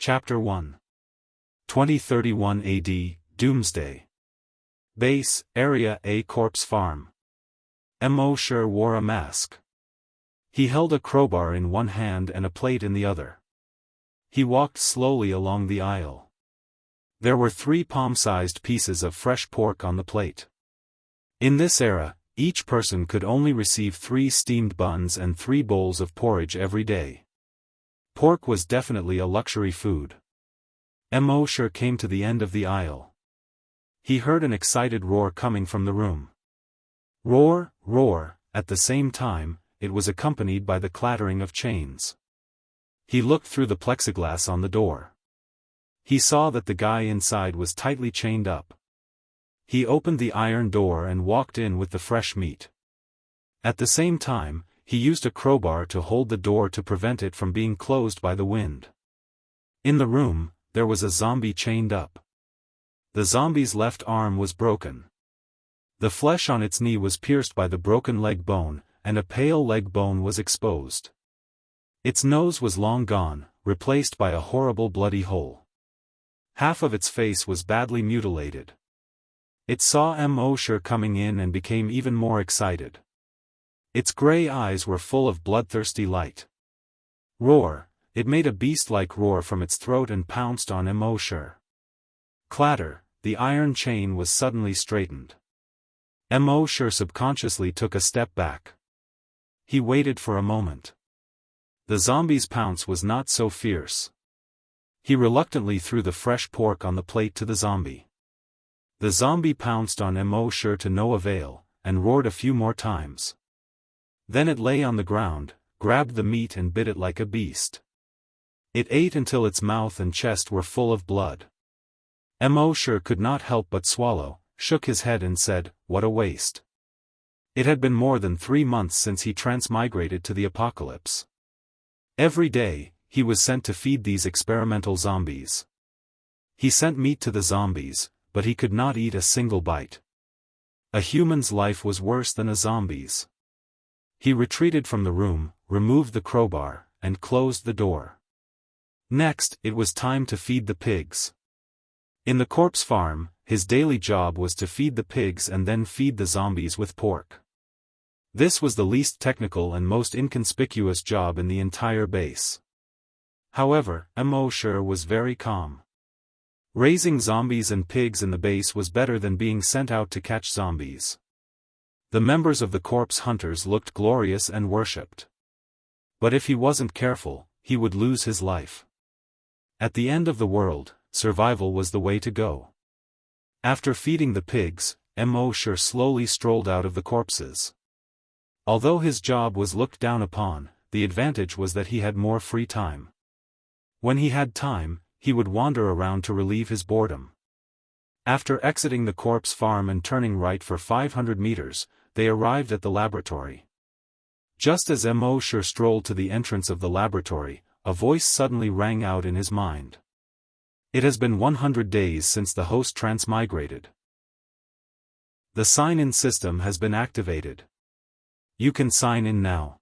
Chapter 1. 2031 AD, Doomsday. Base, Area A Corpse Farm. Mo wore a mask. He held a crowbar in one hand and a plate in the other. He walked slowly along the aisle. There were 3 palm-sized pieces of fresh pork on the plate. In this era, each person could only receive 3 steamed buns and 3 bowls of porridge every day. Pork was definitely a luxury food. Mo came to the end of the aisle. He heard an excited roar coming from the room. Roar, roar, at the same time, it was accompanied by the clattering of chains. He looked through the plexiglass on the door. He saw that the guy inside was tightly chained up. He opened the iron door and walked in with the fresh meat. At the same time, he used a crowbar to hold the door to prevent it from being closed by the wind. In the room, there was a zombie chained up. The zombie's left arm was broken. The flesh on its knee was pierced by the broken leg bone, and a pale leg bone was exposed. Its nose was long gone, replaced by a horrible bloody hole. Half of its face was badly mutilated. It saw Mo coming in and became even more excited. Its gray eyes were full of bloodthirsty light. Roar, it made a beast-like roar from its throat and pounced on Mo. Clatter, the iron chain was suddenly straightened. Mo subconsciously took a step back. He waited for a moment. The zombie's pounce was not so fierce. He reluctantly threw the fresh pork on the plate to the zombie. The zombie pounced on Mo to no avail, and roared a few more times. Then it lay on the ground, grabbed the meat and bit it like a beast. It ate until its mouth and chest were full of blood. Mo could not help but swallow, shook his head and said, "What a waste." It had been more than 3 months since he transmigrated to the apocalypse. Every day, he was sent to feed these experimental zombies. He sent meat to the zombies, but he could not eat a single bite. A human's life was worse than a zombie's. He retreated from the room, removed the crowbar, and closed the door. Next, it was time to feed the pigs. In the corpse farm, his daily job was to feed the pigs and then feed the zombies with pork. This was the least technical and most inconspicuous job in the entire base. However, Mo was very calm. Raising zombies and pigs in the base was better than being sent out to catch zombies. The members of the corpse hunters looked glorious and worshipped. But if he wasn't careful, he would lose his life. At the end of the world, survival was the way to go. After feeding the pigs, Mo slowly strolled out of the corpses. Although his job was looked down upon, the advantage was that he had more free time. When he had time, he would wander around to relieve his boredom. After exiting the corpse farm and turning right for 500 meters, they arrived at the laboratory. Just as Mo strolled to the entrance of the laboratory, a voice suddenly rang out in his mind. It has been 100 days since the host transmigrated. The sign-in system has been activated. You can sign in now.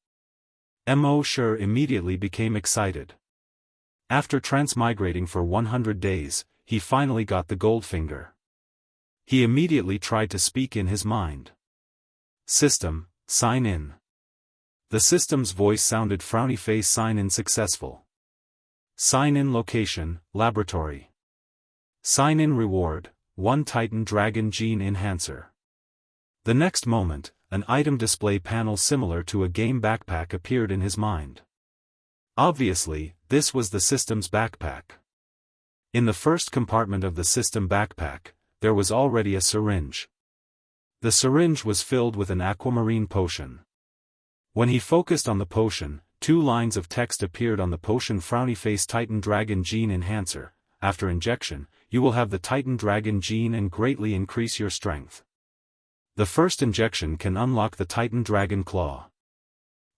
Mo immediately became excited. After transmigrating for 100 days, he finally got the gold finger. He immediately tried to speak in his mind. System, sign in. The system's voice sounded frowny face. Sign in successful. Sign in location, laboratory. Sign in reward, 1 Titan Dragon Gene Enhancer. The next moment, an item display panel similar to a game backpack appeared in his mind. Obviously, this was the system's backpack. In the first compartment of the system backpack, there was already a syringe. The syringe was filled with an aquamarine potion. When he focused on the potion, 2 lines of text appeared on the potion. Frowny face Titan Dragon Gene Enhancer. After injection, you will have the Titan Dragon Gene and greatly increase your strength. The first injection can unlock the Titan Dragon Claw.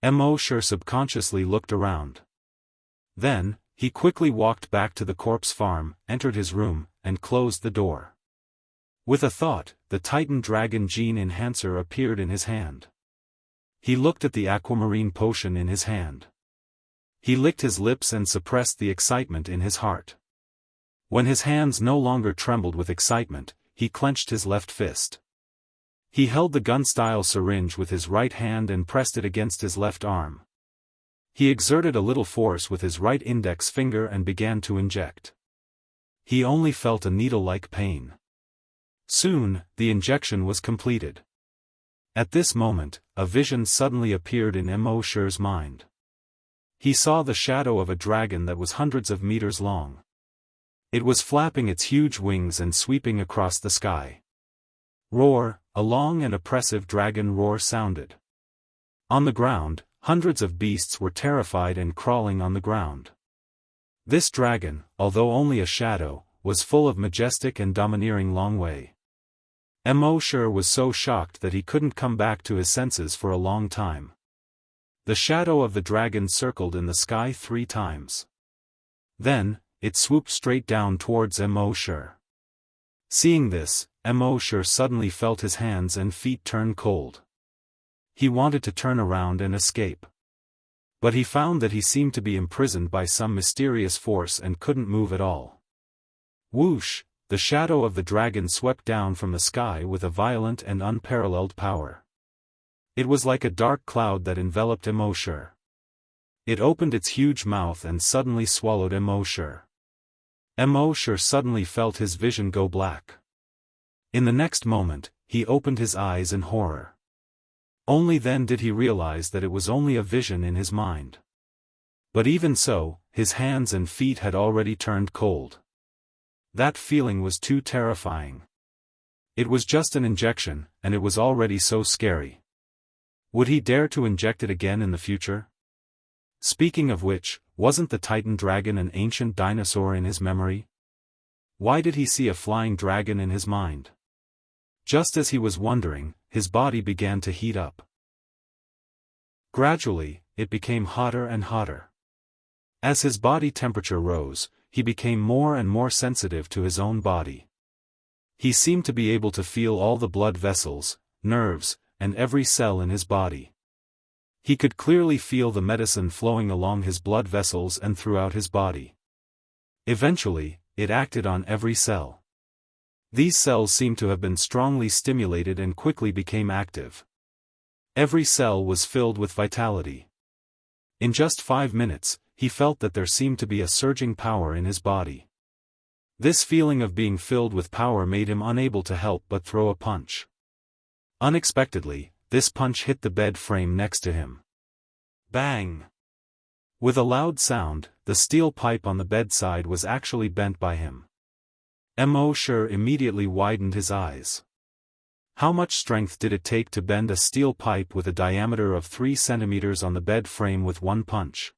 Mo subconsciously looked around. Then, he quickly walked back to the corpse farm, entered his room, and closed the door. With a thought, the Titan Dragon Gene Enhancer appeared in his hand. He looked at the aquamarine potion in his hand. He licked his lips and suppressed the excitement in his heart. When his hands no longer trembled with excitement, he clenched his left fist. He held the gun-style syringe with his right hand and pressed it against his left arm. He exerted a little force with his right index finger and began to inject. He only felt a needle-like pain. Soon, the injection was completed. At this moment, a vision suddenly appeared in Mo Shi's mind. He saw the shadow of a dragon that was hundreds of meters long. It was flapping its huge wings and sweeping across the sky. Roar, a long and oppressive dragon roar sounded. On the ground, hundreds of beasts were terrified and crawling on the ground. This dragon, although only a shadow, was full of majestic and domineering Long Wei. Mo Shi was so shocked that he couldn't come back to his senses for a long time. The shadow of the dragon circled in the sky 3 times. Then, it swooped straight down towards Mo Shi. Seeing this, Mo Shi suddenly felt his hands and feet turn cold. He wanted to turn around and escape. But he found that he seemed to be imprisoned by some mysterious force and couldn't move at all. Whoosh, the shadow of the dragon swept down from the sky with a violent and unparalleled power. It was like a dark cloud that enveloped Mo Shi. It opened its huge mouth and suddenly swallowed Mo Shi. Mo Shi suddenly felt his vision go black. In the next moment, he opened his eyes in horror. Only then did he realize that it was only a vision in his mind. But even so, his hands and feet had already turned cold. That feeling was too terrifying. It was just an injection, and it was already so scary. Would he dare to inject it again in the future? Speaking of which, wasn't the Titan dragon an ancient dinosaur in his memory? Why did he see a flying dragon in his mind? Just as he was wondering, his body began to heat up. Gradually, it became hotter and hotter. As his body temperature rose, he became more and more sensitive to his own body. He seemed to be able to feel all the blood vessels, nerves, and every cell in his body. He could clearly feel the medicine flowing along his blood vessels and throughout his body. Eventually, it acted on every cell. These cells seemed to have been strongly stimulated and quickly became active. Every cell was filled with vitality. In just 5 minutes, he felt that there seemed to be a surging power in his body. This feeling of being filled with power made him unable to help but throw a punch. Unexpectedly, this punch hit the bed frame next to him. Bang! With a loud sound, the steel pipe on the bedside was actually bent by him. Mo Shi immediately widened his eyes. How much strength did it take to bend a steel pipe with a diameter of 3 centimeters on the bed frame with one punch?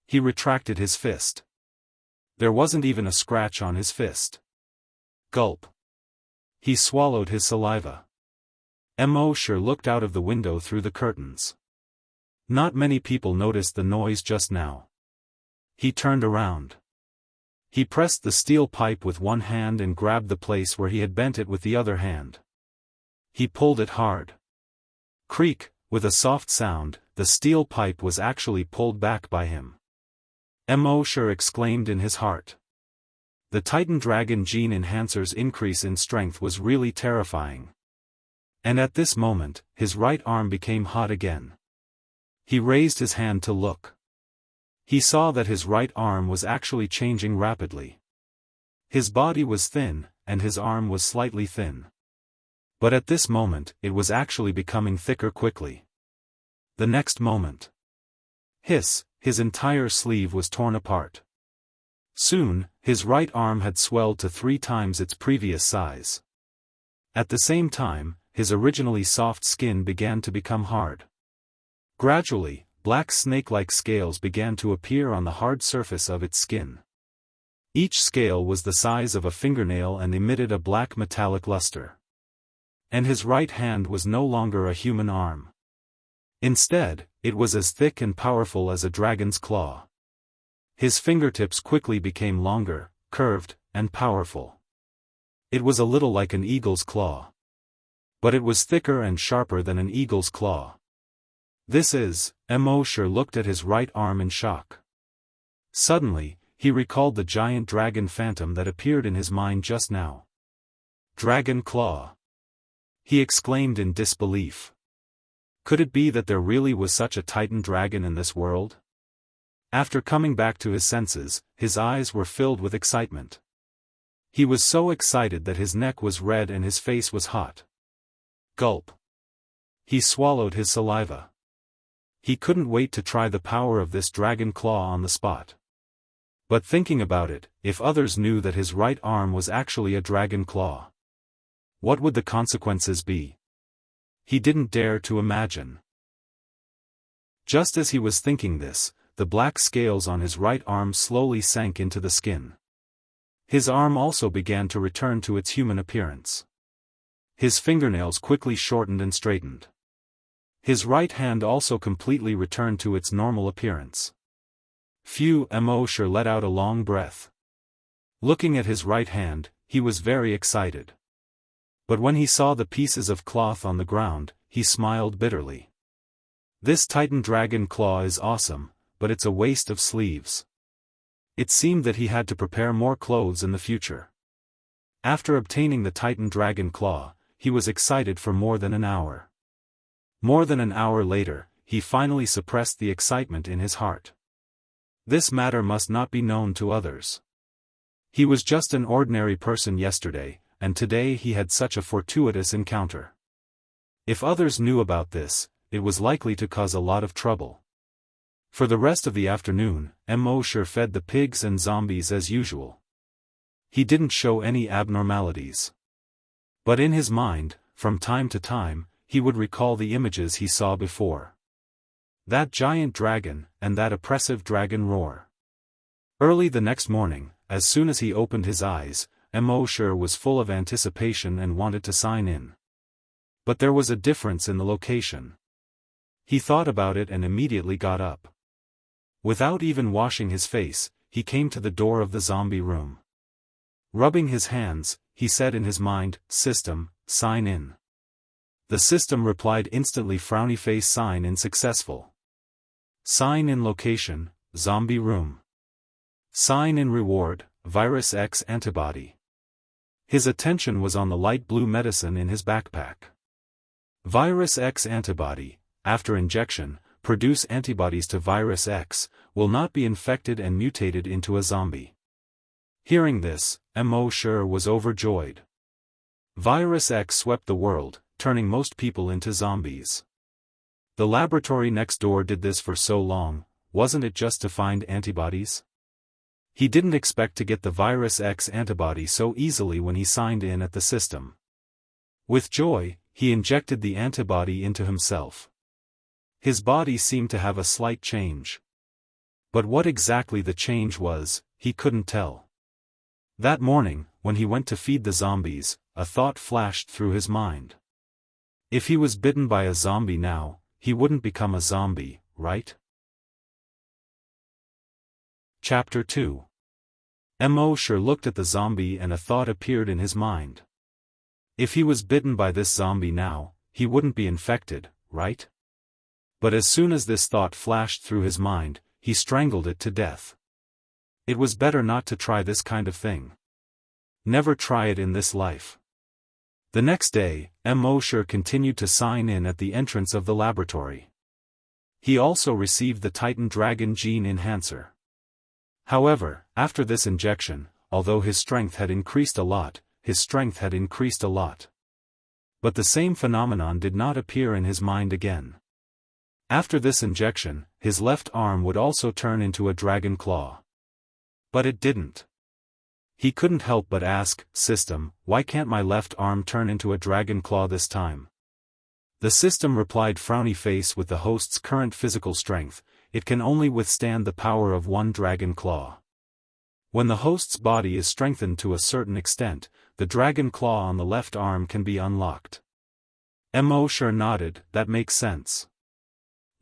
He retracted his fist. There wasn't even a scratch on his fist. Gulp. He swallowed his saliva. Mo Shi looked out of the window through the curtains. Not many people noticed the noise just now. He turned around. He pressed the steel pipe with one hand and grabbed the place where he had bent it with the other hand. He pulled it hard. Creak, with a soft sound, the steel pipe was actually pulled back by him. Mo Shi exclaimed in his heart. The Titan Dragon Gene Enhancer's increase in strength was really terrifying. And at this moment, his right arm became hot again. He raised his hand to look. He saw that his right arm was actually changing rapidly. His body was thin, and his arm was slightly thin. But at this moment, it was actually becoming thicker quickly. The next moment. Hiss, his entire sleeve was torn apart. Soon, his right arm had swelled to 3 times its previous size. At the same time, his originally soft skin began to become hard. Gradually, black snake-like scales began to appear on the hard surface of its skin. Each scale was the size of a fingernail and emitted a black metallic luster. And his right hand was no longer a human arm. Instead, it was as thick and powerful as a dragon's claw. His fingertips quickly became longer, curved, and powerful. It was a little like an eagle's claw. But it was thicker and sharper than an eagle's claw. Mo Shi looked at his right arm in shock. Suddenly, he recalled the giant dragon phantom that appeared in his mind just now. Dragon Claw! He exclaimed in disbelief. Could it be that there really was such a titan dragon in this world? After coming back to his senses, his eyes were filled with excitement. He was so excited that his neck was red and his face was hot. Gulp. He swallowed his saliva. He couldn't wait to try the power of this dragon claw on the spot. But thinking about it, if others knew that his right arm was actually a dragon claw, what would the consequences be? He didn't dare to imagine. Just as he was thinking this, the black scales on his right arm slowly sank into the skin. His arm also began to return to its human appearance. His fingernails quickly shortened and straightened. His right hand also completely returned to its normal appearance. Phew! Mosher let out a long breath. Looking at his right hand, he was very excited. But when he saw the pieces of cloth on the ground, he smiled bitterly. This Titan Dragon Claw is awesome, but it's a waste of sleeves. It seemed that he had to prepare more clothes in the future. After obtaining the Titan Dragon Claw, he was excited for more than an hour. More than an hour later, he finally suppressed the excitement in his heart. This matter must not be known to others. He was just an ordinary person yesterday, and today he had such a fortuitous encounter. If others knew about this, it was likely to cause a lot of trouble. For the rest of the afternoon, Mosher fed the pigs and zombies as usual. He didn't show any abnormalities. But in his mind, from time to time, he would recall the images he saw before. That giant dragon, and that oppressive dragon roar. Early the next morning, as soon as he opened his eyes, Mosher was full of anticipation and wanted to sign in. But there was a difference in the location. He thought about it and immediately got up. Without even washing his face, he came to the door of the zombie room. Rubbing his hands, he said in his mind, "System, sign in." The system replied instantly, frowny face, sign in successful. Sign in location, zombie room. Sign in reward, Virus X antibody. His attention was on the light blue medicine in his backpack. Virus X antibody, after injection, produce antibodies to Virus X, will not be infected and mutated into a zombie. Hearing this, Mosher was overjoyed. Virus X swept the world, turning most people into zombies. The laboratory next door did this for so long, wasn't it just to find antibodies? He didn't expect to get the Virus X antibody so easily when he signed in at the system. With joy, he injected the antibody into himself. His body seemed to have a slight change. But what exactly the change was, he couldn't tell. That morning, when he went to feed the zombies, a thought flashed through his mind. If he was bitten by a zombie now, he wouldn't become a zombie, right? Chapter 2. Mosher looked at the zombie and a thought appeared in his mind. If he was bitten by this zombie now, he wouldn't be infected, right? But as soon as this thought flashed through his mind, he strangled it to death. It was better not to try this kind of thing. Never try it in this life. The next day, Mosher continued to sign in at the entrance of the laboratory. He also received the Titan Dragon Gene Enhancer. However, after this injection, although his strength had increased a lot, But the same phenomenon did not appear in his mind again. After this injection, his left arm would also turn into a dragon claw. But it didn't. He couldn't help but ask, "System, why can't my left arm turn into a dragon claw this time?" The system replied, frowny face, with the host's current physical strength, it can only withstand the power of one dragon claw. When the host's body is strengthened to a certain extent, the dragon claw on the left arm can be unlocked. Mosher nodded, that makes sense.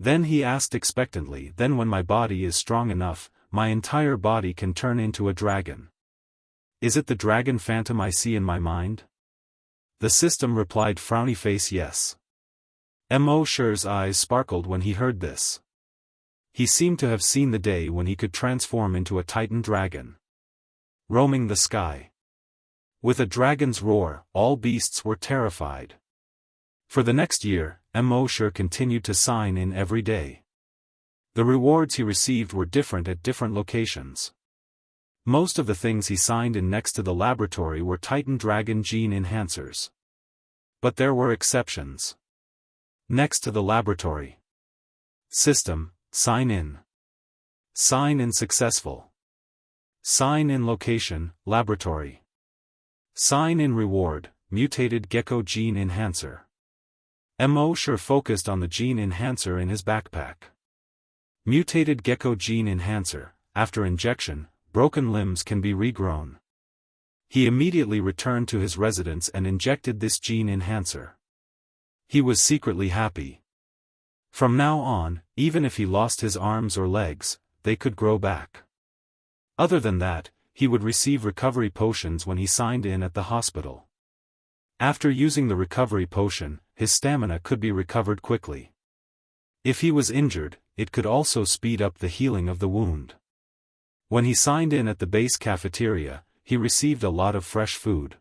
Then he asked expectantly, then when my body is strong enough, my entire body can turn into a dragon. Is it the dragon phantom I see in my mind? The system replied, frowny face, yes. Mosher's eyes sparkled when he heard this. He seemed to have seen the day when he could transform into a titan dragon, roaming the sky. With a dragon's roar, all beasts were terrified. For the next year, Moshe continued to sign in every day. The rewards he received were different at different locations. Most of the things he signed in next to the laboratory were Titan Dragon gene enhancers. But there were exceptions. Next to the laboratory. System, sign in. Sign in successful. Sign in location, laboratory. Sign in reward, mutated gecko gene enhancer. Moshe focused on the gene enhancer in his backpack. Mutated gecko gene enhancer, after injection, broken limbs can be regrown. He immediately returned to his residence and injected this gene enhancer. He was secretly happy. From now on, even if he lost his arms or legs, they could grow back. Other than that, he would receive recovery potions when he signed in at the hospital. After using the recovery potion, his stamina could be recovered quickly. If he was injured, it could also speed up the healing of the wound. When he signed in at the base cafeteria, he received a lot of fresh food.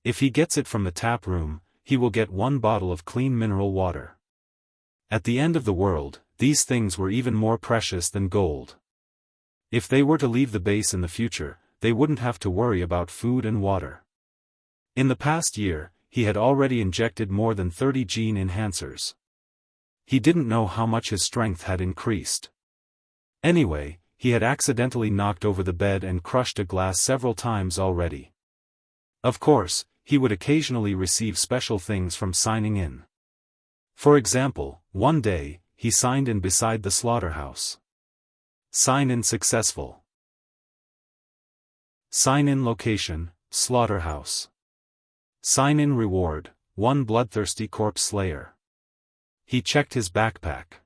If he gets it from the tap room, he will get 1 bottle of clean mineral water. At the end of the world, these things were even more precious than gold. If they were to leave the base in the future, they wouldn't have to worry about food and water. In the past year, he had already injected more than 30 gene enhancers. He didn't know how much his strength had increased. Anyway, he had accidentally knocked over the bed and crushed a glass several times already. Of course, he would occasionally receive special things from signing in. For example, one day, he signed in beside the slaughterhouse. Sign in successful. Sign in location, slaughterhouse. Sign in reward, 1 bloodthirsty corpse slayer. He checked his backpack.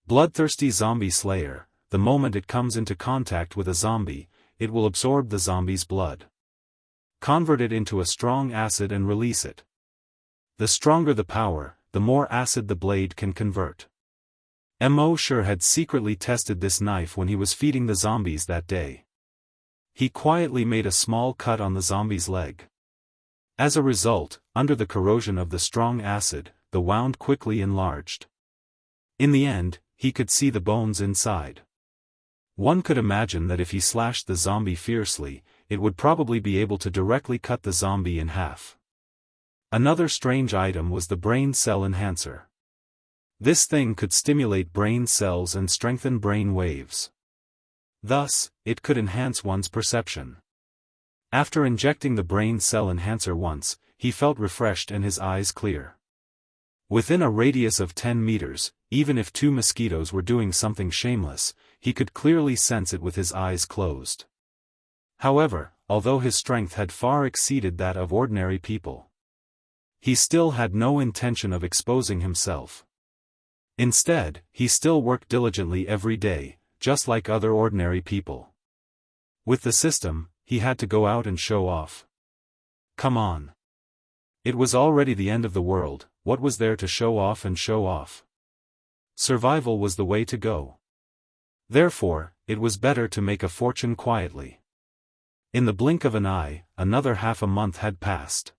Bloodthirsty zombie slayer, the moment it comes into contact with a zombie, it will absorb the zombie's blood. Convert it into a strong acid and release it. The stronger the power, the more acid the blade can convert. Moshe had secretly tested this knife when he was feeding the zombies that day. He quietly made a small cut on the zombie's leg. As a result, under the corrosion of the strong acid, the wound quickly enlarged. In the end, he could see the bones inside. One could imagine that if he slashed the zombie fiercely, it would probably be able to directly cut the zombie in half. Another strange item was the brain cell enhancer. This thing could stimulate brain cells and strengthen brain waves. Thus, it could enhance one's perception. After injecting the brain cell enhancer once, he felt refreshed and his eyes clear. Within a radius of 10 meters, even if 2 mosquitoes were doing something shameless, he could clearly sense it with his eyes closed. However, although his strength had far exceeded that of ordinary people, he still had no intention of exposing himself. Instead, he still worked diligently every day, just like other ordinary people. With the system, he had to go out and show off. Come on. It was already the end of the world, what was there to show off and show off? Survival was the way to go. Therefore, it was better to make a fortune quietly. In the blink of an eye, another half a month had passed.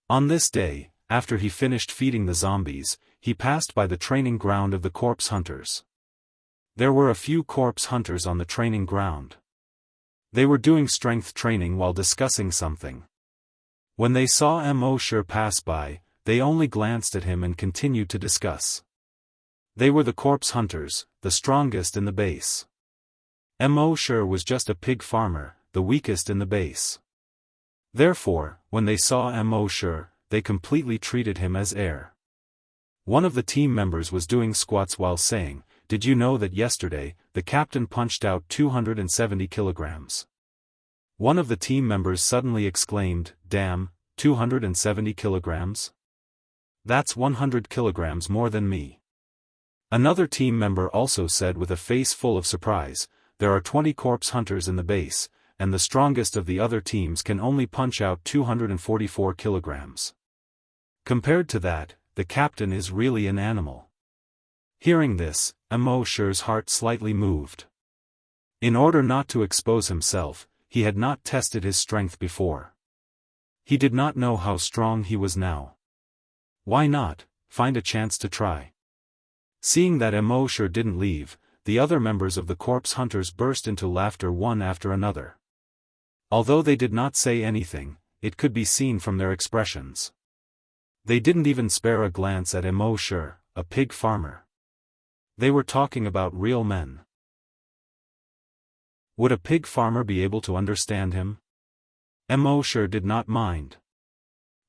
On this day, after he finished feeding the zombies, he passed by the training ground of the corpse hunters. There were a few corpse hunters on the training ground. They were doing strength training while discussing something. When they saw Moshe pass by, they only glanced at him and continued to discuss. They were the corpse hunters, the strongest in the base. Moshe was just a pig farmer, the weakest in the base. Therefore, when they saw Moshe, they completely treated him as air. One of the team members was doing squats while saying, "Did you know that yesterday, the captain punched out 270 kilograms?" One of the team members suddenly exclaimed, "Damn, 270 kilograms? That's 100 kilograms more than me." Another team member also said with a face full of surprise, "There are 20 corpse hunters in the base, and the strongest of the other teams can only punch out 244 kilograms. Compared to that, the captain is really an animal." Hearing this, Immortal's heart slightly moved. In order not to expose himself, he had not tested his strength before. He did not know how strong he was now. Why not find a chance to try? Seeing that Immortal didn't leave, the other members of the corpse hunters burst into laughter one after another. Although they did not say anything, it could be seen from their expressions. They didn't even spare a glance at Immortal, a pig farmer. They were talking about real men. Would a pig farmer be able to understand him? Immortal did not mind.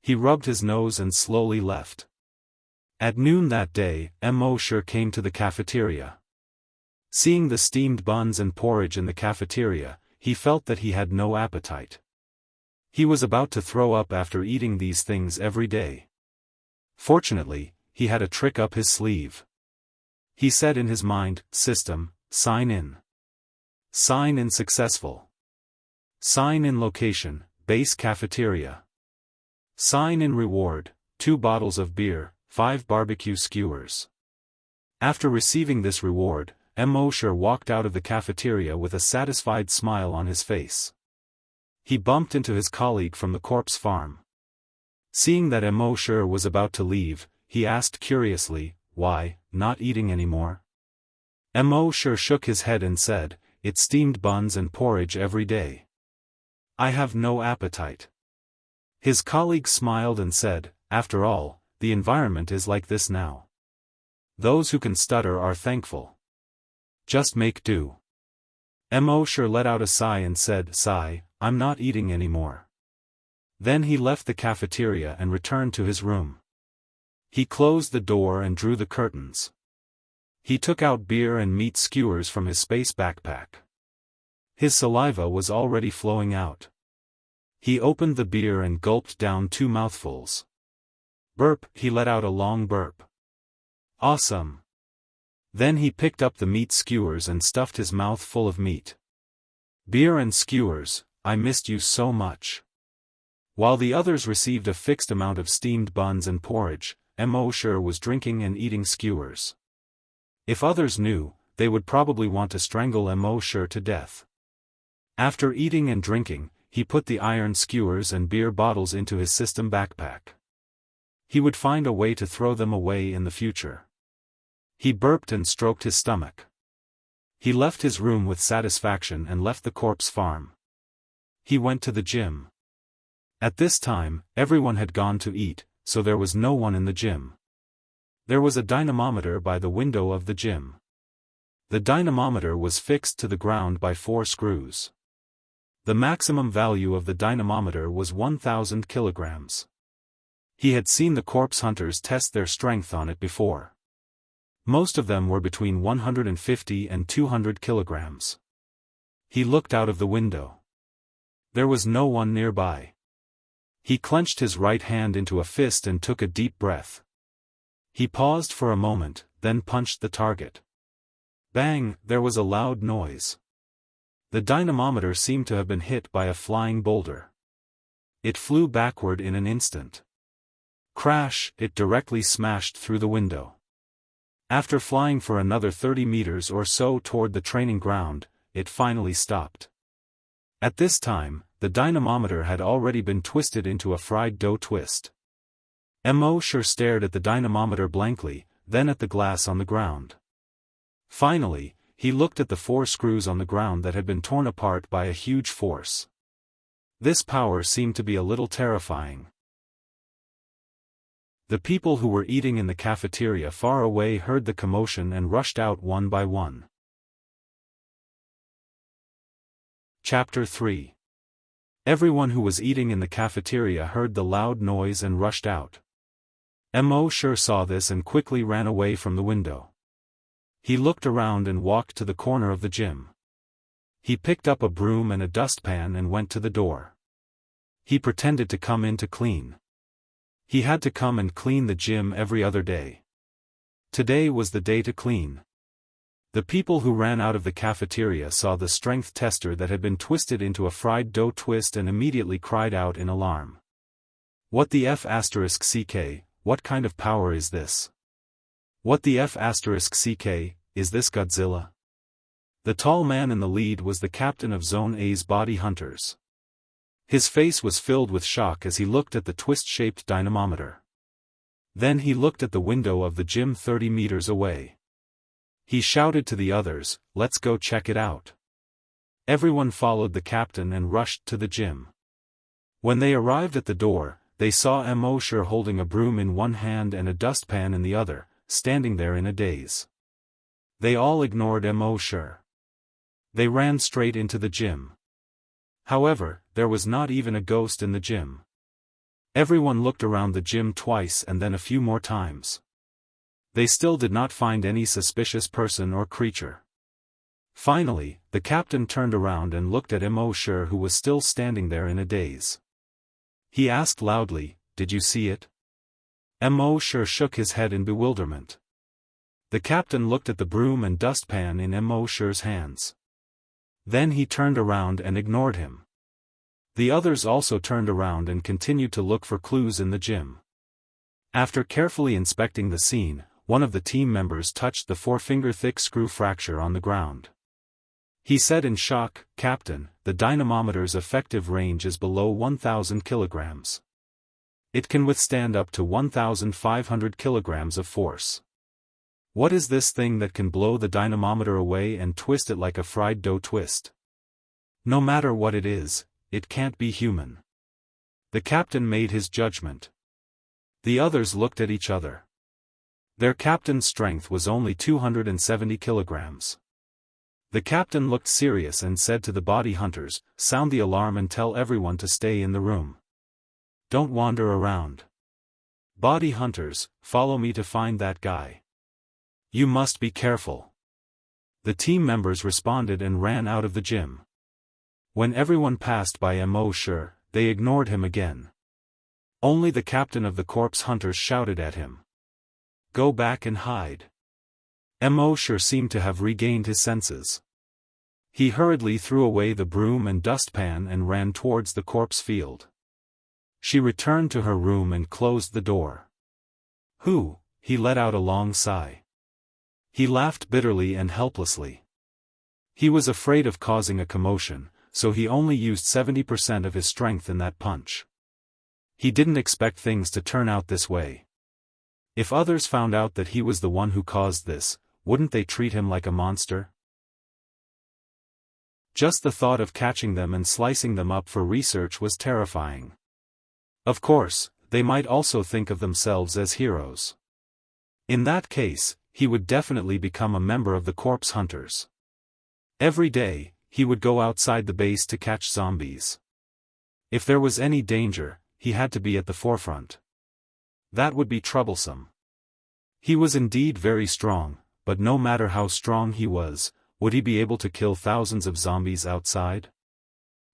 He rubbed his nose and slowly left. At noon that day, Immortal came to the cafeteria. Seeing the steamed buns and porridge in the cafeteria, he felt that he had no appetite. He was about to throw up after eating these things every day. Fortunately, he had a trick up his sleeve. He said in his mind, "System, sign in. Sign in successful. Sign in location, base cafeteria. Sign in reward, 2 bottles of beer, 5 barbecue skewers." After receiving this reward, Immortal walked out of the cafeteria with a satisfied smile on his face. He bumped into his colleague from the corpse farm. Seeing that Immortal was about to leave, he asked curiously, "Why, not eating anymore?" Immortal shook his head and said, "It's steamed buns and porridge every day. I have no appetite." His colleague smiled and said, "After all, the environment is like this now. Those who can stutter are thankful. Just make do." Immortal let out a sigh and said, "Sigh, I'm not eating anymore." Then he left the cafeteria and returned to his room. He closed the door and drew the curtains. He took out beer and meat skewers from his space backpack. His saliva was already flowing out. He opened the beer and gulped down 2 mouthfuls. Burp, he let out a long burp. Awesome. Then he picked up the meat skewers and stuffed his mouth full of meat. Beer and skewers, I missed you so much. While the others received a fixed amount of steamed buns and porridge, Immortal was drinking and eating skewers. If others knew, they would probably want to strangle Immortal to death. After eating and drinking, he put the iron skewers and beer bottles into his system backpack. He would find a way to throw them away in the future. He burped and stroked his stomach. He left his room with satisfaction and left the corpse farm. He went to the gym. At this time, everyone had gone to eat, so there was no one in the gym. There was a dynamometer by the window of the gym. The dynamometer was fixed to the ground by 4 screws. The maximum value of the dynamometer was 1,000 kilograms. He had seen the corpse hunters test their strength on it before. Most of them were between 150 and 200 kilograms. He looked out of the window. There was no one nearby. He clenched his right hand into a fist and took a deep breath. He paused for a moment, then punched the target. Bang, there was a loud noise. The dynamometer seemed to have been hit by a flying boulder. It flew backward in an instant. Crash, it directly smashed through the window. After flying for another 30 meters or so toward the training ground, it finally stopped. At this time, the dynamometer had already been twisted into a fried dough twist. Immortal stared at the dynamometer blankly, then at the glass on the ground. Finally, he looked at the 4 screws on the ground that had been torn apart by a huge force. This power seemed to be a little terrifying. The people who were eating in the cafeteria far away heard the commotion and rushed out one by one. Chapter 3. Everyone who was eating in the cafeteria heard the loud noise and rushed out. Immortal saw this and quickly ran away from the window. He looked around and walked to the corner of the gym. He picked up a broom and a dustpan and went to the door. He pretended to come in to clean. He had to come and clean the gym every other day. Today was the day to clean. The people who ran out of the cafeteria saw the strength tester that had been twisted into a fried dough twist and immediately cried out in alarm. What the F***, what kind of power is this? What the F***CK, is this Godzilla? The tall man in the lead was the captain of Zone A's body hunters. His face was filled with shock as he looked at the twist-shaped dynamometer. Then he looked at the window of the gym 30 meters away. He shouted to the others, "Let's go check it out." Everyone followed the captain and rushed to the gym. When they arrived at the door, they saw Mosher holding a broom in one hand and a dustpan in the other, standing there in a daze. They all ignored Mosher. They ran straight into the gym. However, there was not even a ghost in the gym. Everyone looked around the gym twice and then a few more times. They still did not find any suspicious person or creature. Finally, the captain turned around and looked at Mosher, who was still standing there in a daze. He asked loudly, "Did you see it?" Mosher shook his head in bewilderment. The captain looked at the broom and dustpan in Mosher's hands. Then he turned around and ignored him. The others also turned around and continued to look for clues in the gym. After carefully inspecting the scene, one of the team members touched the 4-finger-thick screw fracture on the ground. He said in shock, "Captain, the dynamometer's effective range is below 1,000 kilograms. It can withstand up to 1,500 kilograms of force. What is this thing that can blow the dynamometer away and twist it like a fried dough twist? No matter what it is, it can't be human." The captain made his judgment. The others looked at each other. Their captain's strength was only 270 kilograms. The captain looked serious and said to the body hunters, "Sound the alarm and tell everyone to stay in the room. Don't wander around. Body hunters, follow me to find that guy. You must be careful." The team members responded and ran out of the gym. When everyone passed by Mosher, they ignored him again. Only the captain of the corpse hunters shouted at him, "Go back and hide." Mosher seemed to have regained his senses. He hurriedly threw away the broom and dustpan and ran towards the corpse field. She returned to her room and closed the door. "Who?" He let out a long sigh. He laughed bitterly and helplessly. He was afraid of causing a commotion, so he only used 70% of his strength in that punch. He didn't expect things to turn out this way. If others found out that he was the one who caused this, wouldn't they treat him like a monster? Just the thought of catching them and slicing them up for research was terrifying. Of course, they might also think of themselves as heroes. In that case, he would definitely become a member of the corpse hunters. Every day, he would go outside the base to catch zombies. If there was any danger, he had to be at the forefront. That would be troublesome. He was indeed very strong, but no matter how strong he was, would he be able to kill thousands of zombies outside?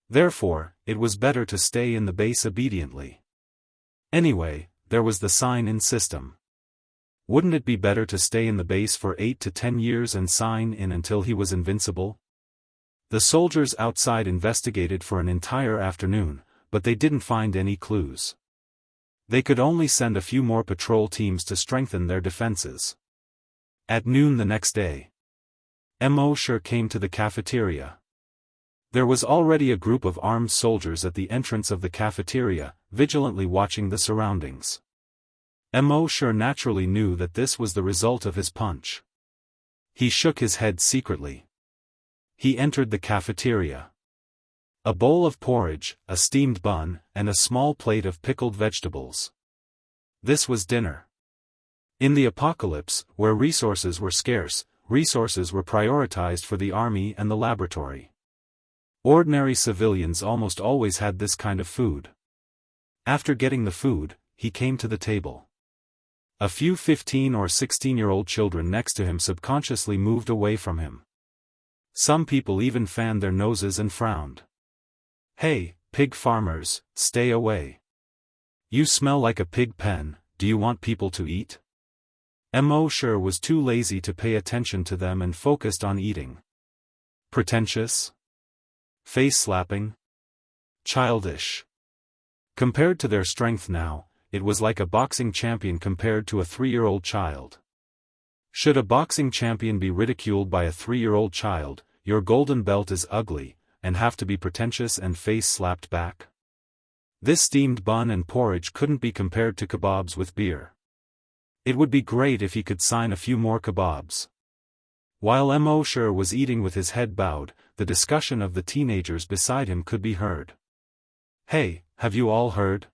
Therefore, it was better to stay in the base obediently. Anyway, there was the sign-in system. Wouldn't it be better to stay in the base for 8 to 10 years and sign in until he was invincible? The soldiers outside investigated for an entire afternoon, but they didn't find any clues. They could only send a few more patrol teams to strengthen their defenses. At noon the next day, Mosher came to the cafeteria. There was already a group of armed soldiers at the entrance of the cafeteria, vigilantly watching the surroundings. Mosher naturally knew that this was the result of his punch. He shook his head secretly. He entered the cafeteria. A bowl of porridge, a steamed bun, and a small plate of pickled vegetables. This was dinner. In the apocalypse, where resources were scarce, resources were prioritized for the army and the laboratory. Ordinary civilians almost always had this kind of food. After getting the food, he came to the table. A few 15 or 16-year-old children next to him subconsciously moved away from him. Some people even fanned their noses and frowned. "Hey, pig farmers, stay away. You smell like a pig pen, do you want people to eat?" Mosher was too lazy to pay attention to them and focused on eating. Pretentious? Face-slapping? Childish. Compared to their strength now, it was like a boxing champion compared to a 3-year-old child. Should a boxing champion be ridiculed by a 3-year-old child, your golden belt is ugly, and have to be pretentious and face slapped back? This steamed bun and porridge couldn't be compared to kebabs with beer. It would be great if he could sign a few more kebabs. While Mosher was eating with his head bowed, the discussion of the teenagers beside him could be heard. Hey, have you all heard?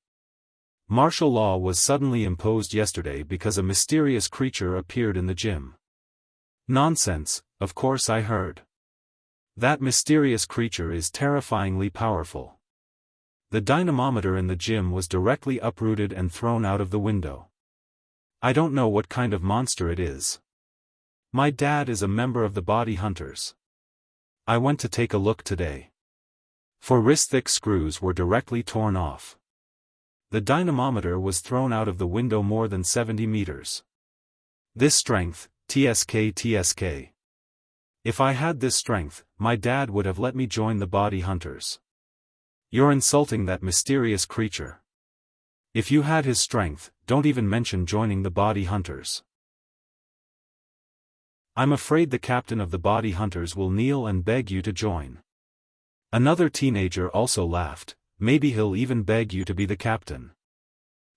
Martial law was suddenly imposed yesterday because a mysterious creature appeared in the gym. Nonsense, of course I heard. That mysterious creature is terrifyingly powerful. The dynamometer in the gym was directly uprooted and thrown out of the window. I don't know what kind of monster it is. My dad is a member of the body hunters. I went to take a look today. 4 wrist-thick screws were directly torn off. The dynamometer was thrown out of the window more than 70 meters. This strength, TSK. If I had this strength, my dad would have let me join the body hunters. You're insulting that mysterious creature. If you had his strength, don't even mention joining the body hunters. I'm afraid the captain of the body hunters will kneel and beg you to join. Another teenager also laughed. Maybe he'll even beg you to be the captain.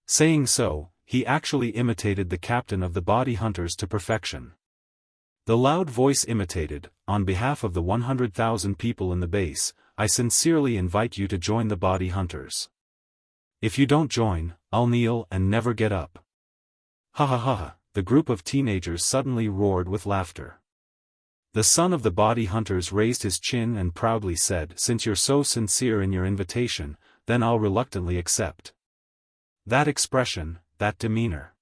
Saying so, he actually imitated the captain of the body hunters to perfection. The loud voice imitated, on behalf of the 100,000 people in the base, I sincerely invite you to join the body hunters. If you don't join, I'll kneel and never get up. Ha ha ha ha, the group of teenagers suddenly roared with laughter. The son of the body hunters raised his chin and proudly said, since you're so sincere in your invitation, then I'll reluctantly accept. That expression, that demeanor.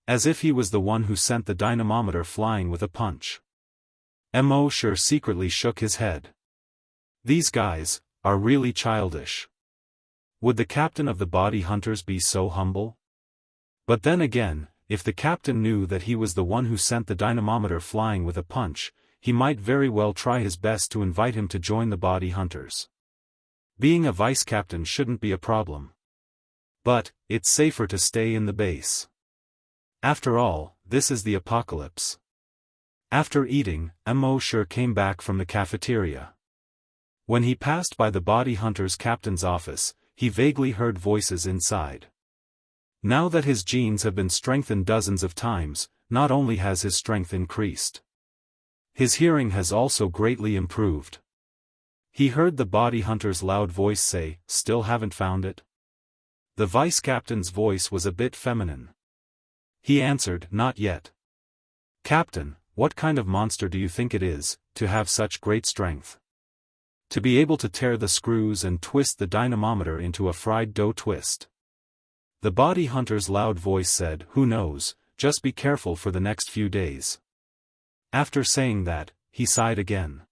As if he was the one who sent the dynamometer flying with a punch. Mosher secretly shook his head. These guys are really childish. Would the captain of the body hunters be so humble? But then again, if the captain knew that he was the one who sent the dynamometer flying with a punch, he might very well try his best to invite him to join the body hunters. Being a vice-captain shouldn't be a problem. But, it's safer to stay in the base. After all, this is the apocalypse. After eating, Mosher came back from the cafeteria. When he passed by the body hunters' captain's office, he vaguely heard voices inside. Now that his genes have been strengthened dozens of times, not only has his strength increased, his hearing has also greatly improved. He heard the body hunter's loud voice say, "Still haven't found it?" The vice-captain's voice was a bit feminine. He answered, "Not yet." "Captain, what kind of monster do you think it is, to have such great strength? To be able to tear the screws and twist the dynamometer into a fried dough twist?" The body hunter's loud voice said, "Who knows, just be careful for the next few days." After saying that, he sighed again.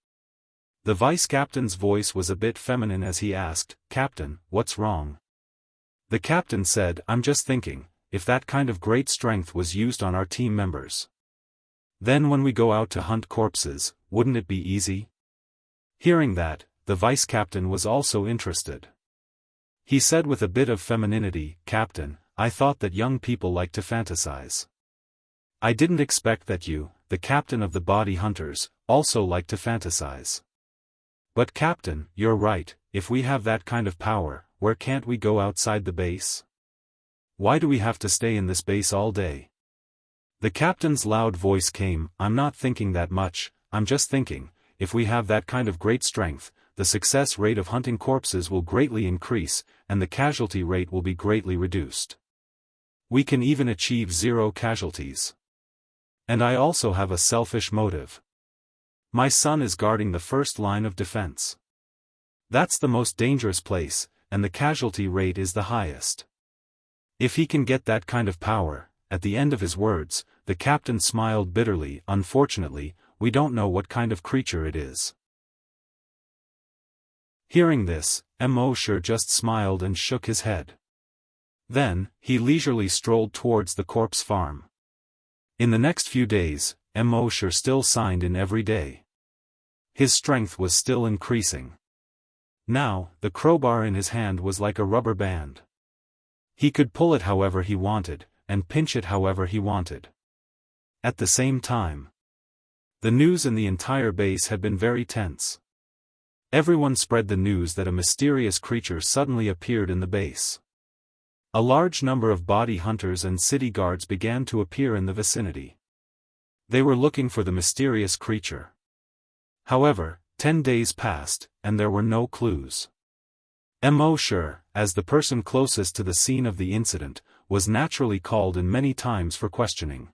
The vice-captain's voice was a bit feminine as he asked, "Captain, what's wrong?" The captain said, "I'm just thinking, if that kind of great strength was used on our team members, then when we go out to hunt corpses, wouldn't it be easy?" Hearing that, the vice-captain was also interested. He said with a bit of femininity, "Captain, I thought that young people like to fantasize. I didn't expect that you, the captain of the body hunters, also like to fantasize. But Captain, you're right, if we have that kind of power, where can't we go outside the base? Why do we have to stay in this base all day?" The captain's loud voice came, "I'm not thinking that much, I'm just thinking, if we have that kind of great strength, the success rate of hunting corpses will greatly increase, and the casualty rate will be greatly reduced. We can even achieve 0 casualties. And I also have a selfish motive. My son is guarding the first line of defense. That's the most dangerous place, and the casualty rate is the highest. If he can get that kind of power," at the end of his words, the captain smiled bitterly, "Unfortunately, we don't know what kind of creature it is." Hearing this, Mosher just smiled and shook his head. Then, he leisurely strolled towards the corpse farm. In the next few days, Mosher still signed in every day. His strength was still increasing. Now, the crowbar in his hand was like a rubber band. He could pull it however he wanted, and pinch it however he wanted. At the same time, the news in the entire base had been very tense. Everyone spread the news that a mysterious creature suddenly appeared in the base. A large number of body hunters and city guards began to appear in the vicinity. They were looking for the mysterious creature. However, 10 days passed, and there were no clues. Mo, as the person closest to the scene of the incident, was naturally called in many times for questioning.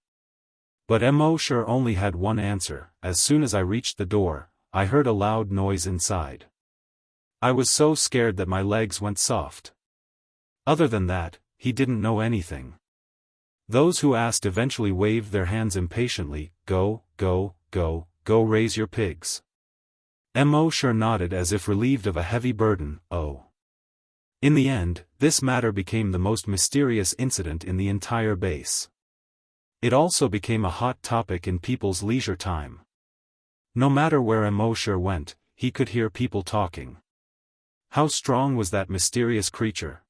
But Mo only had one answer: as soon as I reached the door, I heard a loud noise inside. I was so scared that my legs went soft. Other than that, he didn't know anything. Those who asked eventually waved their hands impatiently. Go, go, go, go raise your pigs. Mo nodded as if relieved of a heavy burden. Oh. In the end, this matter became the most mysterious incident in the entire base. It also became a hot topic in people's leisure time. No matter where Mo went, he could hear people talking. How strong was that mysterious creature?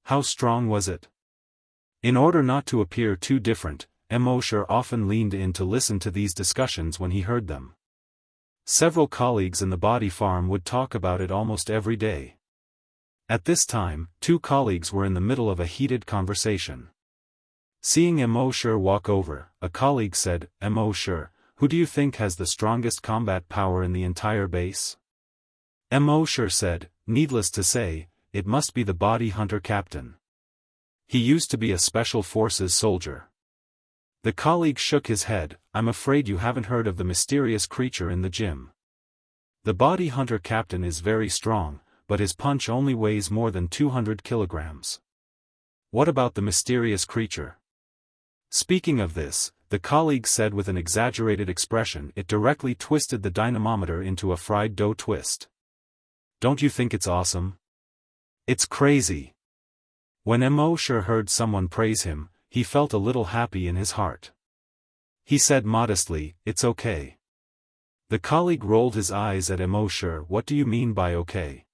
How strong was it? In order not to appear too different, Mo often leaned in to listen to these discussions when he heard them. Several colleagues in the body farm would talk about it almost every day. At this time, 2 colleagues were in the middle of a heated conversation. Seeing Mo walk over, a colleague said, Mo, who do you think has the strongest combat power in the entire base? Mo said, needless to say, it must be the body hunter captain. He used to be a special forces soldier. The colleague shook his head. I'm afraid you haven't heard of the mysterious creature in the gym. The body hunter captain is very strong, but his punch only weighs more than 200 kilograms. What about the mysterious creature? Speaking of this, the colleague said with an exaggerated expression, it directly twisted the dynamometer into a fried dough twist. Don't you think it's awesome? It's crazy. When Mo heard someone praise him, he felt a little happy in his heart. He said modestly, it's okay. The colleague rolled his eyes at Mo. What do you mean by okay?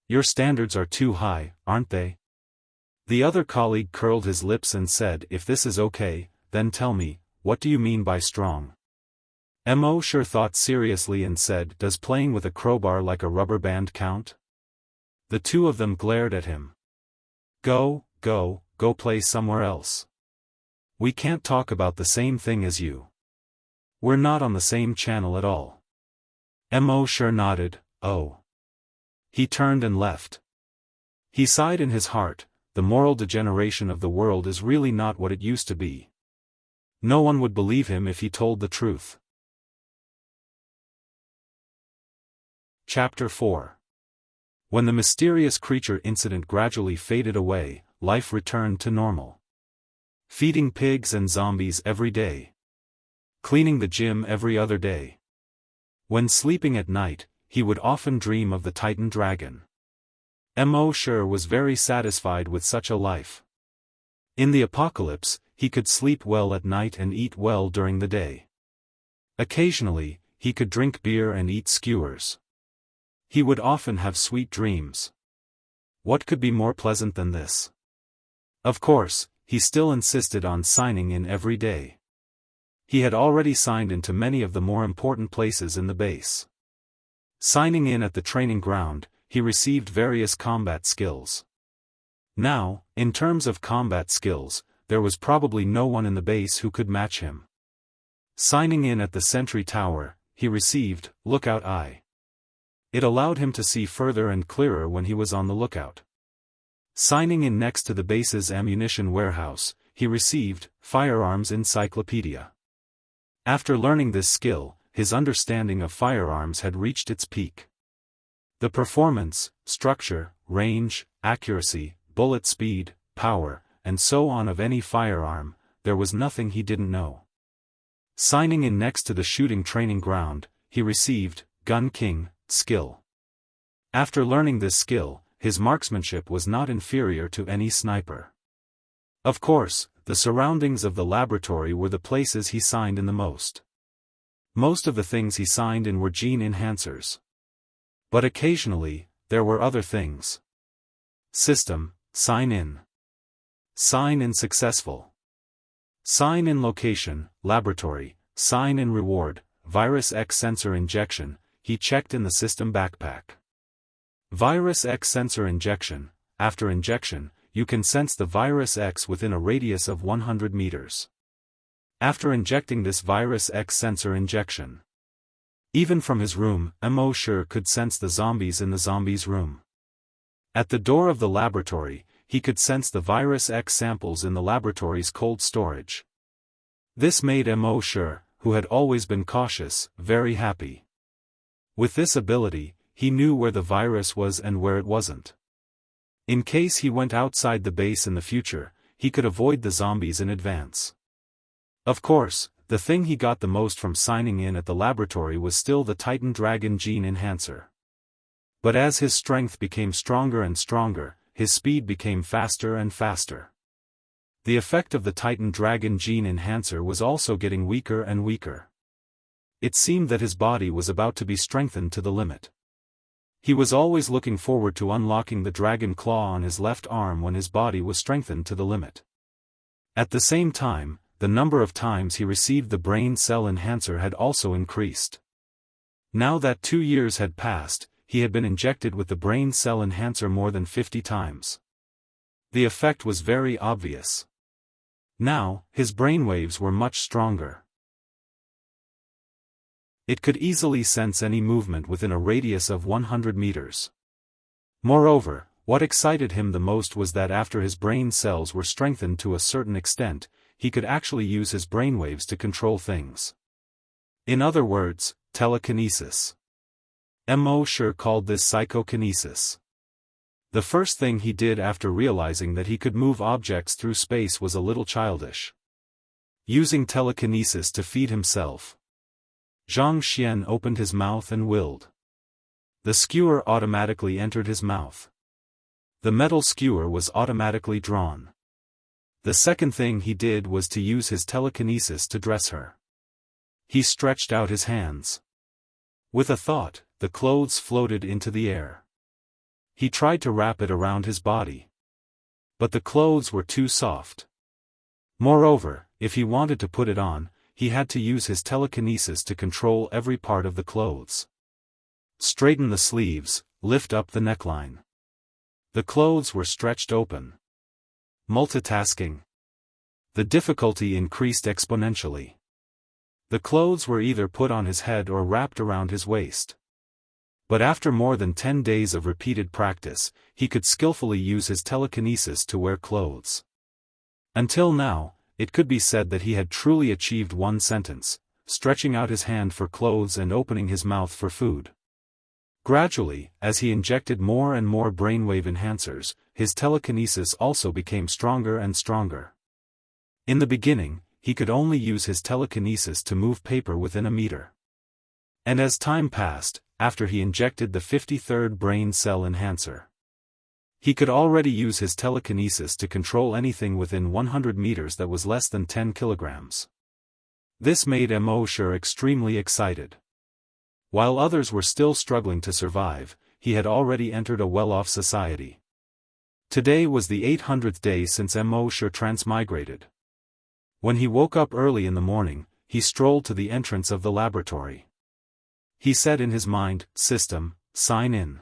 Your standards are too high, aren't they? The other colleague curled his lips and said, if this is okay, then tell me, what do you mean by strong? Mo thought seriously and said, does playing with a crowbar like a rubber band count? The 2 of them glared at him. Go play somewhere else. We can't talk about the same thing as you. We're not on the same channel at all. Mo nodded. Oh. He turned and left. He sighed in his heart, the moral degeneration of the world is really not what it used to be. No one would believe him if he told the truth. Chapter 4. When the mysterious creature incident gradually faded away, life returned to normal. Feeding pigs and zombies every day. Cleaning the gym every other day. When sleeping at night, he would often dream of the Titan dragon. Mo was very satisfied with such a life. In the apocalypse, he could sleep well at night and eat well during the day. Occasionally, he could drink beer and eat skewers. He would often have sweet dreams. What could be more pleasant than this? Of course, he still insisted on signing in every day. He had already signed into many of the more important places in the base. Signing in at the training ground, he received various combat skills. Now, in terms of combat skills, there was probably no one in the base who could match him. Signing in at the sentry tower, he received Lookout Eye. It allowed him to see further and clearer when he was on the lookout. Signing in next to the base's ammunition warehouse, he received Firearms Encyclopedia. After learning this skill, his understanding of firearms had reached its peak. The performance, structure, range, accuracy, bullet speed, power, and so on of any firearm, there was nothing he didn't know. Signing in next to the shooting training ground, he received Gun King skill. After learning this skill, his marksmanship was not inferior to any sniper. Of course, the surroundings of the laboratory were the places he signed in the most. Most of the things he signed in were gene enhancers. But occasionally, there were other things. System, sign in. Sign in successful. Sign in location, laboratory, sign in reward, Virus X sensor injection, he checked in the system backpack. Virus X sensor injection, after injection, you can sense the Virus X within a radius of 100 meters. After injecting this Virus X sensor injection, even from his room, Mo Shi could sense the zombies in the zombies' room. At the door of the laboratory, he could sense the Virus X samples in the laboratory's cold storage. This made Mo Shi, who had always been cautious, very happy. With this ability, he knew where the virus was and where it wasn't. In case he went outside the base in the future, he could avoid the zombies in advance. Of course, the thing he got the most from signing in at the laboratory was still the Titan Dragon Gene Enhancer. But as his strength became stronger and stronger, his speed became faster and faster. The effect of the Titan Dragon Gene Enhancer was also getting weaker and weaker. It seemed that his body was about to be strengthened to the limit. He was always looking forward to unlocking the dragon claw on his left arm when his body was strengthened to the limit. At the same time, the number of times he received the brain cell enhancer had also increased. Now that 2 years had passed, he had been injected with the brain cell enhancer more than 50 times. The effect was very obvious. Now, his brainwaves were much stronger. It could easily sense any movement within a radius of 100 meters. Moreover, what excited him the most was that after his brain cells were strengthened to a certain extent, he could actually use his brainwaves to control things. In other words, telekinesis. Mo Shi called this psychokinesis. The first thing he did after realizing that he could move objects through space was a little childish. Using telekinesis to feed himself. Zhang Xian opened his mouth and willed. The skewer automatically entered his mouth. The metal skewer was automatically drawn. The second thing he did was to use his telekinesis to dress her. He stretched out his hands. With a thought, the clothes floated into the air. He tried to wrap it around his body. But the clothes were too soft. Moreover, if he wanted to put it on, he had to use his telekinesis to control every part of the clothes. Straighten the sleeves, lift up the neckline. The clothes were stretched open. Multitasking. The difficulty increased exponentially. The clothes were either put on his head or wrapped around his waist. But after more than 10 days of repeated practice, he could skillfully use his telekinesis to wear clothes. Until now, it could be said that he had truly achieved one sentence, stretching out his hand for clothes and opening his mouth for food. Gradually, as he injected more and more brainwave enhancers, his telekinesis also became stronger and stronger. In the beginning, he could only use his telekinesis to move paper within a meter. And as time passed, after he injected the 53rd brain cell enhancer, he could already use his telekinesis to control anything within 100 meters that was less than 10 kilograms. This made Mo Shi extremely excited. While others were still struggling to survive, he had already entered a well-off society. Today was the 800th day since Mo Shi transmigrated. When he woke up early in the morning, he strolled to the entrance of the laboratory. He said in his mind, "System, sign in."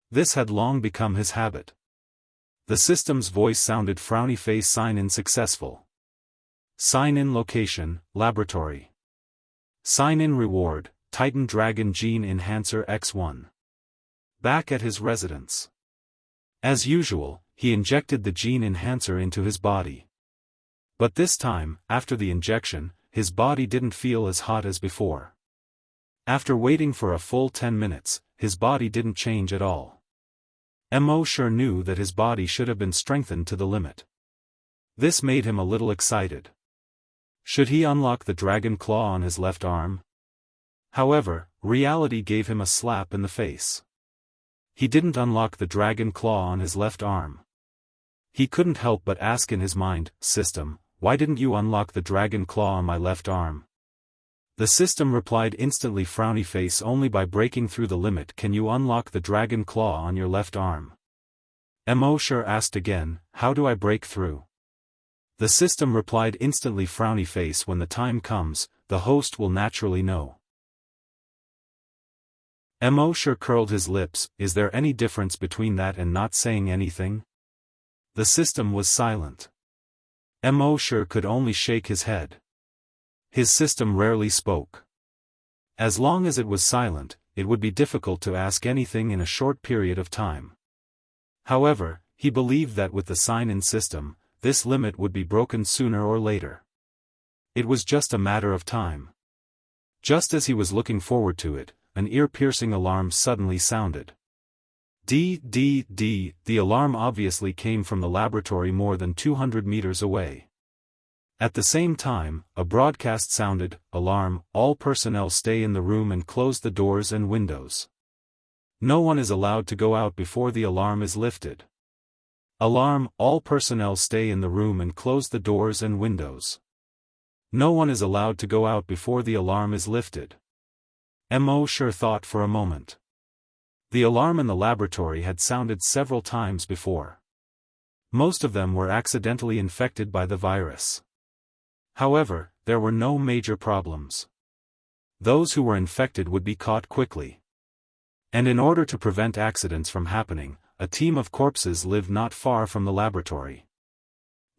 This had long become his habit. The system's voice sounded frowny face, sign in successful. Sign in location, laboratory. Sign in reward, Titan Dragon Gene Enhancer X1. Back at his residence. As usual, he injected the gene enhancer into his body. But this time, after the injection, his body didn't feel as hot as before. After waiting for a full 10 minutes, his body didn't change at all. Mo Shi knew that his body should have been strengthened to the limit. This made him a little excited. Should he unlock the dragon claw on his left arm? However, reality gave him a slap in the face. He didn't unlock the dragon claw on his left arm. He couldn't help but ask in his mind, "System, why didn't you unlock the dragon claw on my left arm?" The system replied instantly, frowny face, "Only by breaking through the limit can you unlock the dragon claw on your left arm." Mo Shi asked again, "How do I break through?" The system replied instantly, frowny face. When the time comes, the host will naturally know. Mosher curled his lips. Is there any difference between that and not saying anything? The system was silent. Mosher could only shake his head. His system rarely spoke. As long as it was silent, it would be difficult to ask anything in a short period of time. However, he believed that with the sign-in system, this limit would be broken sooner or later. It was just a matter of time. Just as he was looking forward to it, an ear-piercing alarm suddenly sounded. The alarm obviously came from the laboratory more than 200 meters away. At the same time, a broadcast sounded, "Alarm, all personnel stay in the room and close the doors and windows. No one is allowed to go out before the alarm is lifted. Alarm, all personnel stay in the room and close the doors and windows. No one is allowed to go out before the alarm is lifted." Mosher thought for a moment. The alarm in the laboratory had sounded several times before. Most of them were accidentally infected by the virus. However, there were no major problems. Those who were infected would be caught quickly. And in order to prevent accidents from happening, a team of corpses lived not far from the laboratory.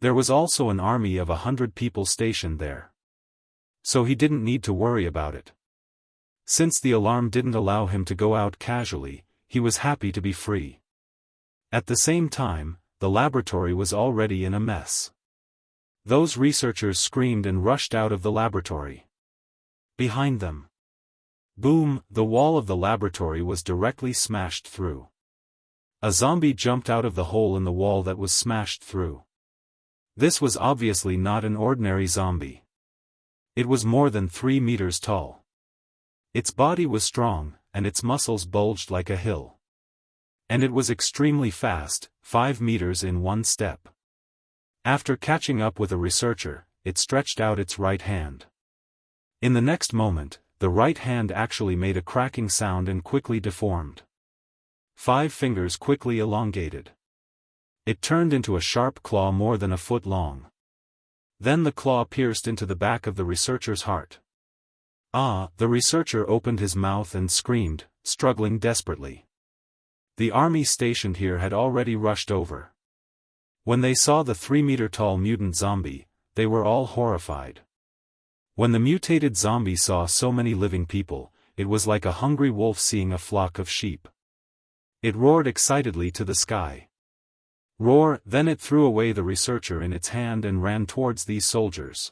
There was also an army of 100 people stationed there. So he didn't need to worry about it. Since the alarm didn't allow him to go out casually, he was happy to be free. At the same time, the laboratory was already in a mess. Those researchers screamed and rushed out of the laboratory. Behind them. Boom, the wall of the laboratory was directly smashed through. A zombie jumped out of the hole in the wall that was smashed through. This was obviously not an ordinary zombie. It was more than 3 meters tall. Its body was strong, and its muscles bulged like a hill. And it was extremely fast, 5 meters in one step. After catching up with a researcher, it stretched out its right hand. In the next moment, the right hand actually made a cracking sound and quickly deformed. 5 fingers quickly elongated. It turned into a sharp claw more than a foot long. Then the claw pierced into the back of the researcher's heart. The researcher opened his mouth and screamed, struggling desperately. The army stationed here had already rushed over. When they saw the 3-meter-tall mutant zombie, they were all horrified. When the mutated zombie saw so many living people, it was like a hungry wolf seeing a flock of sheep. It roared excitedly to the sky. Roar, then it threw away the researcher in its hand and ran towards these soldiers.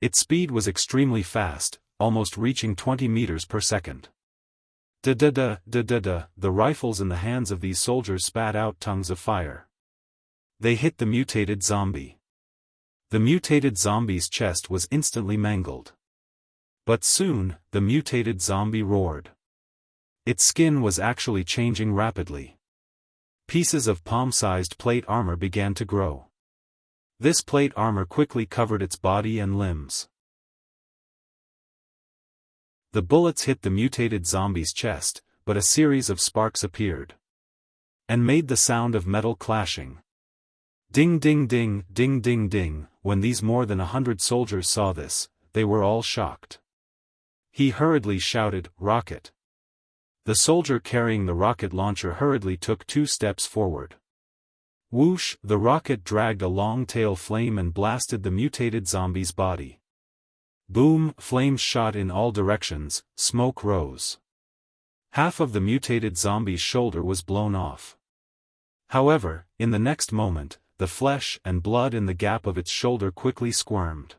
Its speed was extremely fast, almost reaching 20 meters per second. The rifles in the hands of these soldiers spat out tongues of fire. They hit the mutated zombie. The mutated zombie's chest was instantly mangled. But soon, the mutated zombie roared. Its skin was actually changing rapidly. Pieces of palm-sized plate armor began to grow. This plate armor quickly covered its body and limbs. The bullets hit the mutated zombie's chest, but a series of sparks appeared. And made the sound of metal clashing. Ding ding ding, ding ding ding. When these more than 100 soldiers saw this, they were all shocked. He hurriedly shouted, "Rocket!" The soldier carrying the rocket launcher hurriedly took 2 steps forward. Whoosh, the rocket dragged a long tail flame and blasted the mutated zombie's body. Boom, flames shot in all directions, smoke rose. Half of the mutated zombie's shoulder was blown off. However, in the next moment, the flesh and blood in the gap of its shoulder quickly squirmed.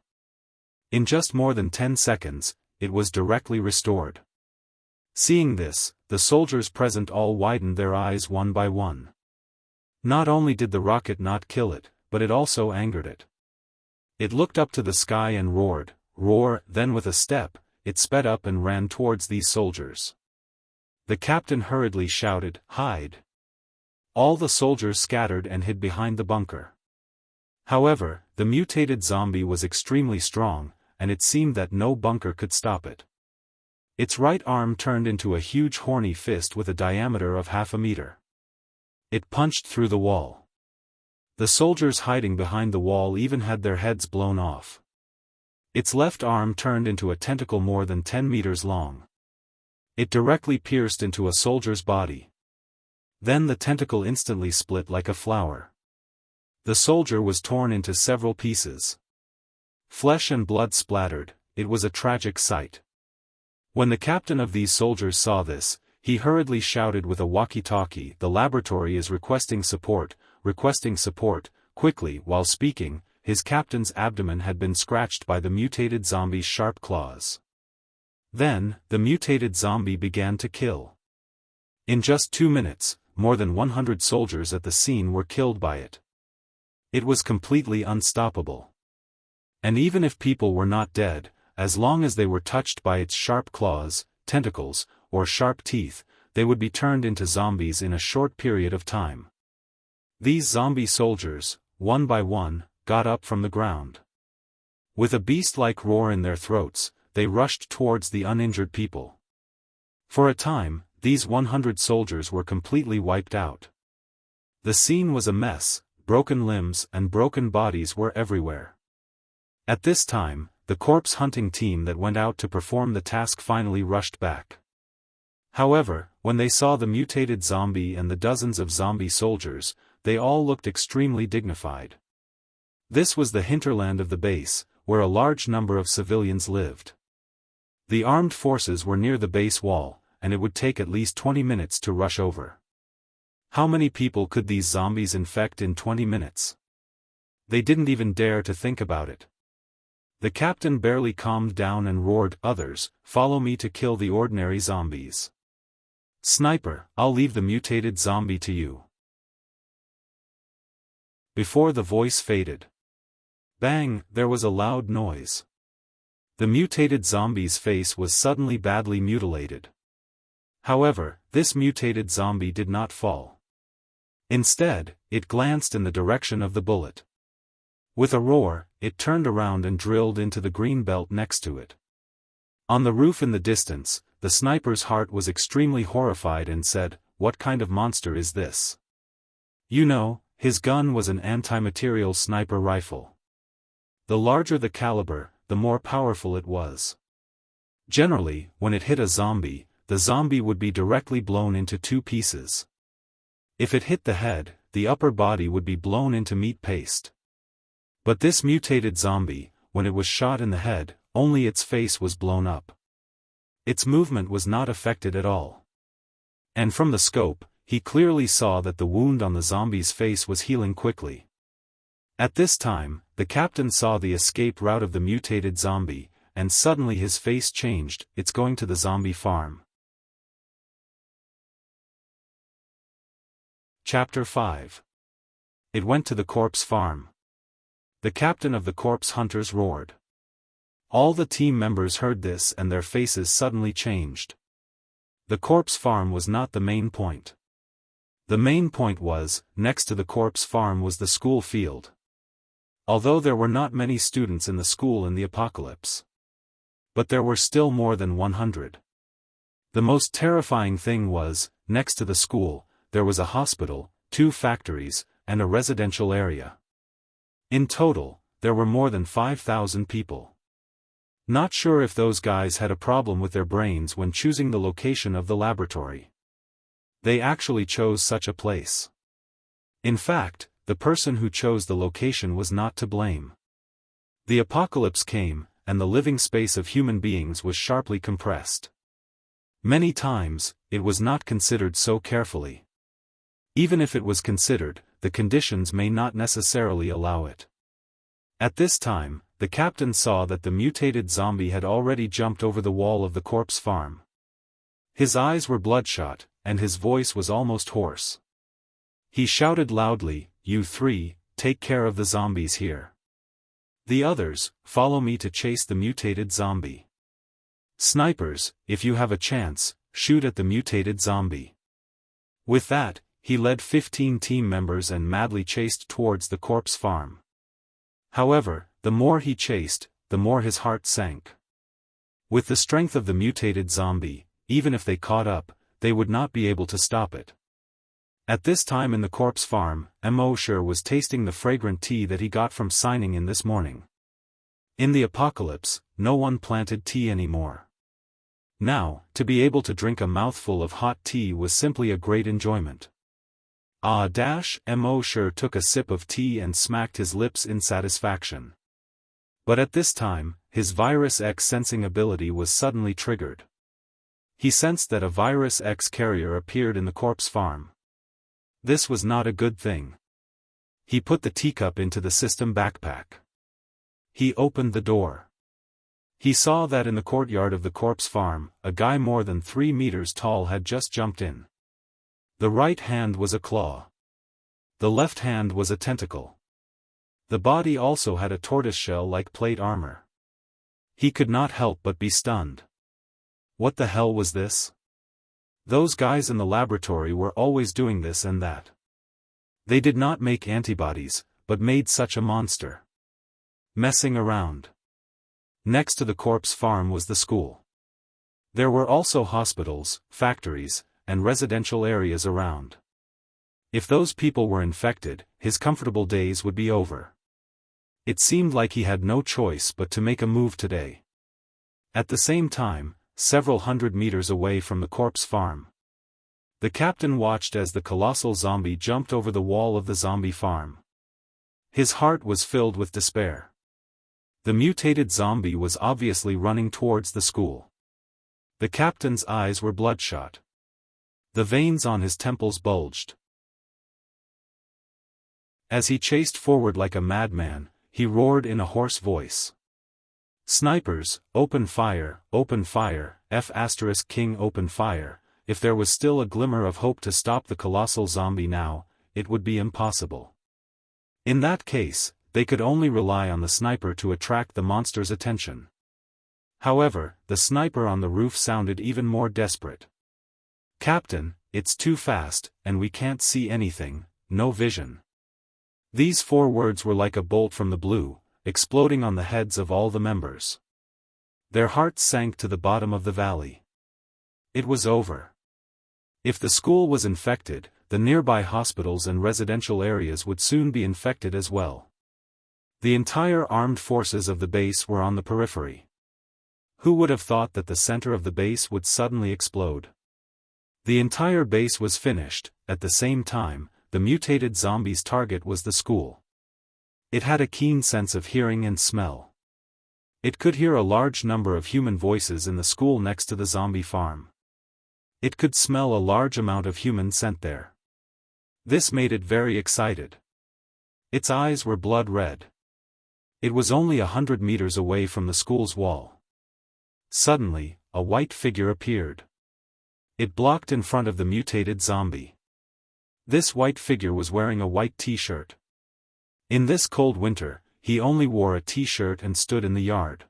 In just more than 10 seconds, it was directly restored. Seeing this, the soldiers present all widened their eyes one by one. Not only did the rocket not kill it, but it also angered it. It looked up to the sky and roared, roar, then with a step, it sped up and ran towards these soldiers. The captain hurriedly shouted, "Hide!" All the soldiers scattered and hid behind the bunker. However, the mutated zombie was extremely strong, and it seemed that no bunker could stop it. Its right arm turned into a huge horny fist with a diameter of half a meter. It punched through the wall. The soldiers hiding behind the wall even had their heads blown off. Its left arm turned into a tentacle more than 10 meters long. It directly pierced into a soldier's body. Then the tentacle instantly split like a flower. The soldier was torn into several pieces. Flesh and blood splattered. It was a tragic sight. When the captain of these soldiers saw this, he hurriedly shouted with a walkie-talkie, "The laboratory is requesting support, quickly." While speaking, his captain's abdomen had been scratched by the mutated zombie's sharp claws. Then, the mutated zombie began to kill. In just 2 minutes, more than 100 soldiers at the scene were killed by it. It was completely unstoppable. And even if people were not dead, as long as they were touched by its sharp claws, tentacles, or sharp teeth, they would be turned into zombies in a short period of time. These zombie soldiers, one by one, got up from the ground. With a beast-like roar in their throats, they rushed towards the uninjured people. For a time, these 100 soldiers were completely wiped out. The scene was a mess, broken limbs and broken bodies were everywhere. At this time, the corpse hunting team that went out to perform the task finally rushed back. However, when they saw the mutated zombie and the dozens of zombie soldiers, they all looked extremely dignified. This was the hinterland of the base, where a large number of civilians lived. The armed forces were near the base wall, and it would take at least 20 minutes to rush over. How many people could these zombies infect in 20 minutes? They didn't even dare to think about it. The captain barely calmed down and roared, "Others, follow me to kill the ordinary zombies. Sniper, I'll leave the mutated zombie to you." Before the voice faded, bang, there was a loud noise. The mutated zombie's face was suddenly badly mutilated. However, this mutated zombie did not fall. Instead, it glanced in the direction of the bullet. With a roar, it turned around and drilled into the green belt next to it. On the roof in the distance, the sniper's heart was extremely horrified and said, "What kind of monster is this?" You know, his gun was an anti-material sniper rifle. The larger the caliber, the more powerful it was. Generally, when it hit a zombie, the zombie would be directly blown into 2 pieces. If it hit the head, the upper body would be blown into meat paste. But this mutated zombie, when it was shot in the head, only its face was blown up. Its movement was not affected at all. And from the scope, he clearly saw that the wound on the zombie's face was healing quickly. At this time, the captain saw the escape route of the mutated zombie, and suddenly his face changed. "It's going to the zombie farm." Chapter 5. It went to the corpse farm. The captain of the corpse hunters roared. All the team members heard this and their faces suddenly changed. The corpse farm was not the main point. The main point was, next to the corpse farm was the school field. Although there were not many students in the school in the apocalypse. But there were still more than 100. The most terrifying thing was, next to the school, there was a hospital, 2 factories, and a residential area. In total, there were more than 5,000 people. Not sure if those guys had a problem with their brains when choosing the location of the laboratory. They actually chose such a place. In fact, the person who chose the location was not to blame. The apocalypse came, and the living space of human beings was sharply compressed. Many times, it was not considered so carefully. Even if it was considered, the conditions may not necessarily allow it. At this time, the captain saw that the mutated zombie had already jumped over the wall of the corpse farm. His eyes were bloodshot, and his voice was almost hoarse. He shouted loudly, "You 3, take care of the zombies here. The others, follow me to chase the mutated zombie. Snipers, if you have a chance, shoot at the mutated zombie." With that, he led 15 team members and madly chased towards the corpse farm. However, the more he chased, the more his heart sank. With the strength of the mutated zombie, even if they caught up, they would not be able to stop it. At this time in the corpse farm, Immortal was tasting the fragrant tea that he got from signing in this morning. In the apocalypse, no one planted tea anymore. Now, to be able to drink a mouthful of hot tea was simply a great enjoyment. Immortal took a sip of tea and smacked his lips in satisfaction. But at this time, his Virus X sensing ability was suddenly triggered. He sensed that a Virus X carrier appeared in the corpse farm. This was not a good thing. He put the teacup into the system backpack. He opened the door. He saw that in the courtyard of the corpse farm, a guy more than 3 meters tall had just jumped in. The right hand was a claw. The left hand was a tentacle. The body also had a tortoiseshell-like plate armor. He could not help but be stunned. What the hell was this? Those guys in the laboratory were always doing this and that. They did not make antibodies, but made such a monster. Messing around. Next to the corpse farm was the school. There were also hospitals, factories, and residential areas around. If those people were infected, his comfortable days would be over. It seemed like he had no choice but to make a move today. At the same time, several hundred meters away from the corpse farm, the captain watched as the colossal zombie jumped over the wall of the zombie farm. His heart was filled with despair. The mutated zombie was obviously running towards the school. The captain's eyes were bloodshot. The veins on his temples bulged. As he chased forward like a madman, he roared in a hoarse voice. Snipers, open fire, F*King open fire. If there was still a glimmer of hope to stop the colossal zombie now, it would be impossible. In that case, they could only rely on the sniper to attract the monster's attention. However, the sniper on the roof sounded even more desperate. Captain, it's too fast, and we can't see anything, no vision. These 4 words were like a bolt from the blue, exploding on the heads of all the members. Their hearts sank to the bottom of the valley. It was over. If the school was infected, the nearby hospitals and residential areas would soon be infected as well. The entire armed forces of the base were on the periphery. Who would have thought that the center of the base would suddenly explode? The entire base was finished. At the same time, the mutated zombie's target was the school. It had a keen sense of hearing and smell. It could hear a large number of human voices in the school next to the zombie farm. It could smell a large amount of human scent there. This made it very excited. Its eyes were blood red. It was only 100 meters away from the school's wall. Suddenly, a white figure appeared. It blocked in front of the mutated zombie. This white figure was wearing a white t-shirt. In this cold winter, he only wore a t-shirt and stood in the yard.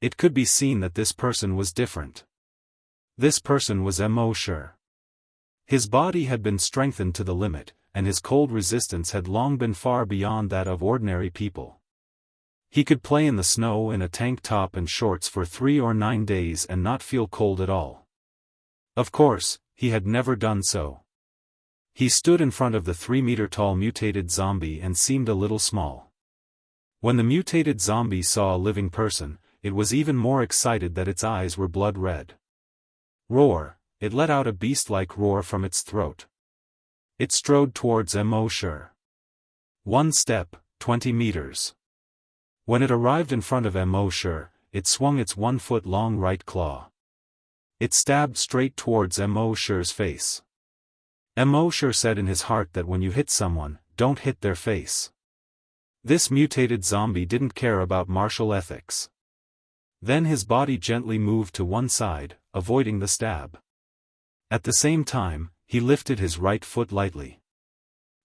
It could be seen that this person was different. This person was Immortal. His body had been strengthened to the limit, and his cold resistance had long been far beyond that of ordinary people. He could play in the snow in a tank top and shorts for 3 or 9 days and not feel cold at all. Of course, he had never done so. He stood in front of the 3-meter-tall mutated zombie and seemed a little small. When the mutated zombie saw a living person, it was even more excited that its eyes were blood red. Roar, it let out a beast-like roar from its throat. It strode towards Immortal. 1 step, 20 meters. When it arrived in front of Immortal, it swung its 1-foot-long right claw. It stabbed straight towards Immortal's face. Immortal said in his heart that when you hit someone, don't hit their face. This mutated zombie didn't care about martial ethics. Then his body gently moved to one side, avoiding the stab. At the same time, he lifted his right foot lightly.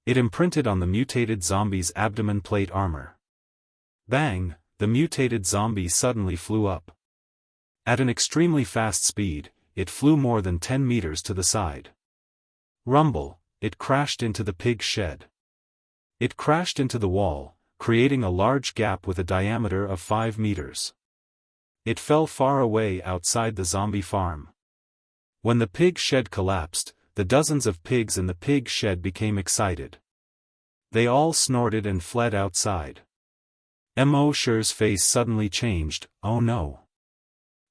It imprinted on the mutated zombie's abdomen plate armor. Bang! The mutated zombie suddenly flew up. At an extremely fast speed, it flew more than 10 meters to the side. Rumble, it crashed into the pig shed. It crashed into the wall, creating a large gap with a diameter of 5 meters. It fell far away outside the zombie farm. When the pig shed collapsed, the dozens of pigs in the pig shed became excited. They all snorted and fled outside. Mosher's face suddenly changed. Oh no.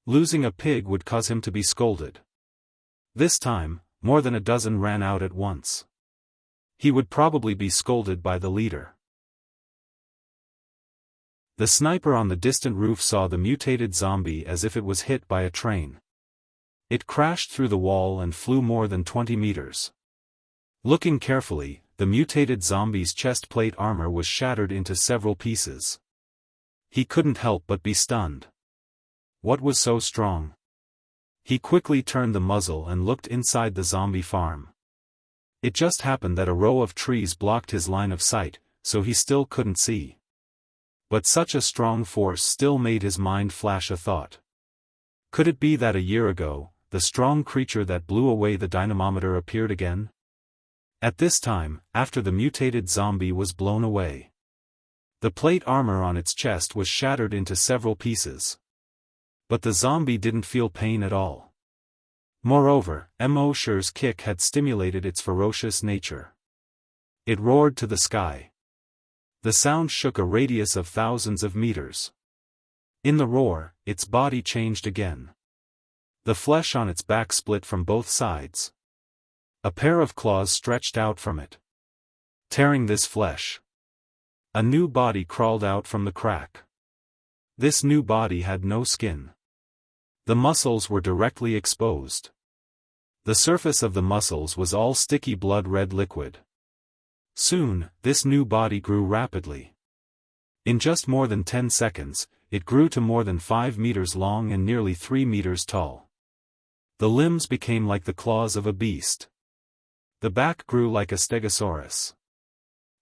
Losing a pig would cause him to be scolded. This time, more than a dozen ran out at once. He would probably be scolded by the leader. The sniper on the distant roof saw the mutated zombie as if it was hit by a train. It crashed through the wall and flew more than 20 meters. Looking carefully, the mutated zombie's chest plate armor was shattered into several pieces. He couldn't help but be stunned. What was so strong? He quickly turned the muzzle and looked inside the zombie farm. It just happened that a row of trees blocked his line of sight, so he still couldn't see. But such a strong force still made his mind flash a thought. Could it be that a year ago, the strong creature that blew away the dynamometer appeared again? At this time, after the mutated zombie was blown away. The plate armor on its chest was shattered into several pieces. But the zombie didn't feel pain at all. Moreover, Mosher's kick had stimulated its ferocious nature. It roared to the sky. The sound shook a radius of thousands of meters. In the roar, its body changed again. The flesh on its back split from both sides. A pair of claws stretched out from it. Tearing this flesh. A new body crawled out from the crack. This new body had no skin. The muscles were directly exposed. The surface of the muscles was all sticky blood-red liquid. Soon, this new body grew rapidly. In just more than 10 seconds, it grew to more than 5 meters long and nearly 3 meters tall. The limbs became like the claws of a beast. The back grew like a stegosaurus.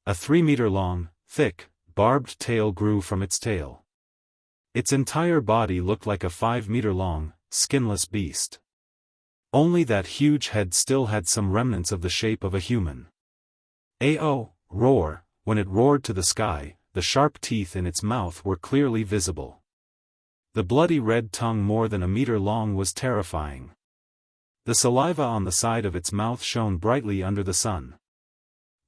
A 3-meter-long, thick, barbed tail grew from its tail. Its entire body looked like a 5-meter-long, skinless beast. Only that huge head still had some remnants of the shape of a human. Roar, when it roared to the sky, the sharp teeth in its mouth were clearly visible. The bloody red tongue more than a meter long was terrifying. The saliva on the side of its mouth shone brightly under the sun.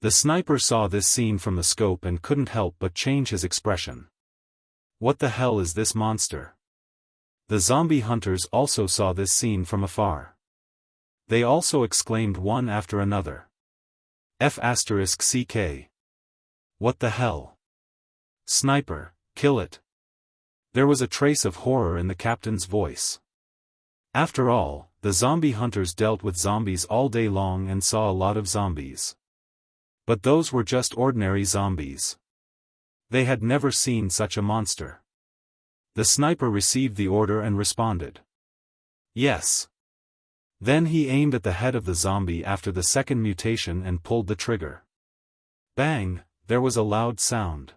The sniper saw this scene from the scope and couldn't help but change his expression. What the hell is this monster? The zombie hunters also saw this scene from afar. They also exclaimed one after another. F***CK. What the hell? Sniper, kill it. There was a trace of horror in the captain's voice. After all, the zombie hunters dealt with zombies all day long and saw a lot of zombies. But those were just ordinary zombies. They had never seen such a monster. The sniper received the order and responded. Yes. Then he aimed at the head of the zombie after the second mutation and pulled the trigger. Bang, there was a loud sound.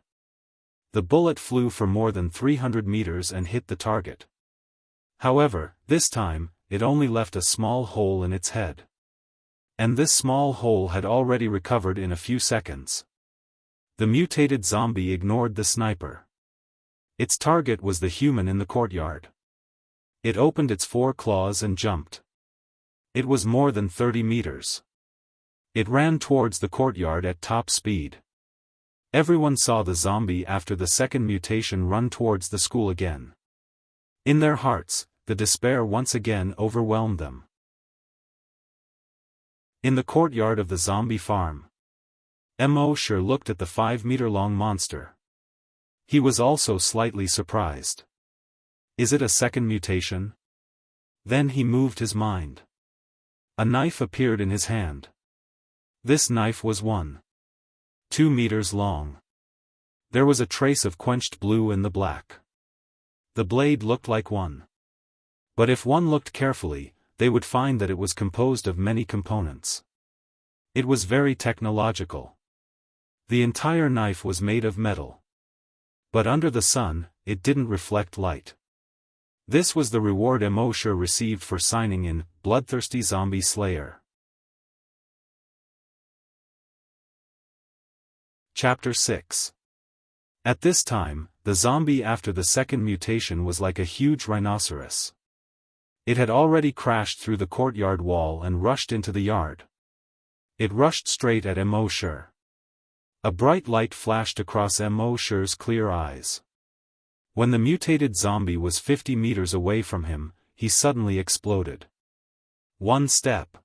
The bullet flew for more than 300 meters and hit the target. However, this time, it only left a small hole in its head. And this small hole had already recovered in a few seconds. The mutated zombie ignored the sniper. Its target was the human in the courtyard. It opened its 4 claws and jumped. It was more than 30 meters. It ran towards the courtyard at top speed. Everyone saw the zombie after the second mutation run towards the school again. In their hearts, the despair once again overwhelmed them. In the courtyard of the zombie farm, Mosher looked at the 5-meter-long monster. He was also slightly surprised. Is it a second mutation? Then he moved his mind. A knife appeared in his hand. This knife was 1.2 meters long. There was a trace of quenched blue in the black. The blade looked like one. But if one looked carefully, they would find that it was composed of many components. It was very technological. The entire knife was made of metal. But under the sun, it didn't reflect light. This was the reward Mosher received for signing in, Bloodthirsty Zombie Slayer. Chapter 6. At this time, the zombie after the second mutation was like a huge rhinoceros. It had already crashed through the courtyard wall and rushed into the yard. It rushed straight at Immortal. A bright light flashed across Immortal's clear eyes. When the mutated zombie was 50 meters away from him, he suddenly exploded. One step.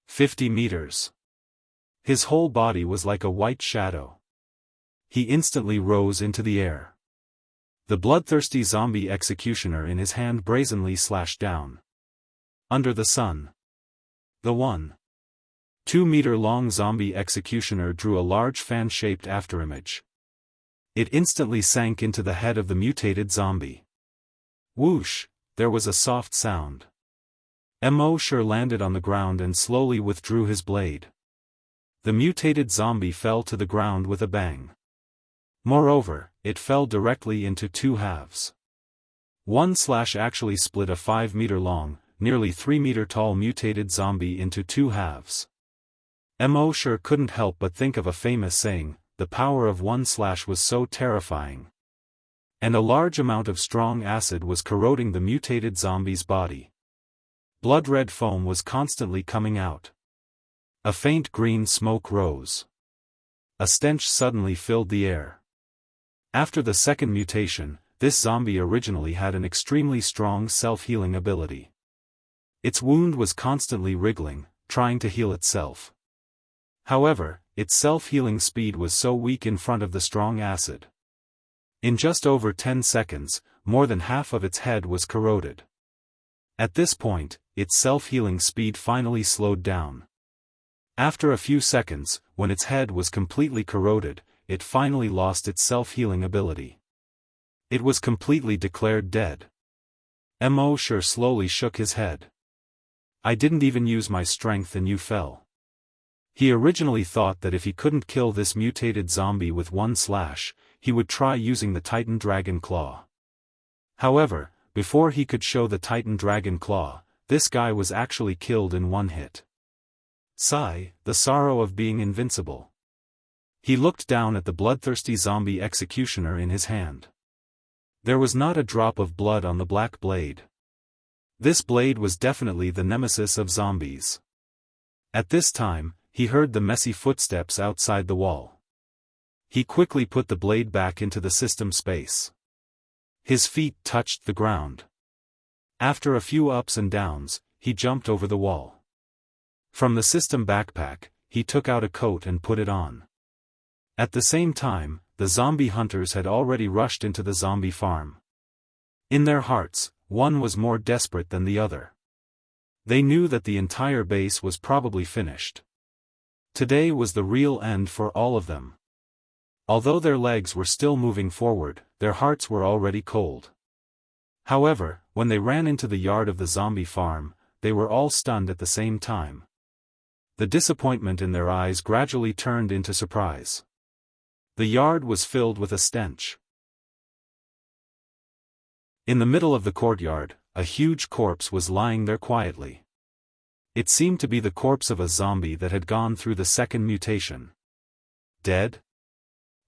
50 meters. His whole body was like a white shadow. He instantly rose into the air. The bloodthirsty zombie executioner in his hand brazenly slashed down. Under the sun. The 1.2-meter-long zombie executioner drew a large fan-shaped afterimage. It instantly sank into the head of the mutated zombie. Whoosh, there was a soft sound. Immortal landed on the ground and slowly withdrew his blade. The mutated zombie fell to the ground with a bang. Moreover, it fell directly into two halves. One slash actually split a 5-meter-long, nearly 3-meter-tall mutated zombie into two halves. Immortal couldn't help but think of a famous saying, the power of one slash was so terrifying. And a large amount of strong acid was corroding the mutated zombie's body. Blood-red foam was constantly coming out. A faint green smoke rose. A stench suddenly filled the air. After the second mutation, this zombie originally had an extremely strong self-healing ability. Its wound was constantly wriggling, trying to heal itself. However, its self-healing speed was so weak in front of the strong acid. In just over 10 seconds, more than half of its head was corroded. At this point, its self-healing speed finally slowed down. After a few seconds, when its head was completely corroded, it finally lost its self-healing ability. It was completely declared dead. Immortal slowly shook his head. I didn't even use my strength and you fell. He originally thought that if he couldn't kill this mutated zombie with one slash, he would try using the Titan Dragon Claw. However, before he could show the Titan Dragon Claw, this guy was actually killed in one hit. Sigh, the sorrow of being invincible. He looked down at the bloodthirsty zombie executioner in his hand. There was not a drop of blood on the black blade. This blade was definitely the nemesis of zombies. At this time, he heard the messy footsteps outside the wall. He quickly put the blade back into the system space. His feet touched the ground. After a few ups and downs, he jumped over the wall. From the system backpack, he took out a coat and put it on. At the same time, the zombie hunters had already rushed into the zombie farm. In their hearts, one was more desperate than the other. They knew that the entire base was probably finished. Today was the real end for all of them. Although their legs were still moving forward, their hearts were already cold. However, when they ran into the yard of the zombie farm, they were all stunned at the same time. The disappointment in their eyes gradually turned into surprise. The yard was filled with a stench. In the middle of the courtyard, a huge corpse was lying there quietly. It seemed to be the corpse of a zombie that had gone through the second mutation. Dead?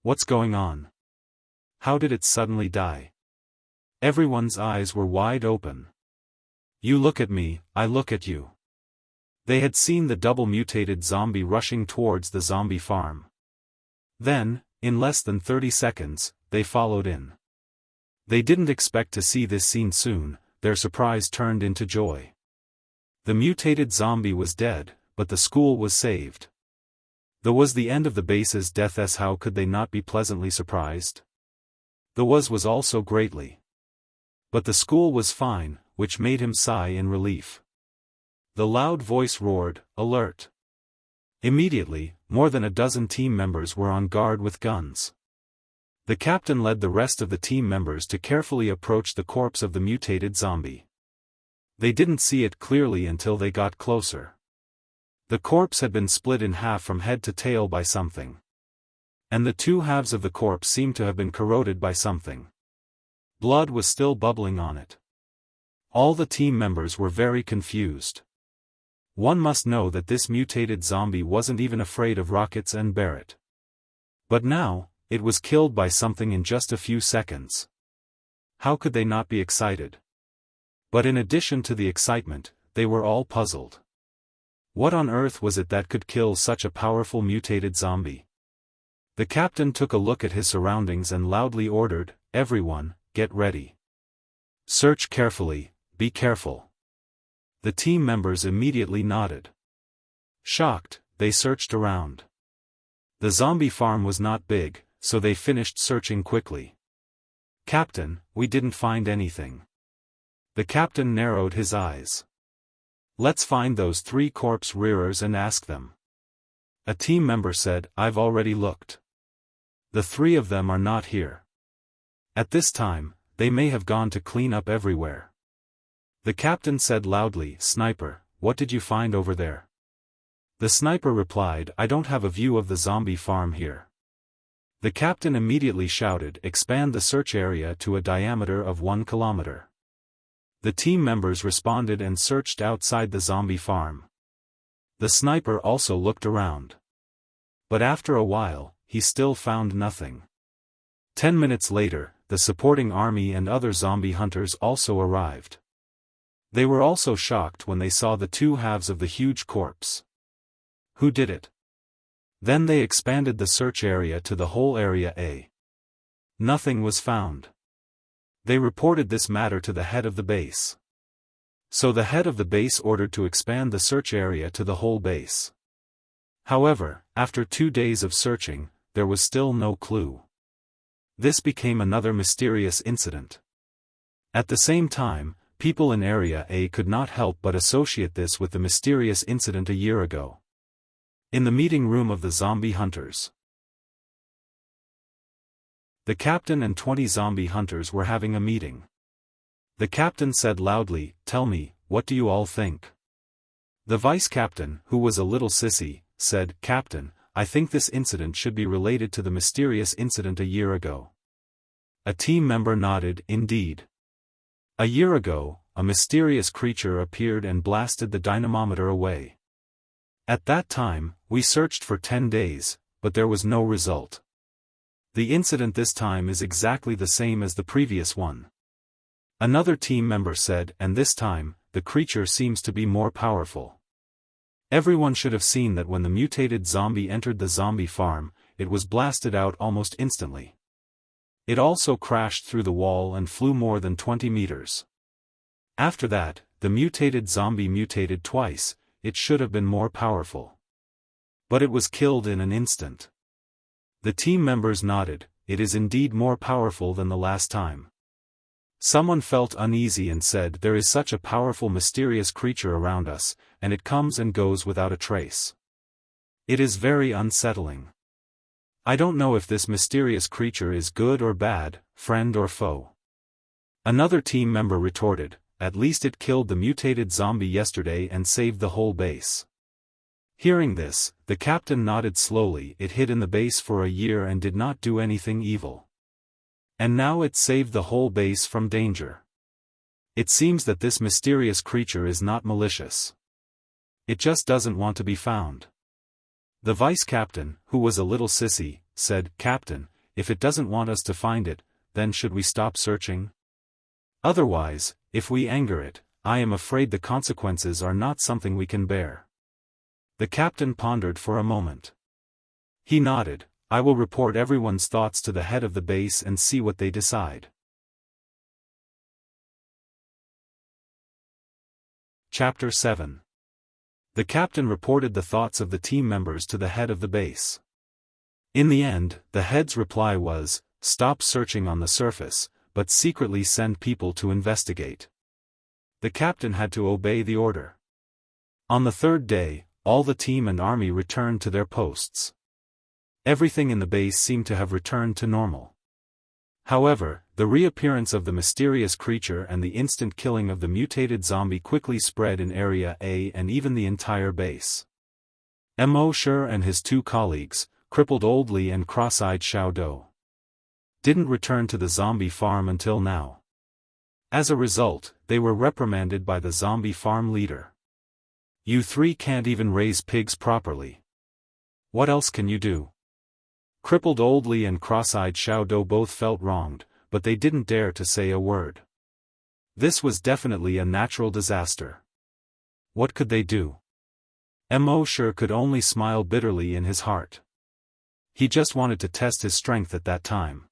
What's going on? How did it suddenly die? Everyone's eyes were wide open. You look at me, I look at you. They had seen the double-mutated zombie rushing towards the zombie farm. Then, in less than 30 seconds, they followed in. They didn't expect to see this scene soon, their surprise turned into joy. The mutated zombie was dead, but the school was saved. That was the end of the base's death. How could they not be pleasantly surprised? The was also greatly. But the school was fine, which made him sigh in relief. The loud voice roared, "Alert!" Immediately, more than a dozen team members were on guard with guns. The captain led the rest of the team members to carefully approach the corpse of the mutated zombie. They didn't see it clearly until they got closer. The corpse had been split in half from head to tail by something. And the two halves of the corpse seemed to have been corroded by something. Blood was still bubbling on it. All the team members were very confused. One must know that this mutated zombie wasn't even afraid of rockets and Barrett. But now, it was killed by something in just a few seconds. How could they not be excited? But in addition to the excitement, they were all puzzled. What on earth was it that could kill such a powerful mutated zombie? The captain took a look at his surroundings and loudly ordered, "Everyone, get ready. Search carefully, be careful." The team members immediately nodded. Shocked, they searched around. The zombie farm was not big, so they finished searching quickly. "Captain, we didn't find anything." The captain narrowed his eyes. "Let's find those 3 corpse rearers and ask them." A team member said, "I've already looked. The 3 of them are not here. At this time, they may have gone to clean up everywhere." The captain said loudly, "Sniper, what did you find over there?" The sniper replied, "I don't have a view of the zombie farm here." The captain immediately shouted, "Expand the search area to a diameter of 1 kilometer." The team members responded and searched outside the zombie farm. The sniper also looked around. But after a while, he still found nothing. 10 minutes later, the supporting army and other zombie hunters also arrived. They were also shocked when they saw the 2 halves of the huge corpse. Who did it? Then they expanded the search area to the whole area A. Nothing was found. They reported this matter to the head of the base. So the head of the base ordered to expand the search area to the whole base. However, after 2 days of searching, there was still no clue. This became another mysterious incident. At the same time, people in Area A could not help but associate this with the mysterious incident a year ago. In the meeting room of the zombie hunters, the captain and 20 zombie hunters were having a meeting. The captain said loudly, "Tell me, what do you all think?" The vice captain, who was a little sissy, said, "Captain, I think this incident should be related to the mysterious incident a year ago." A team member nodded, "Indeed. A year ago, a mysterious creature appeared and blasted the dynamometer away. At that time, we searched for 10 days, but there was no result. The incident this time is exactly the same as the previous one." Another team member said, "And this time, the creature seems to be more powerful. Everyone should have seen that when the mutated zombie entered the zombie farm, it was blasted out almost instantly. It also crashed through the wall and flew more than 20 meters. After that, the mutated zombie mutated twice. It should have been more powerful. But it was killed in an instant." The team members nodded, "It is indeed more powerful than the last time." Someone felt uneasy and said, "There is such a powerful mysterious creature around us, and it comes and goes without a trace. It is very unsettling. I don't know if this mysterious creature is good or bad, friend or foe." Another team member retorted, "At least it killed the mutated zombie yesterday and saved the whole base." Hearing this, the captain nodded slowly. "It hid in the base for a year and did not do anything evil. And now it saved the whole base from danger. It seems that this mysterious creature is not malicious. It just doesn't want to be found." The vice captain, who was a little sissy, said, "Captain, if it doesn't want us to find it, then should we stop searching? Otherwise, if we anger it, I am afraid the consequences are not something we can bear." The captain pondered for a moment. He nodded, "I will report everyone's thoughts to the head of the base and see what they decide." Chapter 7. The captain reported the thoughts of the team members to the head of the base. In the end, the head's reply was, "Stop searching on the surface, but secretly send people to investigate." The captain had to obey the order. On the 3rd day, all the team and army returned to their posts. Everything in the base seemed to have returned to normal. However, the reappearance of the mysterious creature and the instant killing of the mutated zombie quickly spread in Area A and even the entire base. Immortal and his 2 colleagues, crippled Old Li and cross-eyed Xiao, didn't return to the zombie farm until now. As a result, they were reprimanded by the zombie farm leader. "You 3 can't even raise pigs properly. What else can you do?" Crippled Old Li and cross-eyed Xiao both felt wronged, but they didn't dare to say a word. This was definitely a natural disaster. What could they do? Mo could only smile bitterly in his heart. He just wanted to test his strength at that time.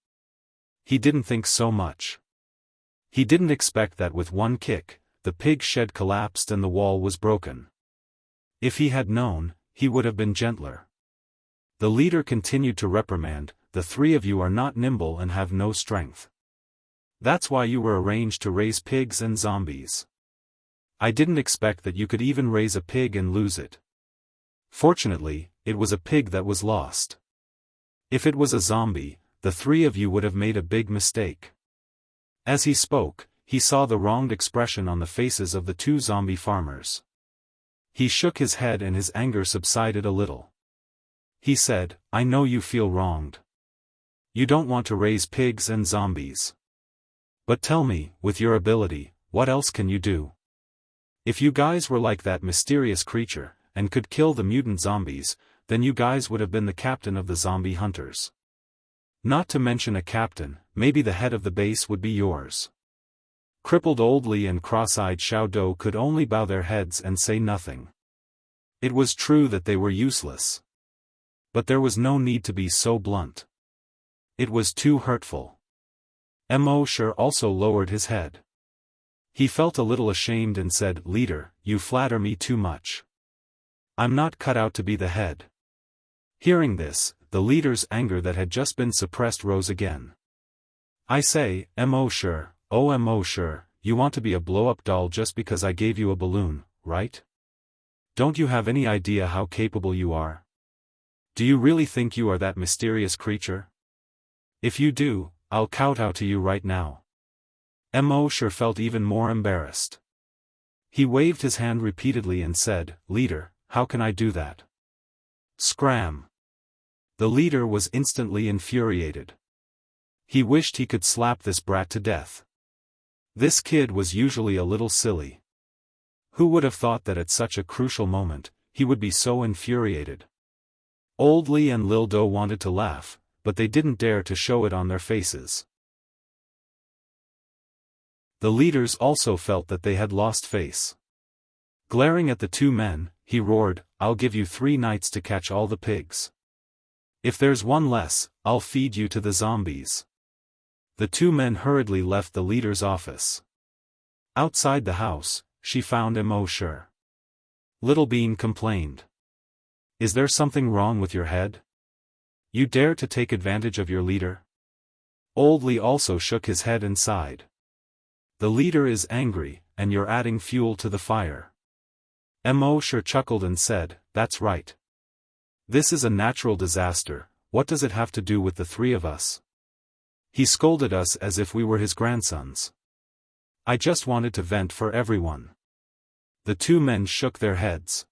He didn't think so much. He didn't expect that with one kick, the pig shed collapsed and the wall was broken. If he had known, he would have been gentler. The leader continued to reprimand, "The three of you are not nimble and have no strength. That's why you were arranged to raise pigs and zombies. I didn't expect that you could even raise a pig and lose it. Fortunately, it was a pig that was lost. If it was a zombie, the three of you would have made a big mistake." As he spoke, he saw the wronged expression on the faces of the two zombie farmers. He shook his head and his anger subsided a little. He said, "I know you feel wronged. You don't want to raise pigs and zombies. But tell me, with your ability, what else can you do? If you guys were like that mysterious creature, and could kill the mutant zombies, then you guys would have been the captain of the zombie hunters. Not to mention a captain, maybe the head of the base would be yours." Crippled Old Li and cross-eyed Xiao Dou could only bow their heads and say nothing. It was true that they were useless. But there was no need to be so blunt. It was too hurtful. Mo also lowered his head. He felt a little ashamed and said, "Leader, you flatter me too much. I'm not cut out to be the head." Hearing this, the leader's anger that had just been suppressed rose again. "I say, Mo, you want to be a blow-up doll just because I gave you a balloon, right? Don't you have any idea how capable you are? Do you really think you are that mysterious creature? If you do, I'll kowtow to you right now." Mo felt even more embarrassed. He waved his hand repeatedly and said, "Leader, how can I do that?" Scram! The leader was instantly infuriated. He wished he could slap this brat to death. This kid was usually a little silly. Who would have thought that at such a crucial moment, he would be so infuriated? Old Li and Lil Do wanted to laugh, but they didn't dare to show it on their faces. The leaders also felt that they had lost face. Glaring at the two men, he roared, "I'll give you 3 nights to catch all the pigs. If there's one less, I'll feed you to the zombies." The two men hurriedly left the leader's office. Outside the house, she found Mo. Little Bean complained. "Is there something wrong with your head? You dare to take advantage of your leader?" Old Li also shook his head and sighed. "The leader is angry, and you're adding fuel to the fire." Mo chuckled and said, "That's right. This is a natural disaster, what does it have to do with the three of us? He scolded us as if we were his grandsons. I just wanted to vent for everyone." The two men shook their heads.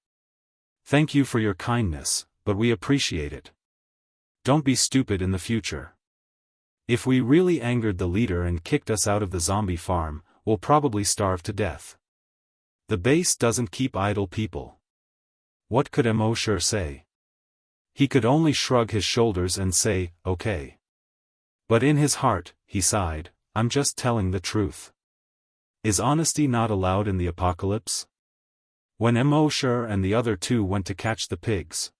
"Thank you for your kindness, but we appreciate it. Don't be stupid in the future. If we really angered the leader and kicked us out of the zombie farm, we'll probably starve to death. The base doesn't keep idle people." What could Mo say? He could only shrug his shoulders and say, "Okay." But in his heart, he sighed, "I'm just telling the truth. Is honesty not allowed in the apocalypse?" When Mo and the other two went to catch the pigs,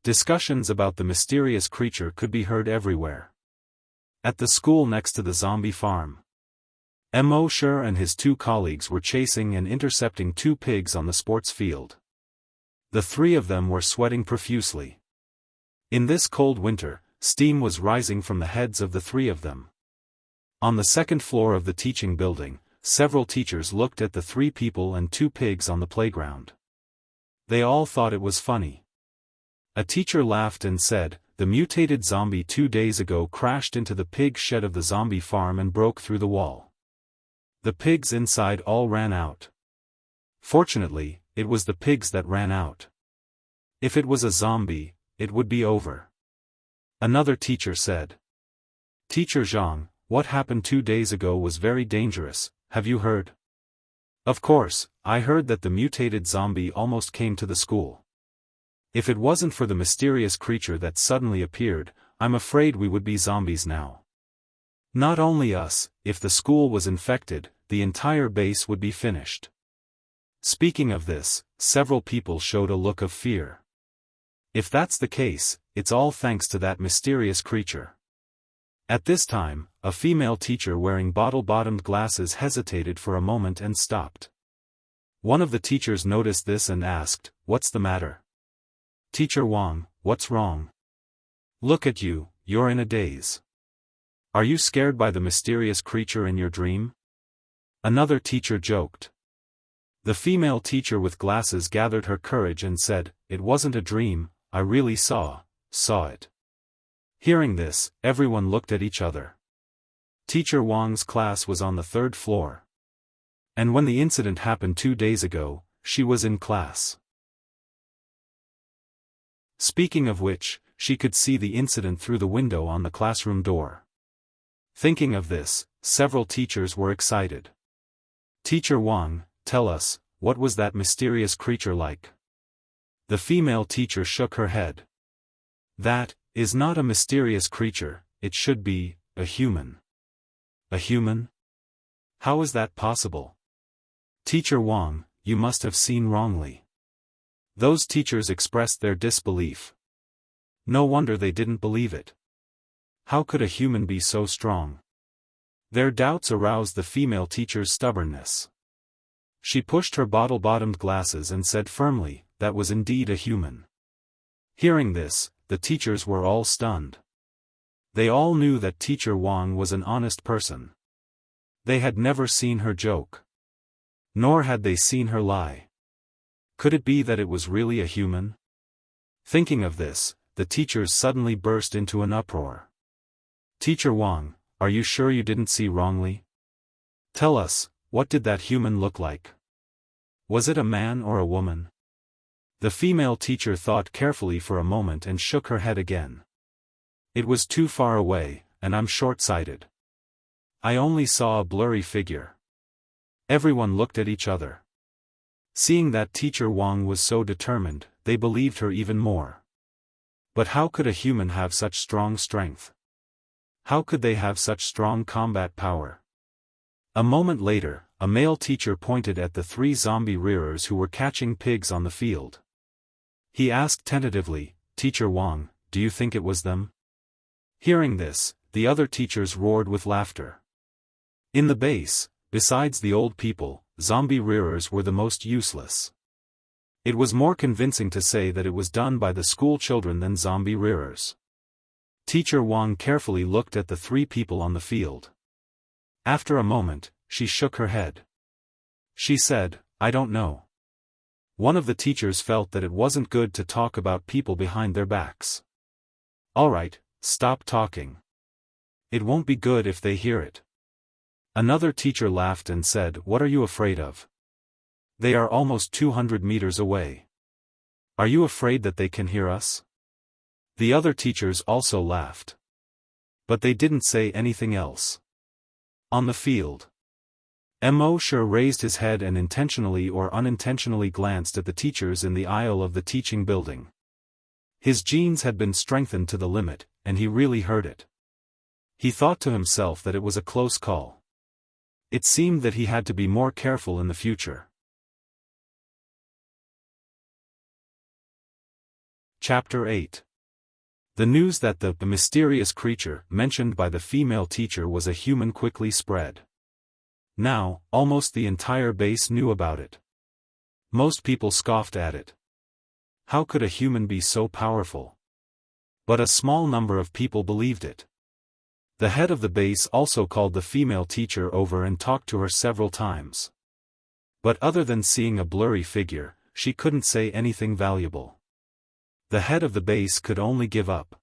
discussions about the mysterious creature could be heard everywhere. At the school next to the zombie farm, Mo and his two colleagues were chasing and intercepting 2 pigs on the sports field. The 3 of them were sweating profusely. In this cold winter, steam was rising from the heads of the 3 of them. On the 2nd floor of the teaching building, several teachers looked at the 3 people and 2 pigs on the playground. They all thought it was funny. A teacher laughed and said, "The mutated zombie 2 days ago crashed into the pig shed of the zombie farm and broke through the wall. The pigs inside all ran out. Fortunately, it was the pigs that ran out. If it was a zombie, it would be over." Another teacher said, "Teacher Zhang, what happened 2 days ago was very dangerous, have you heard?" "Of course, I heard that the mutated zombie almost came to the school. If it wasn't for the mysterious creature that suddenly appeared, I'm afraid we would be zombies now. Not only us, if the school was infected, the entire base would be finished. Speaking of this, several people showed a look of fear. If that's the case, it's all thanks to that mysterious creature. At this time, a female teacher wearing bottle-bottomed glasses hesitated for a moment and stopped. One of the teachers noticed this and asked, "What's the matter?" "Teacher Wang, what's wrong? Look at you, you're in a daze. Are you scared by the mysterious creature in your dream?" Another teacher joked. The female teacher with glasses gathered her courage and said, "It wasn't a dream, I really saw it." Hearing this, everyone looked at each other. Teacher Wang's class was on the 3rd floor. And when the incident happened 2 days ago, she was in class. Speaking of which, she could see the incident through the window on the classroom door. Thinking of this, several teachers were excited. "Teacher Wang, tell us, what was that mysterious creature like?" The female teacher shook her head. "That is not a mysterious creature, it should be a human." "A human? How is that possible?" "Teacher Wang, you must have seen wrongly." Those teachers expressed their disbelief. No wonder they didn't believe it. How could a human be so strong? Their doubts aroused the female teacher's stubbornness. She pushed her bottle-bottomed glasses and said firmly, "That was indeed a human." Hearing this, the teachers were all stunned. They all knew that Teacher Wang was an honest person. They had never seen her joke. Nor had they seen her lie. Could it be that it was really a human? Thinking of this, the teachers suddenly burst into an uproar. "Teacher Wang, are you sure you didn't see wrongly? Tell us, what did that human look like? Was it a man or a woman?" The female teacher thought carefully for a moment and shook her head again. "It was too far away, and I'm short-sighted. I only saw a blurry figure." Everyone looked at each other. Seeing that Teacher Wang was so determined, they believed her even more. But how could a human have such strong strength? How could they have such strong combat power? A moment later, a male teacher pointed at the 3 zombie rearers who were catching pigs on the field. He asked tentatively, "Teacher Wang, do you think it was them?" Hearing this, the other teachers roared with laughter. In the base, besides the old people, zombie rearers were the most useless. It was more convincing to say that it was done by the school children than zombie rearers. Teacher Wang carefully looked at the 3 people on the field. After a moment, she shook her head. She said, "I don't know." One of the teachers felt that it wasn't good to talk about people behind their backs. "Alright, stop talking. It won't be good if they hear it." Another teacher laughed and said, "What are you afraid of? They are almost 200 meters away. Are you afraid that they can hear us?" The other teachers also laughed. But they didn't say anything else. On the field, Moshe raised his head and intentionally or unintentionally glanced at the teachers in the aisle of the teaching building. His genes had been strengthened to the limit, and he really heard it. He thought to himself that it was a close call. It seemed that he had to be more careful in the future. Chapter 8. The news that the mysterious creature mentioned by the female teacher was a human quickly spread. Now, almost the entire base knew about it. Most people scoffed at it. How could a human be so powerful? But a small number of people believed it. The head of the base also called the female teacher over and talked to her several times. But other than seeing a blurry figure, she couldn't say anything valuable. The head of the base could only give up.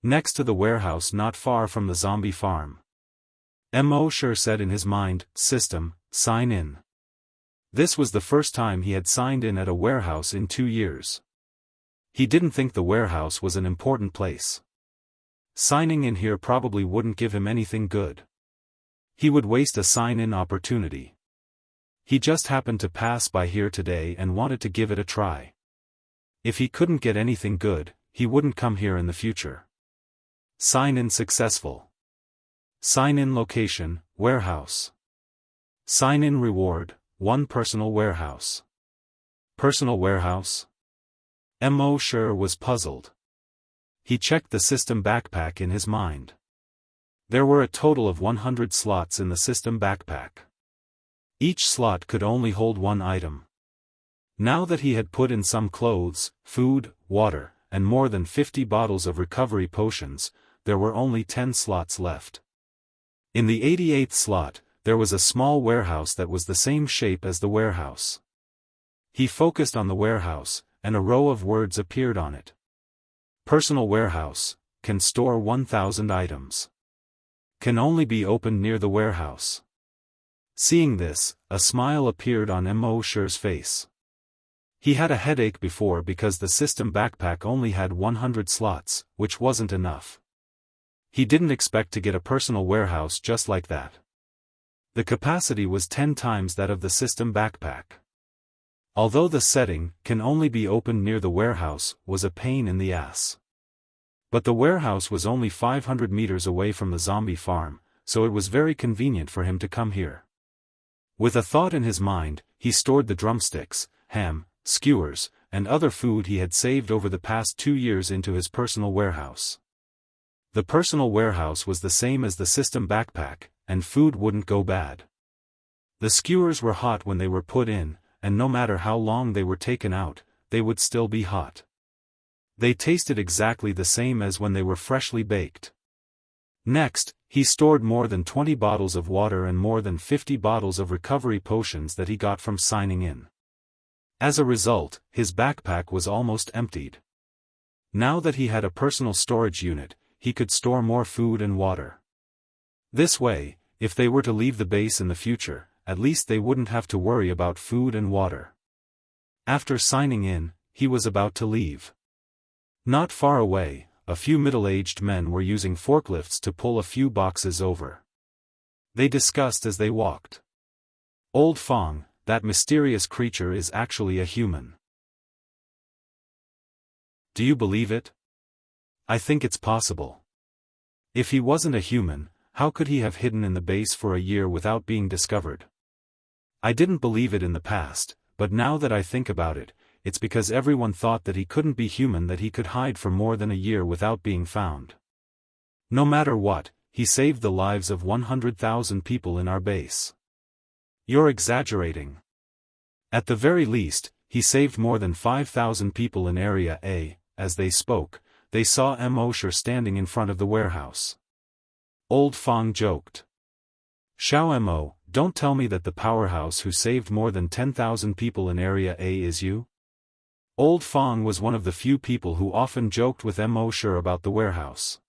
Next to the warehouse not far from the zombie farm, Moshe said in his mind, "System, sign in." This was the first time he had signed in at a warehouse in 2 years. He didn't think the warehouse was an important place. Signing in here probably wouldn't give him anything good. He would waste a sign-in opportunity. He just happened to pass by here today and wanted to give it a try. If he couldn't get anything good, he wouldn't come here in the future. Sign-in successful. Sign-in location, warehouse. Sign-in reward, 1 personal warehouse. Personal warehouse? Mo Shi was puzzled. He checked the system backpack in his mind. There were a total of 100 slots in the system backpack. Each slot could only hold 1 item. Now that he had put in some clothes, food, water, and more than 50 bottles of recovery potions, there were only 10 slots left. In the 88th slot, there was a small warehouse that was the same shape as the warehouse. He focused on the warehouse, and a row of words appeared on it. Personal warehouse, can store 1,000 items. Can only be opened near the warehouse. Seeing this, a smile appeared on Mo Shi's face. He had a headache before because the system backpack only had 100 slots, which wasn't enough. He didn't expect to get a personal warehouse just like that. The capacity was 10 times that of the system backpack. Although the setting, can only be opened near the warehouse, was a pain in the ass. But the warehouse was only 500 meters away from the zombie farm, so it was very convenient for him to come here. With a thought in his mind, he stored the drumsticks, ham, skewers, and other food he had saved over the past 2 years into his personal warehouse. The personal warehouse was the same as the system backpack, and food wouldn't go bad. The skewers were hot when they were put in, and no matter how long they were taken out, they would still be hot. They tasted exactly the same as when they were freshly baked. Next, he stored more than 20 bottles of water and more than 50 bottles of recovery potions that he got from signing in. As a result, his backpack was almost emptied. Now that he had a personal storage unit, he could store more food and water. This way, if they were to leave the base in the future, at least they wouldn't have to worry about food and water. After signing in, he was about to leave. Not far away, a few middle-aged men were using forklifts to pull a few boxes over. They discussed as they walked. Old Fong, that mysterious creature is actually a human. Do you believe it? I think it's possible. If he wasn't a human, how could he have hidden in the base for a year without being discovered? I didn't believe it in the past, but now that I think about it, it's because everyone thought that he couldn't be human that he could hide for more than a year without being found. No matter what, he saved the lives of 100,000 people in our base. You're exaggerating. At the very least, he saved more than 5,000 people in Area A. As they spoke, they saw Mo Shi standing in front of the warehouse. Old Fong joked. Xiao Mo, don't tell me that the powerhouse who saved more than 10,000 people in Area A is you? Old Fong was one of the few people who often joked with Mo Shi about the warehouse.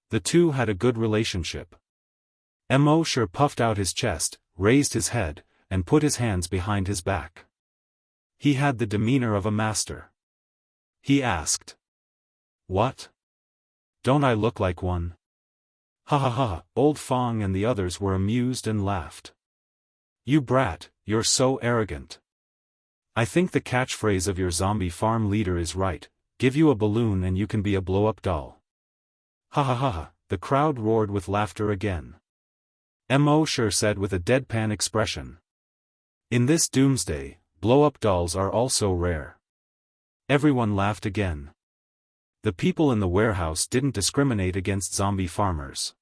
The two had a good relationship. Mo Shi puffed out his chest, raised his head, and put his hands behind his back. He had the demeanor of a master. He asked. What? Don't I look like one? Ha ha ha, Old Fong and the others were amused and laughed. You brat, you're so arrogant. I think the catchphrase of your zombie farm leader is right, give you a balloon and you can be a blow-up doll. Ha ha ha ha, the crowd roared with laughter again. Mo Shi said with a deadpan expression. In this doomsday, blow-up dolls are also rare. Everyone laughed again. The people in the warehouse didn't discriminate against zombie farmers.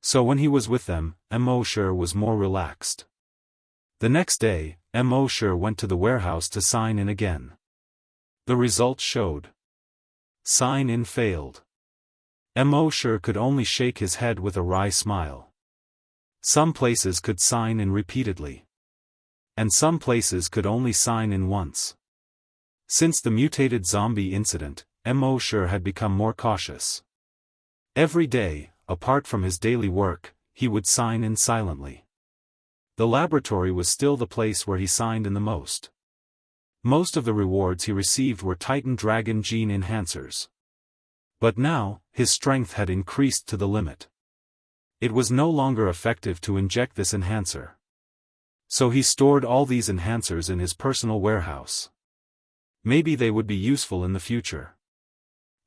So when he was with them, Mo Shi was more relaxed. The next day, Mo Shi went to the warehouse to sign in again. The results showed. Sign in failed. Mo Shi could only shake his head with a wry smile. Some places could sign in repeatedly. And some places could only sign in once. Since the mutated zombie incident, Mo Shi had become more cautious. Every day, apart from his daily work, he would sign in silently. The laboratory was still the place where he signed in the most. Most of the rewards he received were Titan Dragon Gene Enhancers. But now, his strength had increased to the limit. It was no longer effective to inject this enhancer. So he stored all these enhancers in his personal warehouse. Maybe they would be useful in the future.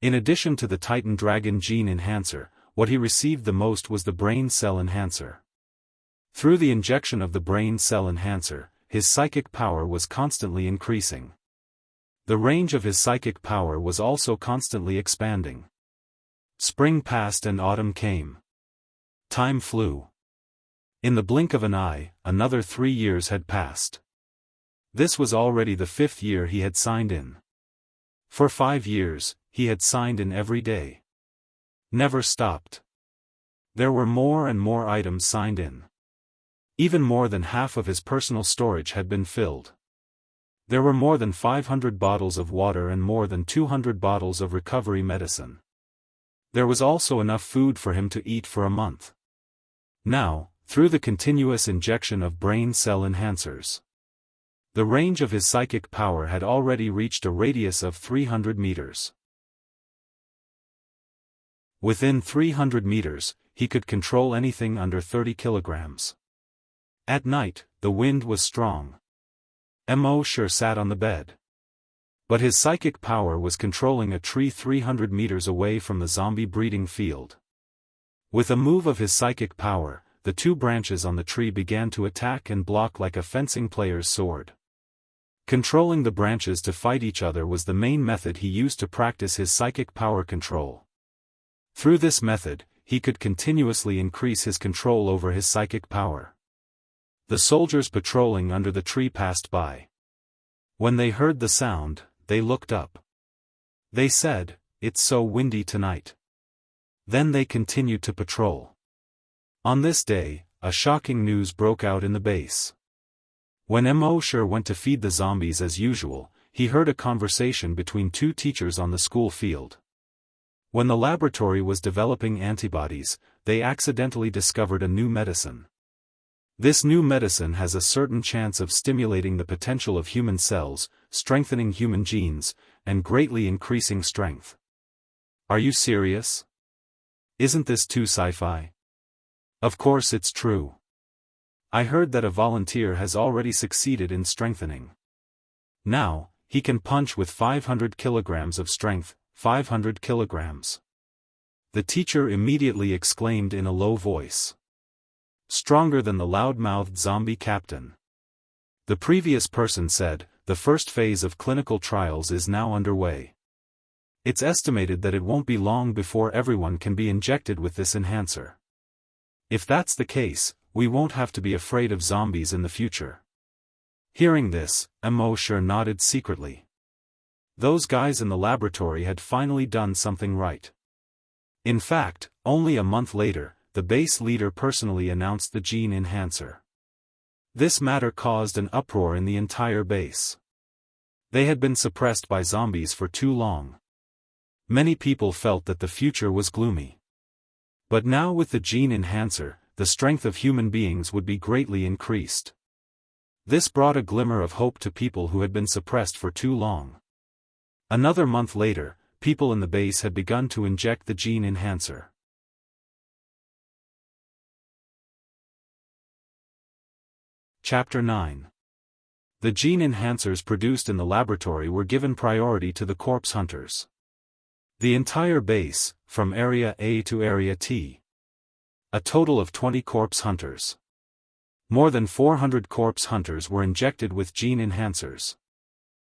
In addition to the Titan Dragon Gene Enhancer, what he received the most was the Brain Cell Enhancer. Through the injection of the brain cell enhancer, his psychic power was constantly increasing. The range of his psychic power was also constantly expanding. Spring passed and autumn came. Time flew. In the blink of an eye, another 3 years had passed. This was already the 5th year he had signed in. For 5 years, he had signed in every day. Never stopped. There were more and more items signed in. Even more than half of his personal storage had been filled. There were more than 500 bottles of water and more than 200 bottles of recovery medicine. There was also enough food for him to eat for a month. Now, through the continuous injection of brain cell enhancers, the range of his psychic power had already reached a radius of 300 meters. Within 300 meters, he could control anything under 30 kilograms. At night, the wind was strong. Mo sure sat on the bed. But his psychic power was controlling a tree 300 meters away from the zombie breeding field. With a move of his psychic power, the 2 branches on the tree began to attack and block like a fencing player's sword. Controlling the branches to fight each other was the main method he used to practice his psychic power control. Through this method, he could continuously increase his control over his psychic power. The soldiers patrolling under the tree passed by. When they heard the sound, they looked up. They said, "It's so windy tonight." Then they continued to patrol. On this day, a shocking news broke out in the base. When Mo sure went to feed the zombies as usual, he heard a conversation between 2 teachers on the school field. When the laboratory was developing antibodies, they accidentally discovered a new medicine. This new medicine has a certain chance of stimulating the potential of human cells, strengthening human genes, and greatly increasing strength. Are you serious? Isn't this too sci-fi? Of course it's true. I heard that a volunteer has already succeeded in strengthening. Now, he can punch with 500 kilograms of strength, 500 kilograms. The teacher immediately exclaimed in a low voice. Stronger than the loud-mouthed zombie captain. The previous person said, the first phase of clinical trials is now underway. It's estimated that it won't be long before everyone can be injected with this enhancer. If that's the case, we won't have to be afraid of zombies in the future. Hearing this, Mo sure nodded secretly. Those guys in the laboratory had finally done something right. In fact, only a month later, the base leader personally announced the gene enhancer. This matter caused an uproar in the entire base. They had been suppressed by zombies for too long. Many people felt that the future was gloomy. But now with the gene enhancer, the strength of human beings would be greatly increased. This brought a glimmer of hope to people who had been suppressed for too long. Another month later, people in the base had begun to inject the gene enhancer. Chapter 9. The gene enhancers produced in the laboratory were given priority to the corpse hunters. The entire base, from Area A to Area T. A total of 20 corpse hunters. More than 400 corpse hunters were injected with gene enhancers.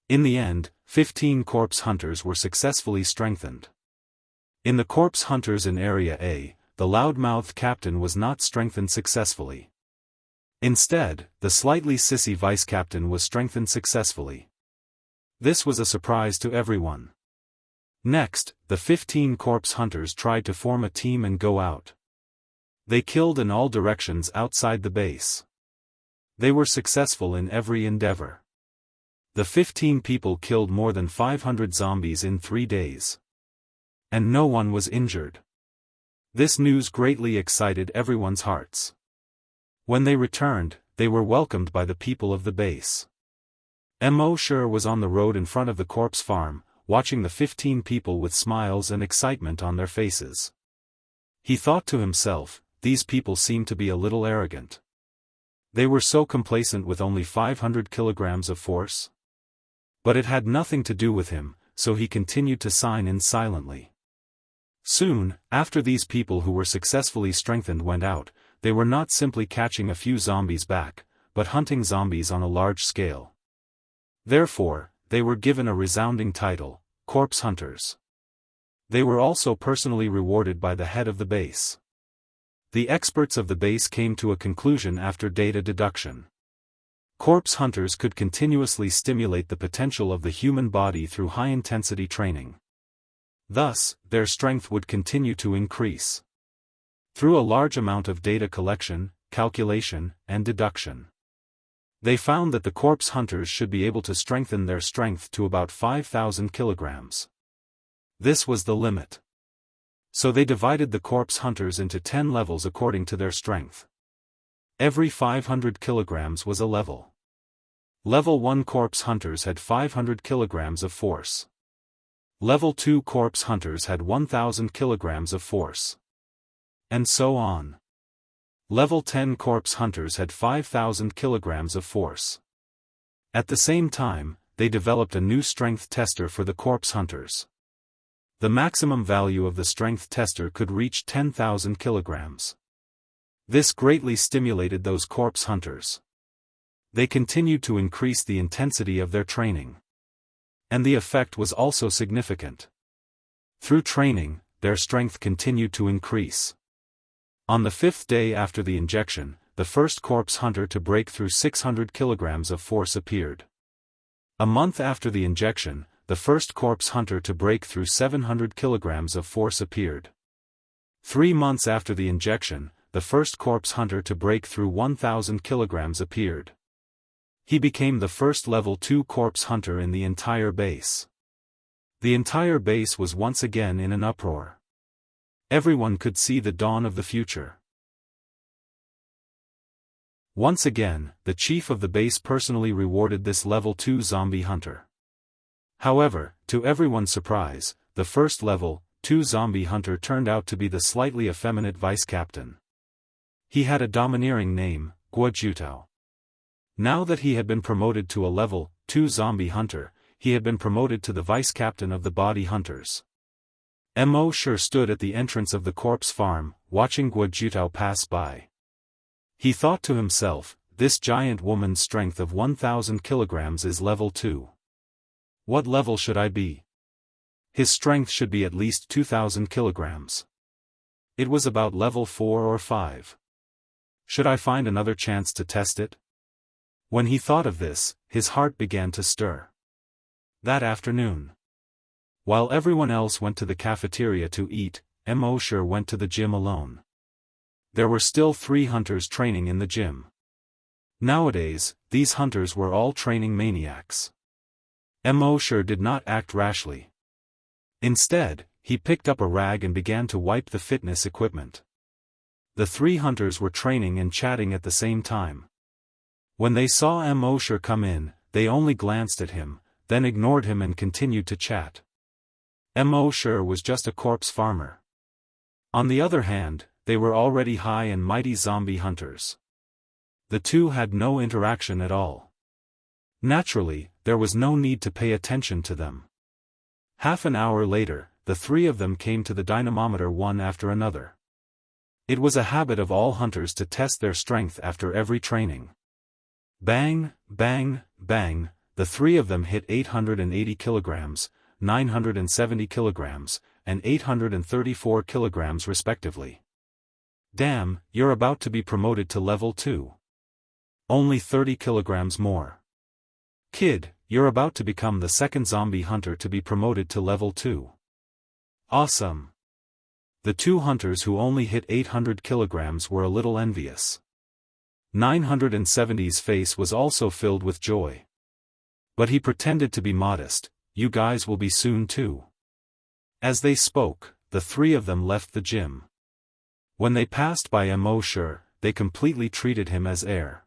In the end, 15 corpse hunters were successfully strengthened. In the corpse hunters in Area A, the loudmouthed captain was not strengthened successfully. Instead, the slightly sissy vice-captain was strengthened successfully. This was a surprise to everyone. Next, the 15 corpse hunters tried to form a team and go out. They killed in all directions outside the base. They were successful in every endeavor. The 15 people killed more than 500 zombies in 3 days. And no one was injured. This news greatly excited everyone's hearts. When they returned, they were welcomed by the people of the base. Mo sure was on the road in front of the corpse farm, watching the 15 people with smiles and excitement on their faces. He thought to himself, these people seem to be a little arrogant. They were so complacent with only 500 kilograms of force. But it had nothing to do with him, so he continued to sign in silently. Soon, after these people who were successfully strengthened went out, they were not simply catching a few zombies back, but hunting zombies on a large scale. Therefore, they were given a resounding title, Corpse Hunters. They were also personally rewarded by the head of the base. The experts of the base came to a conclusion after data deduction. Corpse hunters could continuously stimulate the potential of the human body through high-intensity training. Thus, their strength would continue to increase through a large amount of data collection, calculation, and deduction. They found that the corpse hunters should be able to strengthen their strength to about 5,000 kilograms. This was the limit. So they divided the corpse hunters into 10 levels according to their strength. Every 500 kilograms was a level. Level 1 corpse hunters had 500 kilograms of force. Level 2 corpse hunters had 1,000 kilograms of force. And so on. Level 10 corpse hunters had 5,000 kilograms of force. At the same time, they developed a new strength tester for the corpse hunters. The maximum value of the strength tester could reach 10,000 kilograms. This greatly stimulated those corpse hunters. They continued to increase the intensity of their training. And the effect was also significant. Through training, their strength continued to increase. On the 5th day after the injection, the first corpse hunter to break through 600 kilograms of force appeared. A month after the injection, the first corpse hunter to break through 700 kilograms of force appeared. 3 months after the injection, the first corpse hunter to break through 1,000 kilograms appeared. He became the first level 2 corpse hunter in the entire base. The entire base was once again in an uproar. Everyone could see the dawn of the future. Once again, the chief of the base personally rewarded this level 2 zombie hunter. However, to everyone's surprise, the first level 2 zombie hunter turned out to be the slightly effeminate vice captain. He had a domineering name, Guojutao. Now that he had been promoted to a level 2 zombie hunter, he had been promoted to the vice captain of the body hunters. Mo Shi stood at the entrance of the corpse farm, watching Guojutao pass by. He thought to himself, this giant woman's strength of 1,000 kilograms is level 2. What level should I be? His strength should be at least 2,000 kilograms. It was about level 4 or 5. Should I find another chance to test it? When he thought of this, his heart began to stir. That afternoon, while everyone else went to the cafeteria to eat, Mo Shi went to the gym alone. There were still 3 hunters training in the gym. Nowadays, these hunters were all training maniacs. Mo Shi did not act rashly. Instead, he picked up a rag and began to wipe the fitness equipment. The 3 hunters were training and chatting at the same time. When they saw Mo Shi come in, they only glanced at him, then ignored him and continued to chat. Mo Shi was just a corpse farmer. On the other hand, they were already high and mighty zombie hunters. The two had no interaction at all. Naturally, there was no need to pay attention to them. Half an hour later, the 3 of them came to the dynamometer one after another. It was a habit of all hunters to test their strength after every training. Bang, bang, bang, the 3 of them hit 880 kilograms, 970 kilograms, and 834 kilograms respectively. Damn, you're about to be promoted to level 2. Only 30 kilograms more. Kid, you're about to become the second zombie hunter to be promoted to level 2. Awesome. The 2 hunters who only hit 800 kilograms were a little envious. 970's face was also filled with joy. But he pretended to be modest. You guys will be soon too. As they spoke, the 3 of them left the gym. When they passed by Mo Shi, they completely treated him as air.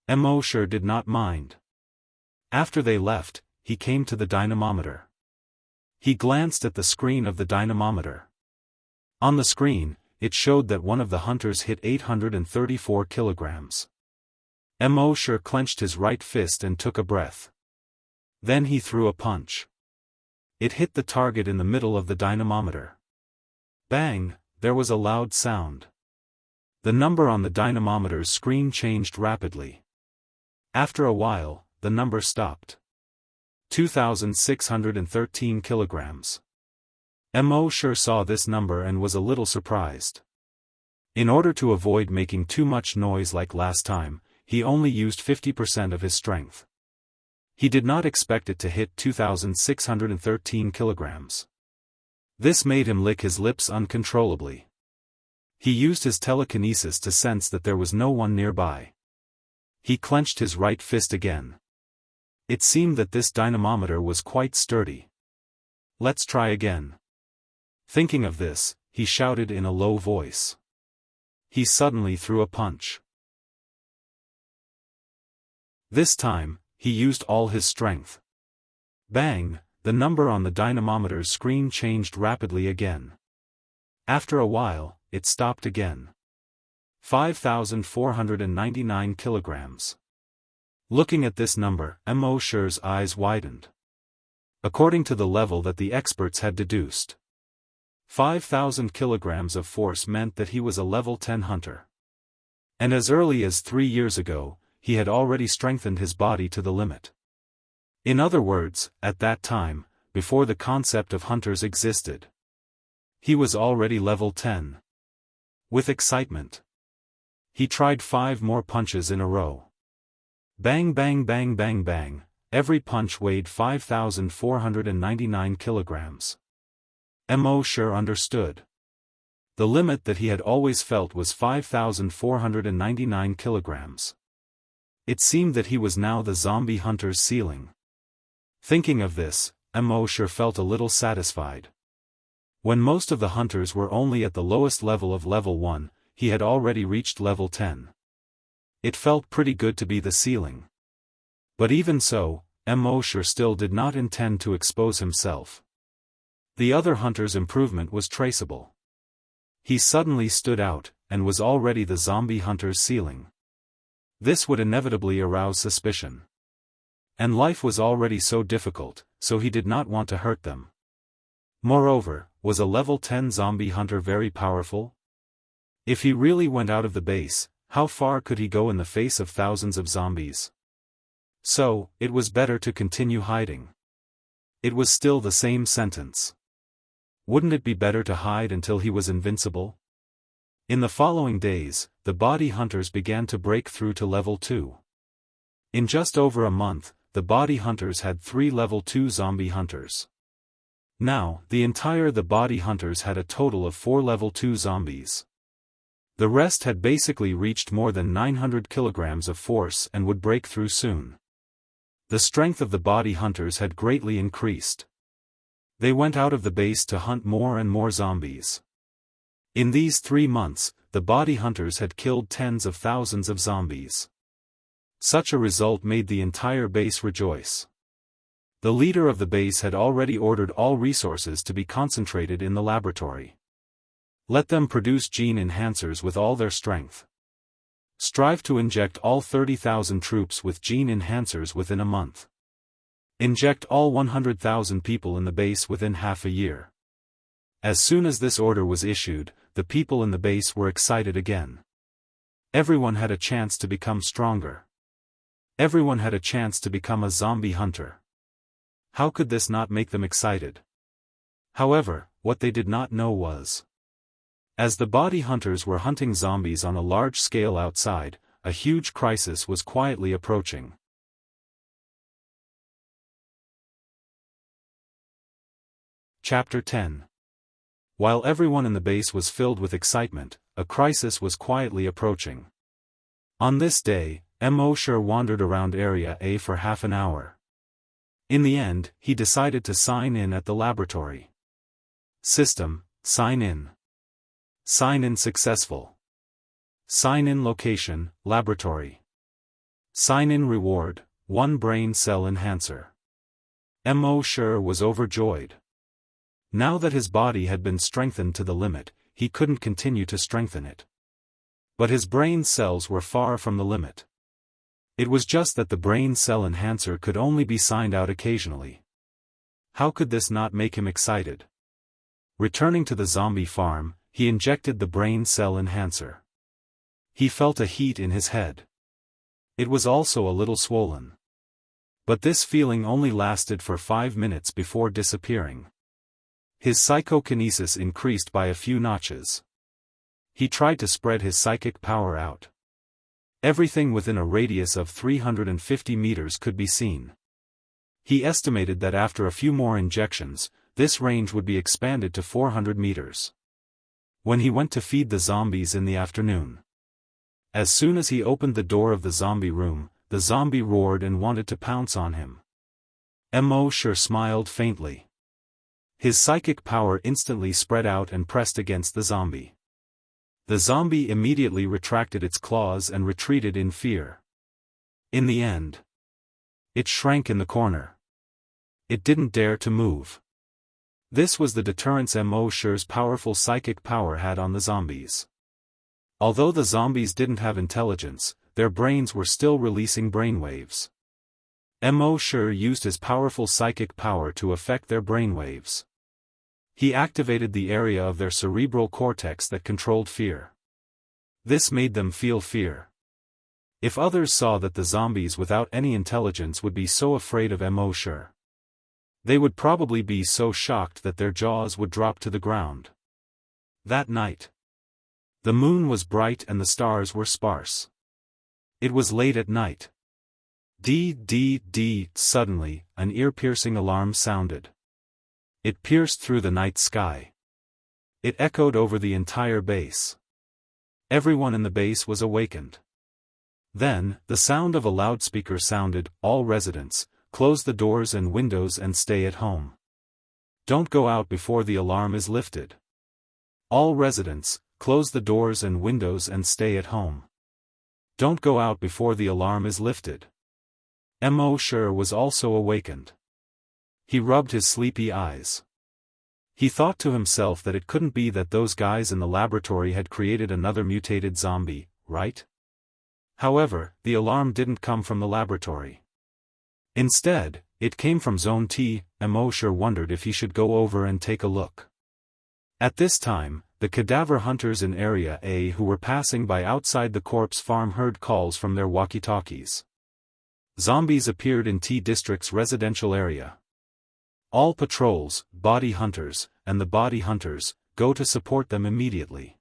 Mo Shi did not mind. After they left, he came to the dynamometer. He glanced at the screen of the dynamometer. On the screen, it showed that one of the hunters hit 834 kilograms. Mo Shi clenched his right fist and took a breath. Then he threw a punch. It hit the target in the middle of the dynamometer. Bang, there was a loud sound. The number on the dynamometer's screen changed rapidly. After a while, the number stopped. 2,613 kilograms. Mo sure saw this number and was a little surprised. In order to avoid making too much noise like last time, he only used 50% of his strength. He did not expect it to hit 2,613 kilograms. This made him lick his lips uncontrollably. He used his telekinesis to sense that there was no one nearby. He clenched his right fist again. It seemed that this dynamometer was quite sturdy. Let's try again. Thinking of this, he shouted in a low voice. He suddenly threw a punch. This time, he used all his strength. Bang! The number on the dynamometer's screen changed rapidly again. After a while, it stopped again. 5,499 kilograms. Looking at this number, Mo Shure's eyes widened. According to the level that the experts had deduced, 5,000 kilograms of force meant that he was a level 10 hunter. And as early as 3 years ago, he had already strengthened his body to the limit. In other words, at that time, before the concept of hunters existed, he was already level 10. With excitement, he tried 5 more punches in a row. Bang bang bang bang bang, every punch weighed 5,499 kilograms. Mo Sure understood. The limit that he had always felt was 5,499 kilograms. It seemed that he was now the zombie hunter's ceiling. Thinking of this, Mo Sure felt a little satisfied. When most of the hunters were only at the lowest level of level 1, he had already reached level 10. It felt pretty good to be the ceiling. But even so, Mo Sure still did not intend to expose himself. The other hunter's improvement was traceable. He suddenly stood out, and was already the zombie hunter's ceiling. This would inevitably arouse suspicion. And life was already so difficult, so he did not want to hurt them. Moreover, was a level 10 zombie hunter very powerful? If he really went out of the base, how far could he go in the face of thousands of zombies? So, it was better to continue hiding. It was still the same sentence. Wouldn't it be better to hide until he was invincible? In the following days, the body hunters began to break through to level 2. In just over a month, the body hunters had 3 level 2 zombie hunters. Now, the body hunters had a total of 4 level 2 zombies. The rest had basically reached more than 900 kilograms of force and would break through soon. The strength of the body hunters had greatly increased. They went out of the base to hunt more and more zombies. In these 3 months, the body hunters had killed tens of thousands of zombies. Such a result made the entire base rejoice. The leader of the base had already ordered all resources to be concentrated in the laboratory. Let them produce gene enhancers with all their strength. Strive to inject all 30,000 troops with gene enhancers within a month. Inject all 100,000 people in the base within half a year. As soon as this order was issued, the people in the base were excited again. Everyone had a chance to become stronger. Everyone had a chance to become a zombie hunter. How could this not make them excited? However, what they did not know was, as the body hunters were hunting zombies on a large scale outside, a huge crisis was quietly approaching. Chapter 10. While everyone in the base was filled with excitement, a crisis was quietly approaching. On this day, Mo Sure wandered around Area A for half an hour. In the end, he decided to sign in at the laboratory. System, sign in. Sign in successful. Sign in location, laboratory. Sign in reward, 1 brain cell enhancer. Mo Sure was overjoyed. Now that his body had been strengthened to the limit, he couldn't continue to strengthen it. But his brain cells were far from the limit. It was just that the brain cell enhancer could only be signed out occasionally. How could this not make him excited? Returning to the zombie farm, he injected the brain cell enhancer. He felt a heat in his head. It was also a little swollen. But this feeling only lasted for 5 minutes before disappearing. His psychokinesis increased by a few notches. He tried to spread his psychic power out. Everything within a radius of 350 meters could be seen. He estimated that after a few more injections, this range would be expanded to 400 meters. When he went to feed the zombies in the afternoon, as soon as he opened the door of the zombie room, the zombie roared and wanted to pounce on him. Immortal smiled faintly. His psychic power instantly spread out and pressed against the zombie. The zombie immediately retracted its claws and retreated in fear. In the end, it shrank in the corner. It didn't dare to move. This was the deterrence Imortal's powerful psychic power had on the zombies. Although the zombies didn't have intelligence, their brains were still releasing brainwaves. Immortal used his powerful psychic power to affect their brainwaves. He activated the area of their cerebral cortex that controlled fear. This made them feel fear. If others saw that the zombies without any intelligence would be so afraid of Immortal, they would probably be so shocked that their jaws would drop to the ground. That night, the moon was bright and the stars were sparse. It was late at night. Suddenly, an ear-piercing alarm sounded. It pierced through the night sky. It echoed over the entire base. Everyone in the base was awakened. Then, the sound of a loudspeaker sounded, "All residents, close the doors and windows and stay at home. Don't go out before the alarm is lifted. All residents, close the doors and windows and stay at home. Don't go out before the alarm is lifted." Immortal was also awakened. He rubbed his sleepy eyes. He thought to himself that it couldn't be that those guys in the laboratory had created another mutated zombie, right? However, the alarm didn't come from the laboratory. Instead, it came from Zone T. Immortal wondered if he should go over and take a look. At this time, the cadaver hunters in Area A who were passing by outside the corpse farm heard calls from their walkie-talkies. Zombies appeared in T District's residential area. All patrols, body hunters, and the body hunters, go to support them immediately.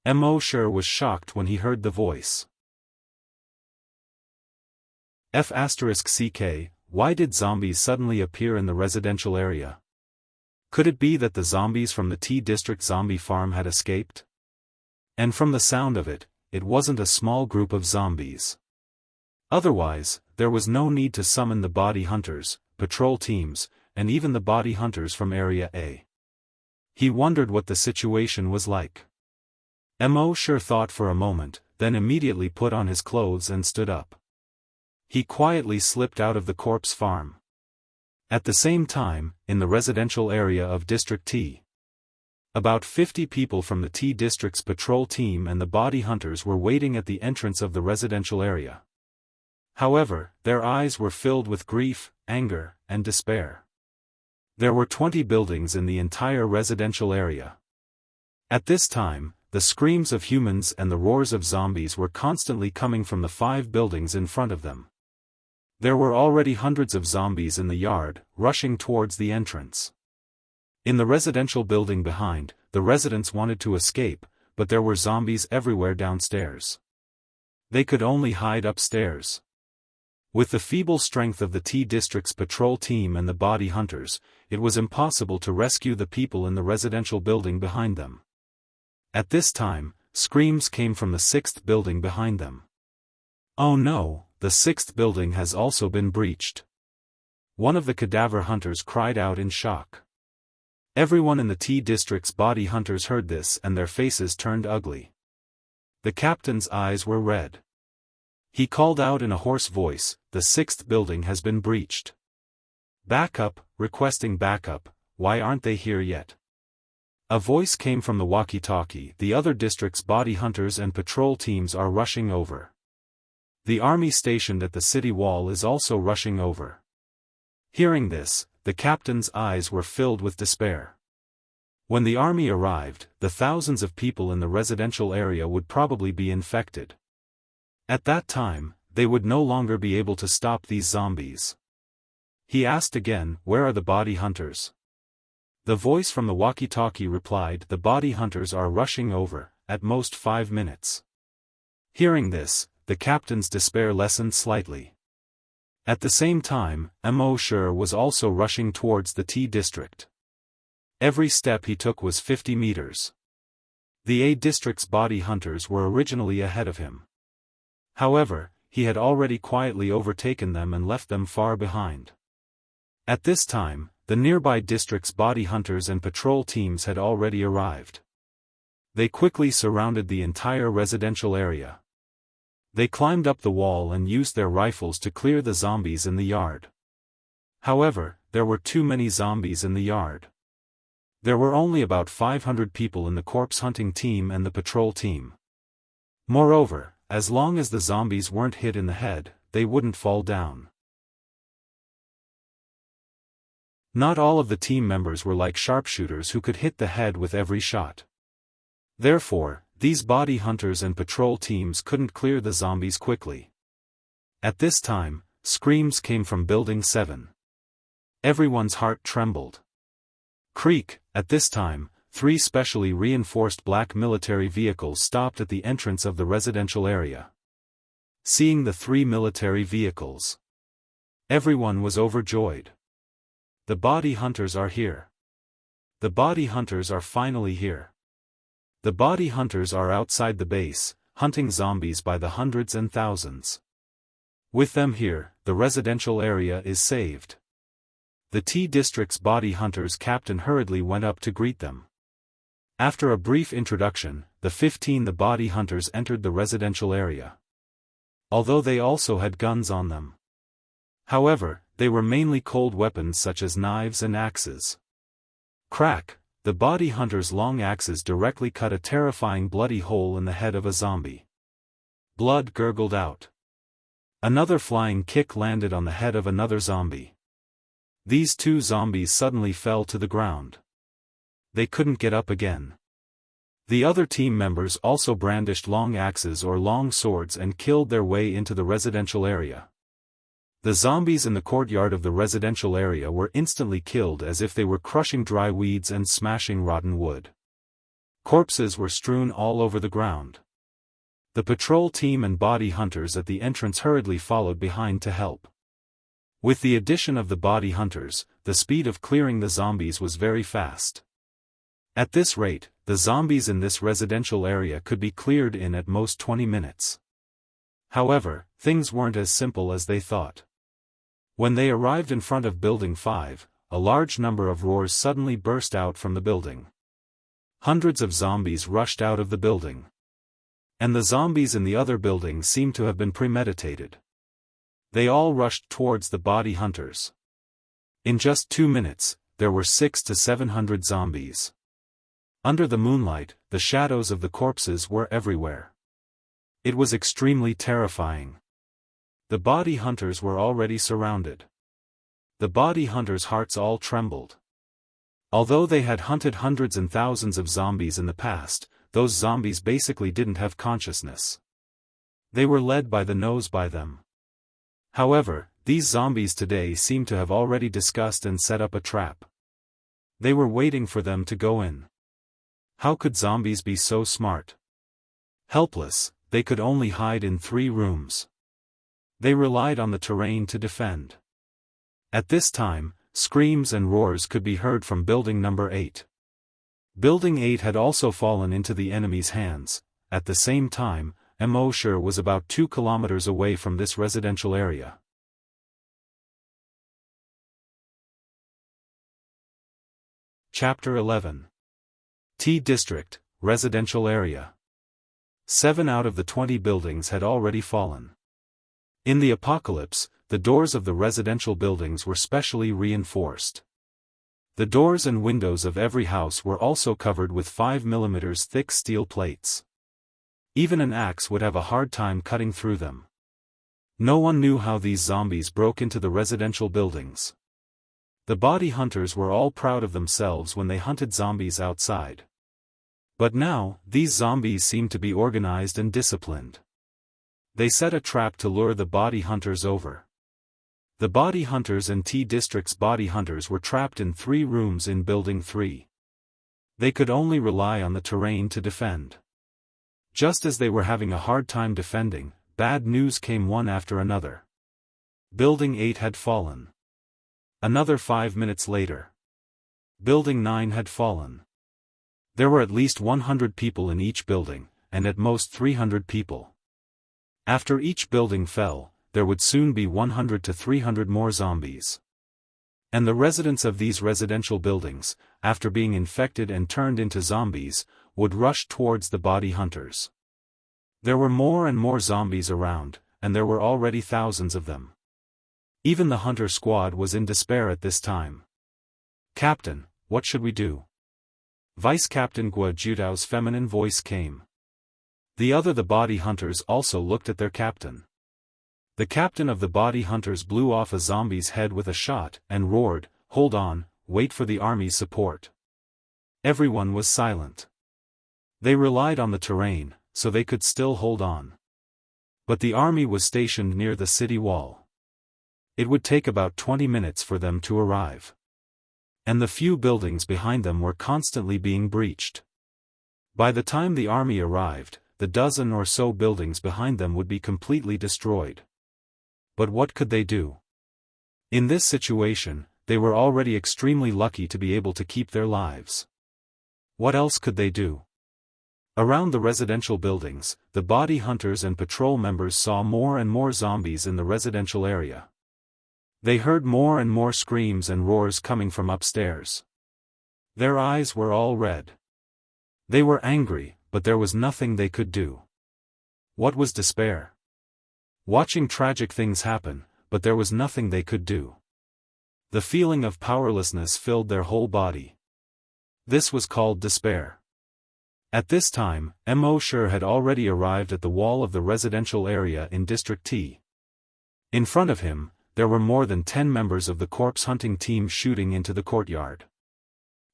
Immortal was shocked when he heard the voice. F***CK, why did zombies suddenly appear in the residential area? Could it be that the zombies from the T District zombie farm had escaped? And from the sound of it, it wasn't a small group of zombies. Otherwise, there was no need to summon the body hunters, patrol teams, and even the body hunters from Area A. He wondered what the situation was like. Immortal thought for a moment, then immediately put on his clothes and stood up. He quietly slipped out of the corpse farm. At the same time, in the residential area of District T, about 50 people from the T District's patrol team and the body hunters were waiting at the entrance of the residential area. However, their eyes were filled with grief, anger, and despair. There were 20 buildings in the entire residential area. At this time, the screams of humans and the roars of zombies were constantly coming from the 5 buildings in front of them. There were already hundreds of zombies in the yard, rushing towards the entrance. In the residential building behind, the residents wanted to escape, but there were zombies everywhere downstairs. They could only hide upstairs. With the feeble strength of the T District's patrol team and the body hunters, it was impossible to rescue the people in the residential building behind them. At this time, screams came from the 6th building behind them. "Oh no, the 6th building has also been breached." One of the cadaver hunters cried out in shock. Everyone in the T District's body hunters heard this and their faces turned ugly. The captain's eyes were red. He called out in a hoarse voice, "The 6th building has been breached. Backup, requesting backup, why aren't they here yet?" A voice came from the walkie-talkie, "The other district's body hunters and patrol teams are rushing over. The army stationed at the city wall is also rushing over." Hearing this, the captain's eyes were filled with despair. When the army arrived, the thousands of people in the residential area would probably be infected. At that time, they would no longer be able to stop these zombies. He asked again, "Where are the body hunters?" The voice from the walkie-talkie replied, "The body hunters are rushing over, at most 5 minutes." Hearing this, the captain's despair lessened slightly. At the same time, Immortal was also rushing towards the T district. Every step he took was 50 meters. The A district's body hunters were originally ahead of him. However, he had already quietly overtaken them and left them far behind. At this time, the nearby district's body hunters and patrol teams had already arrived. They quickly surrounded the entire residential area. They climbed up the wall and used their rifles to clear the zombies in the yard. However, there were too many zombies in the yard. There were only about 500 people in the corpse hunting team and the patrol team. Moreover, as long as the zombies weren't hit in the head, they wouldn't fall down. Not all of the team members were like sharpshooters who could hit the head with every shot. Therefore, these body hunters and patrol teams couldn't clear the zombies quickly. At this time, screams came from Building 7. Everyone's heart trembled. Creak, at this time, 3 specially reinforced black military vehicles stopped at the entrance of the residential area. Seeing the 3 military vehicles, everyone was overjoyed. The body hunters are here. The body hunters are finally here. The body hunters are outside the base, hunting zombies by the hundreds and thousands. With them here, the residential area is saved. The T District's body hunters captain hurriedly went up to greet them. After a brief introduction, the body hunters entered the residential area. Although they also had guns on them. However, they were mainly cold weapons such as knives and axes. Crack, the body hunters' long axes directly cut a terrifying bloody hole in the head of a zombie. Blood gurgled out. Another flying kick landed on the head of another zombie. These 2 zombies suddenly fell to the ground. They couldn't get up again. The other team members also brandished long axes or long swords and killed their way into the residential area. The zombies in the courtyard of the residential area were instantly killed as if they were crushing dry weeds and smashing rotten wood. Corpses were strewn all over the ground. The patrol team and body hunters at the entrance hurriedly followed behind to help. With the addition of the body hunters, the speed of clearing the zombies was very fast. At this rate, the zombies in this residential area could be cleared in at most 20 minutes. However, things weren't as simple as they thought. When they arrived in front of Building 5, a large number of roars suddenly burst out from the building. Hundreds of zombies rushed out of the building. And the zombies in the other building seemed to have been premeditated. They all rushed towards the body hunters. In just 2 minutes, there were 600 to 700 zombies. Under the moonlight, the shadows of the corpses were everywhere. It was extremely terrifying. The body hunters were already surrounded. The body hunters' hearts all trembled. Although they had hunted hundreds and thousands of zombies in the past, those zombies basically didn't have consciousness. They were led by the nose by them. However, these zombies today seemed to have already discussed and set up a trap. They were waiting for them to go in. How could zombies be so smart? Helpless, they could only hide in 3 rooms. They relied on the terrain to defend. At this time, screams and roars could be heard from Building Number 8. Building 8 had also fallen into the enemy's hands. At the same time, Immortal was about 2 kilometers away from this residential area. Chapter 11. T District, Residential Area. 7 out of the 20 buildings had already fallen. In the apocalypse, the doors of the residential buildings were specially reinforced. The doors and windows of every house were also covered with 5 mm thick steel plates. Even an axe would have a hard time cutting through them. No one knew how these zombies broke into the residential buildings. The body hunters were all proud of themselves when they hunted zombies outside. But now, these zombies seemed to be organized and disciplined. They set a trap to lure the body hunters over. The body hunters and T-District's body hunters were trapped in 3 rooms in Building 3. They could only rely on the terrain to defend. Just as they were having a hard time defending, bad news came one after another. Building 8 had fallen. Another 5 minutes later. Building 9 had fallen. There were at least 100 people in each building, and at most 300 people. After each building fell, there would soon be 100 to 300 more zombies. And the residents of these residential buildings, after being infected and turned into zombies, would rush towards the body hunters. There were more and more zombies around, and there were already thousands of them. Even the hunter squad was in despair at this time. "Captain, what should we do?" Vice Captain Guo Judao's feminine voice came. The body hunters also looked at their captain. The captain of the body hunters blew off a zombie's head with a shot, and roared, "Hold on, wait for the army's support." Everyone was silent. They relied on the terrain, so they could still hold on. But the army was stationed near the city wall. It would take about 20 minutes for them to arrive. And the few buildings behind them were constantly being breached. By the time the army arrived, the dozen or so buildings behind them would be completely destroyed. But what could they do? In this situation, they were already extremely lucky to be able to keep their lives. What else could they do? Around the residential buildings, the body hunters and patrol members saw more and more zombies in the residential area. They heard more and more screams and roars coming from upstairs. Their eyes were all red. They were angry, but there was nothing they could do. What was despair? Watching tragic things happen, but there was nothing they could do. The feeling of powerlessness filled their whole body. This was called despair. At this time, Mo Shi had already arrived at the wall of the residential area in District T. In front of him, there were more than 10 members of the corpse hunting team shooting into the courtyard.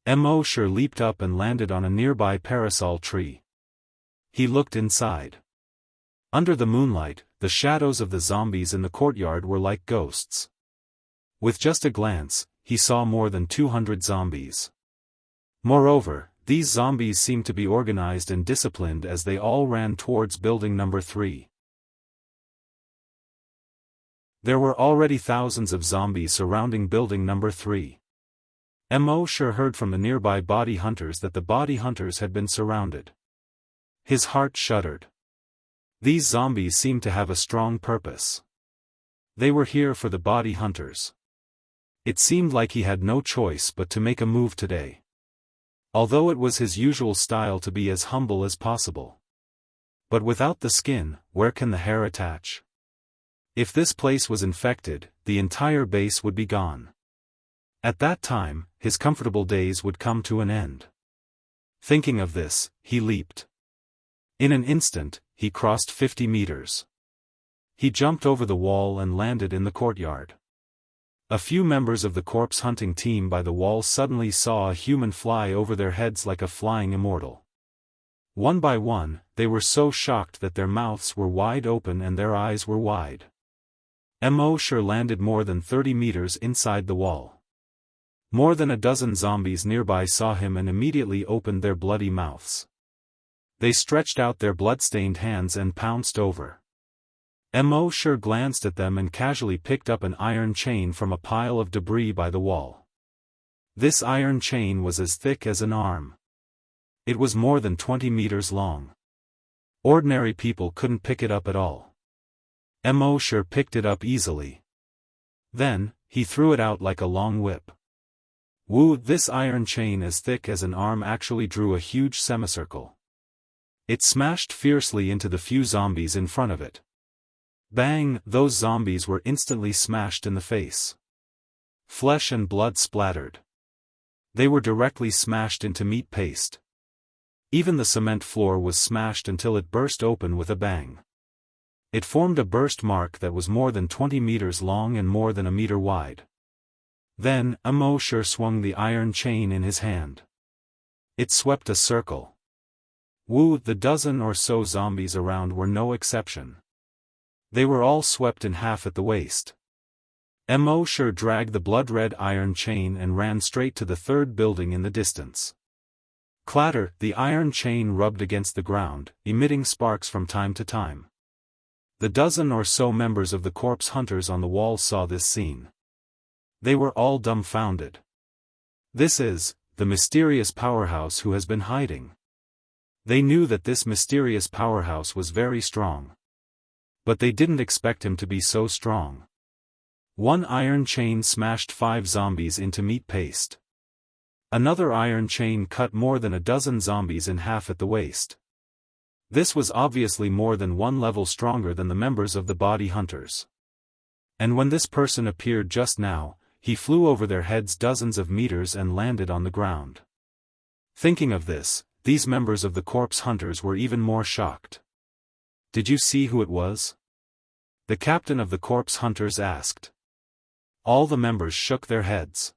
Mo Shi leaped up and landed on a nearby parasol tree. He looked inside. Under the moonlight, the shadows of the zombies in the courtyard were like ghosts. With just a glance, he saw more than 200 zombies. Moreover, these zombies seemed to be organized and disciplined as they all ran towards building number 3. There were already thousands of zombies surrounding building number 3. Mo Shi heard from the nearby body hunters that the body hunters had been surrounded. His heart shuddered. These zombies seemed to have a strong purpose. They were here for the body hunters. It seemed like he had no choice but to make a move today. Although it was his usual style to be as humble as possible. But without the skin, where can the hair attach? If this place was infected, the entire base would be gone. At that time, his comfortable days would come to an end. Thinking of this, he leaped. In an instant, he crossed 50 meters. He jumped over the wall and landed in the courtyard. A few members of the corpse hunting team by the wall suddenly saw a human fly over their heads like a flying immortal. One by one, they were so shocked that their mouths were wide open and their eyes were wide. Mo Shi landed more than 30 meters inside the wall. More than a dozen zombies nearby saw him and immediately opened their bloody mouths. They stretched out their blood-stained hands and pounced over. Mo Shi glanced at them and casually picked up an iron chain from a pile of debris by the wall. This iron chain was as thick as an arm. It was more than 20 meters long. Ordinary people couldn't pick it up at all. Mo Shi picked it up easily. Then, he threw it out like a long whip. This iron chain as thick as an arm actually drew a huge semicircle. It smashed fiercely into the few zombies in front of it. Bang! Those zombies were instantly smashed in the face. Flesh and blood splattered. They were directly smashed into meat paste. Even the cement floor was smashed until it burst open with a bang. It formed a burst mark that was more than 20 meters long and more than a meter wide. Then, Immortal swung the iron chain in his hand. It swept a circle. The dozen or so zombies around were no exception. They were all swept in half at the waist. Immortal dragged the blood-red iron chain and ran straight to the third building in the distance. Clatter, the iron chain rubbed against the ground, emitting sparks from time to time. The dozen or so members of the corpse hunters on the wall saw this scene. They were all dumbfounded. This is the mysterious powerhouse who has been hiding. They knew that this mysterious powerhouse was very strong. But they didn't expect him to be so strong. One iron chain smashed 5 zombies into meat paste. Another iron chain cut more than a dozen zombies in half at the waist. This was obviously more than one level stronger than the members of the body hunters. And when this person appeared just now, he flew over their heads dozens of meters and landed on the ground. Thinking of this, these members of the corpse hunters were even more shocked. "Did you see who it was?" the captain of the corpse hunters asked. All the members shook their heads.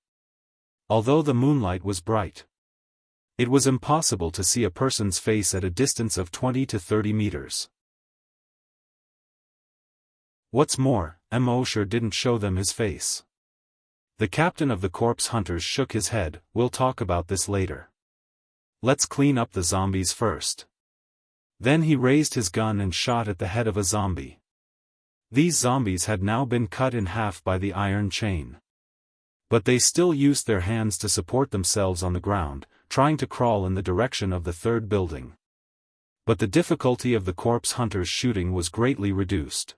Although the moonlight was bright, it was impossible to see a person's face at a distance of 20 to 30 meters. What's more, Immortal didn't show them his face. The captain of the corpse hunters shook his head. "We'll talk about this later. Let's clean up the zombies first." Then he raised his gun and shot at the head of a zombie. These zombies had now been cut in half by the iron chain. But they still used their hands to support themselves on the ground, trying to crawl in the direction of the third building. But the difficulty of the corpse hunters' shooting was greatly reduced.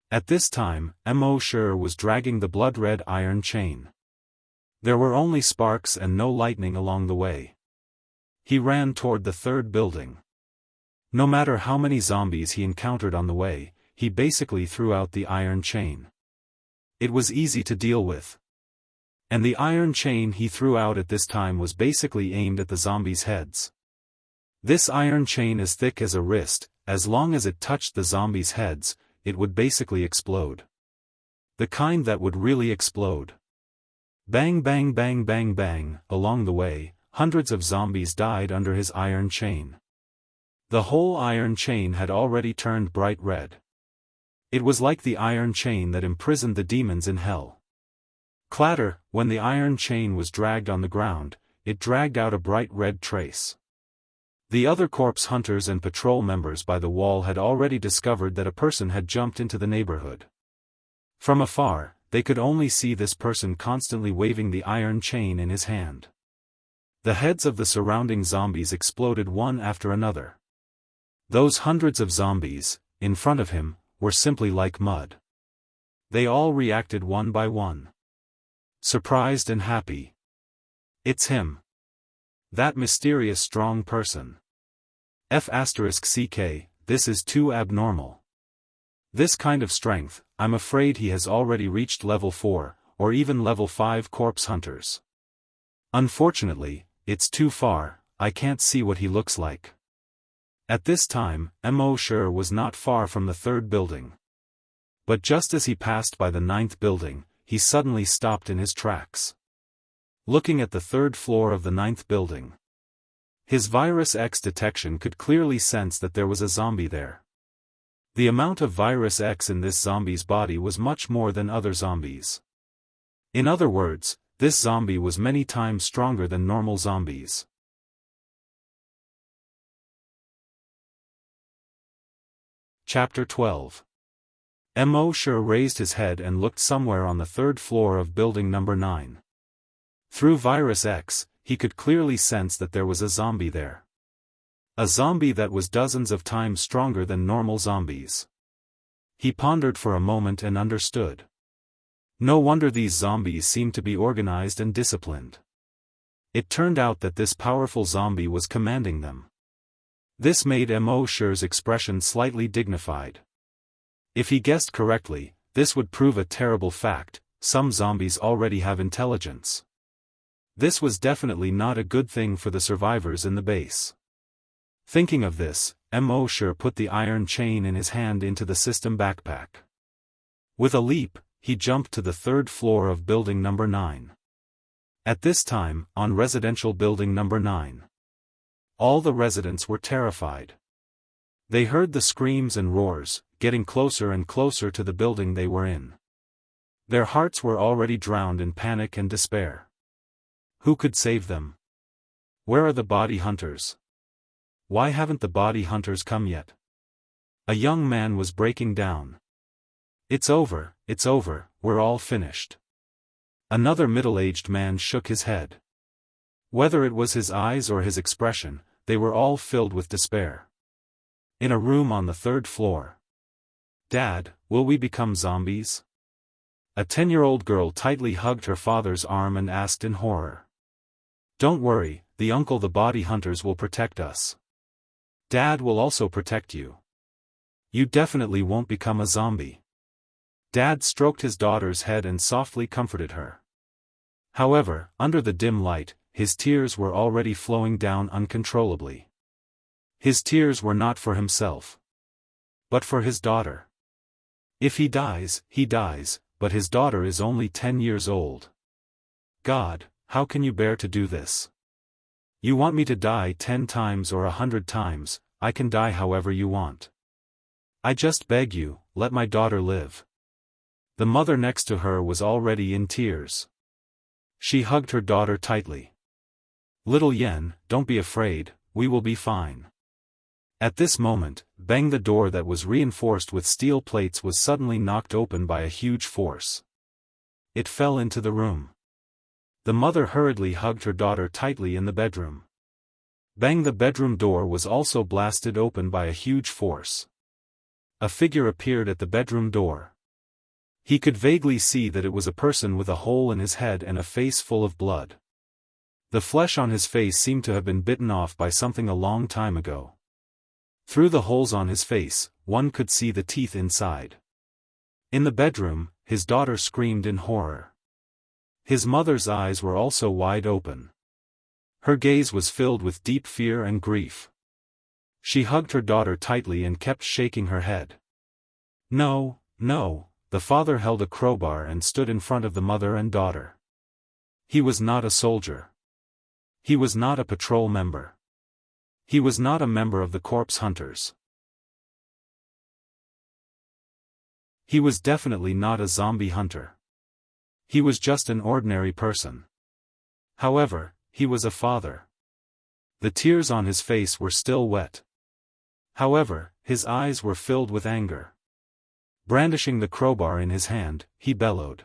At this time, Immortal was dragging the blood-red iron chain. There were only sparks and no lightning along the way. He ran toward the third building. No matter how many zombies he encountered on the way, he basically threw out the iron chain. It was easy to deal with. And the iron chain he threw out at this time was basically aimed at the zombies' heads. This iron chain is thick as a wrist. As long as it touched the zombies' heads, it would basically explode. The kind that would really explode. Bang bang bang bang bang. Along the way, hundreds of zombies died under his iron chain. The whole iron chain had already turned bright red. It was like the iron chain that imprisoned the demons in hell. Clatter, when the iron chain was dragged on the ground, it dragged out a bright red trace. The other corpse hunters and patrol members by the wall had already discovered that a person had jumped into the neighborhood. From afar, they could only see this person constantly waving the iron chain in his hand. The heads of the surrounding zombies exploded one after another. Those hundreds of zombies, in front of him, were simply like mud. They all reacted one by one. Surprised and happy. It's him. That mysterious strong person. *CK, this is too abnormal. This kind of strength, I'm afraid he has already reached level 4, or even level 5 corpse hunters. Unfortunately, it's too far, I can't see what he looks like. At this time, Immortal was not far from the third building. But just as he passed by the 9th building, he suddenly stopped in his tracks. Looking at the third floor of the 9th building. His Virus X detection could clearly sense that there was a zombie there. The amount of Virus X in this zombie's body was much more than other zombies. In other words, this zombie was many times stronger than normal zombies. Chapter 12. Immortal raised his head and looked somewhere on the third floor of building number 9. Through Virus X, he could clearly sense that there was a zombie there. A zombie that was dozens of times stronger than normal zombies. He pondered for a moment and understood. No wonder these zombies seemed to be organized and disciplined. It turned out that this powerful zombie was commanding them. This made Immortal's expression slightly dignified. If he guessed correctly, this would prove a terrible fact: some zombies already have intelligence. This was definitely not a good thing for the survivors in the base. Thinking of this, Immortal put the iron chain in his hand into the system backpack. With a leap, he jumped to the third floor of building number 9. At this time, on residential building number 9. All the residents were terrified. They heard the screams and roars, getting closer and closer to the building they were in. Their hearts were already drowned in panic and despair. Who could save them? Where are the body hunters? Why haven't the body hunters come yet? A young man was breaking down. It's over, we're all finished. Another middle-aged man shook his head. Whether it was his eyes or his expression, they were all filled with despair. In a room on the 3rd floor. Dad, will we become zombies? A 10-year-old girl tightly hugged her father's arm and asked in horror. Don't worry, the body hunters will protect us. Dad will also protect you. You definitely won't become a zombie. Dad stroked his daughter's head and softly comforted her. However, under the dim light, his tears were already flowing down uncontrollably. His tears were not for himself, but for his daughter. If he dies, but his daughter is only 10 years old. God, how can you bear to do this? You want me to die 10 times or 100 times, I can die however you want. I just beg you, let my daughter live. The mother next to her was already in tears. She hugged her daughter tightly. Little Yen, don't be afraid, we will be fine. At this moment, bang, the door that was reinforced with steel plates was suddenly knocked open by a huge force. It fell into the room. The mother hurriedly hugged her daughter tightly in the bedroom. Bang, the bedroom door was also blasted open by a huge force. A figure appeared at the bedroom door. He could vaguely see that it was a person with a hole in his head and a face full of blood. The flesh on his face seemed to have been bitten off by something a long time ago. Through the holes on his face, one could see the teeth inside. In the bedroom, his daughter screamed in horror. His mother's eyes were also wide open. Her gaze was filled with deep fear and grief. She hugged her daughter tightly and kept shaking her head. No. The father held a crowbar and stood in front of the mother and daughter. He was not a soldier. He was not a patrol member. He was not a member of the corpse hunters. He was definitely not a zombie hunter. He was just an ordinary person. However, he was a father. The tears on his face were still wet. However, his eyes were filled with anger. Brandishing the crowbar in his hand, he bellowed.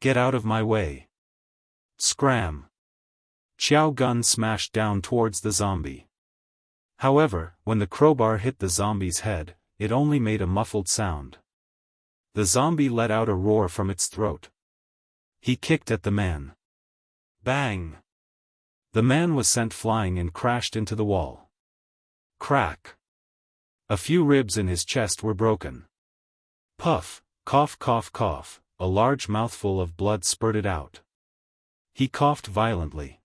Get out of my way. Scram. Xiao Gun smashed down towards the zombie. However, when the crowbar hit the zombie's head, it only made a muffled sound. The zombie let out a roar from its throat. He kicked at the man. Bang! The man was sent flying and crashed into the wall. Crack! A few ribs in his chest were broken. Puff, cough, cough, cough, a large mouthful of blood spurted out. He coughed violently.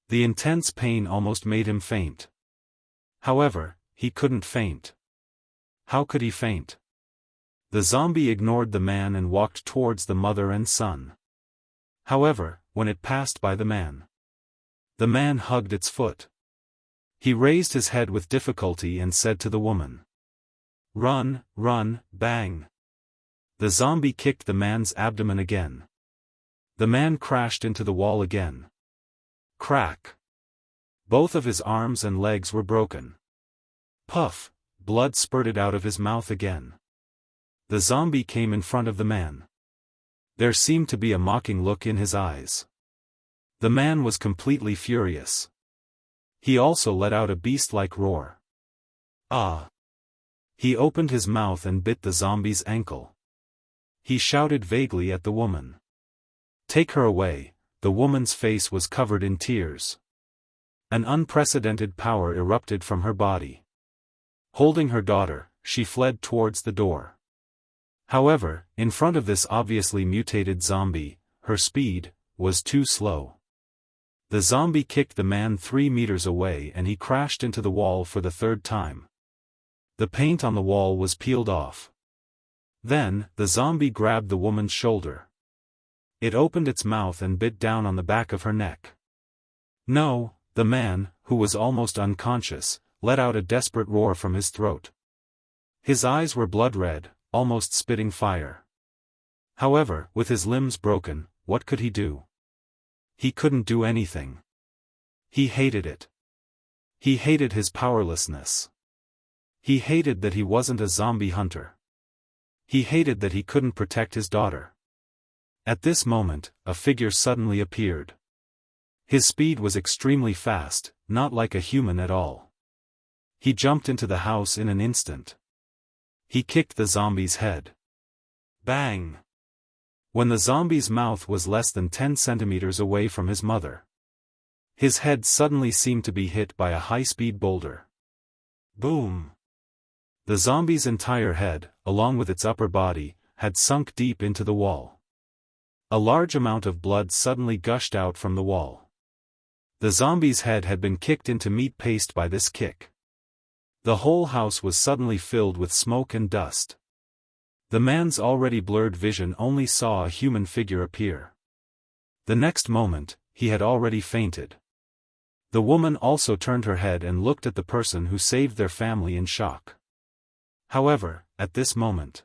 The intense pain almost made him faint. However, he couldn't faint. How could he faint? The zombie ignored the man and walked towards the mother and son. However, when it passed by the man hugged its foot. He raised his head with difficulty and said to the woman, Run, run, bang. The zombie kicked the man's abdomen again. The man crashed into the wall again. Crack. Both of his arms and legs were broken. Puff, blood spurted out of his mouth again. The zombie came in front of the man. There seemed to be a mocking look in his eyes. The man was completely furious. He also let out a beast-like roar. Ah! He opened his mouth and bit the zombie's ankle. He shouted vaguely at the woman. Take her away. The woman's face was covered in tears. An unprecedented power erupted from her body. Holding her daughter, she fled towards the door. However, in front of this obviously mutated zombie, her speed was too slow. The zombie kicked the man 3 meters away and he crashed into the wall for the third time. The paint on the wall was peeled off. Then, the zombie grabbed the woman's shoulder. It opened its mouth and bit down on the back of her neck. No, the man, who was almost unconscious, let out a desperate roar from his throat. His eyes were blood red, almost spitting fire. However, with his limbs broken, what could he do? He couldn't do anything. He hated it. He hated his powerlessness. He hated that he wasn't a zombie hunter. He hated that he couldn't protect his daughter. At this moment, a figure suddenly appeared. His speed was extremely fast, not like a human at all. He jumped into the house in an instant. He kicked the zombie's head. Bang! When the zombie's mouth was less than 10 centimeters away from his mother, his head suddenly seemed to be hit by a high-speed boulder. Boom! The zombie's entire head, along with its upper body, had sunk deep into the wall. A large amount of blood suddenly gushed out from the wall. The zombie's head had been kicked into meat paste by this kick. The whole house was suddenly filled with smoke and dust. The man's already blurred vision only saw a human figure appear. The next moment, he had already fainted. The woman also turned her head and looked at the person who saved their family in shock. However, at this moment,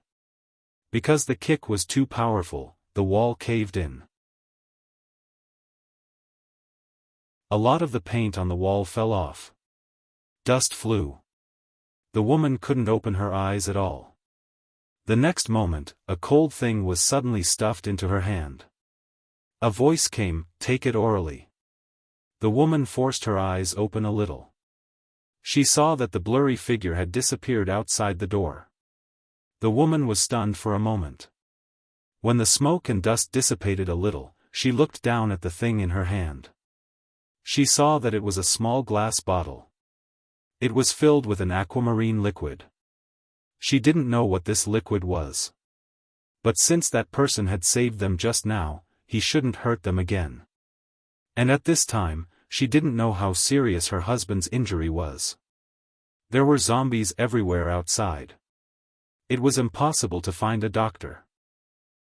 because the kick was too powerful, the wall caved in. A lot of the paint on the wall fell off. Dust flew. The woman couldn't open her eyes at all. The next moment, a cold thing was suddenly stuffed into her hand. A voice came, "Take it orally." The woman forced her eyes open a little. She saw that the blurry figure had disappeared outside the door. The woman was stunned for a moment. When the smoke and dust dissipated a little, she looked down at the thing in her hand. She saw that it was a small glass bottle. It was filled with an aquamarine liquid. She didn't know what this liquid was. But since that person had saved them just now, he shouldn't hurt them again. And at this time, she didn't know how serious her husband's injury was. There were zombies everywhere outside. It was impossible to find a doctor.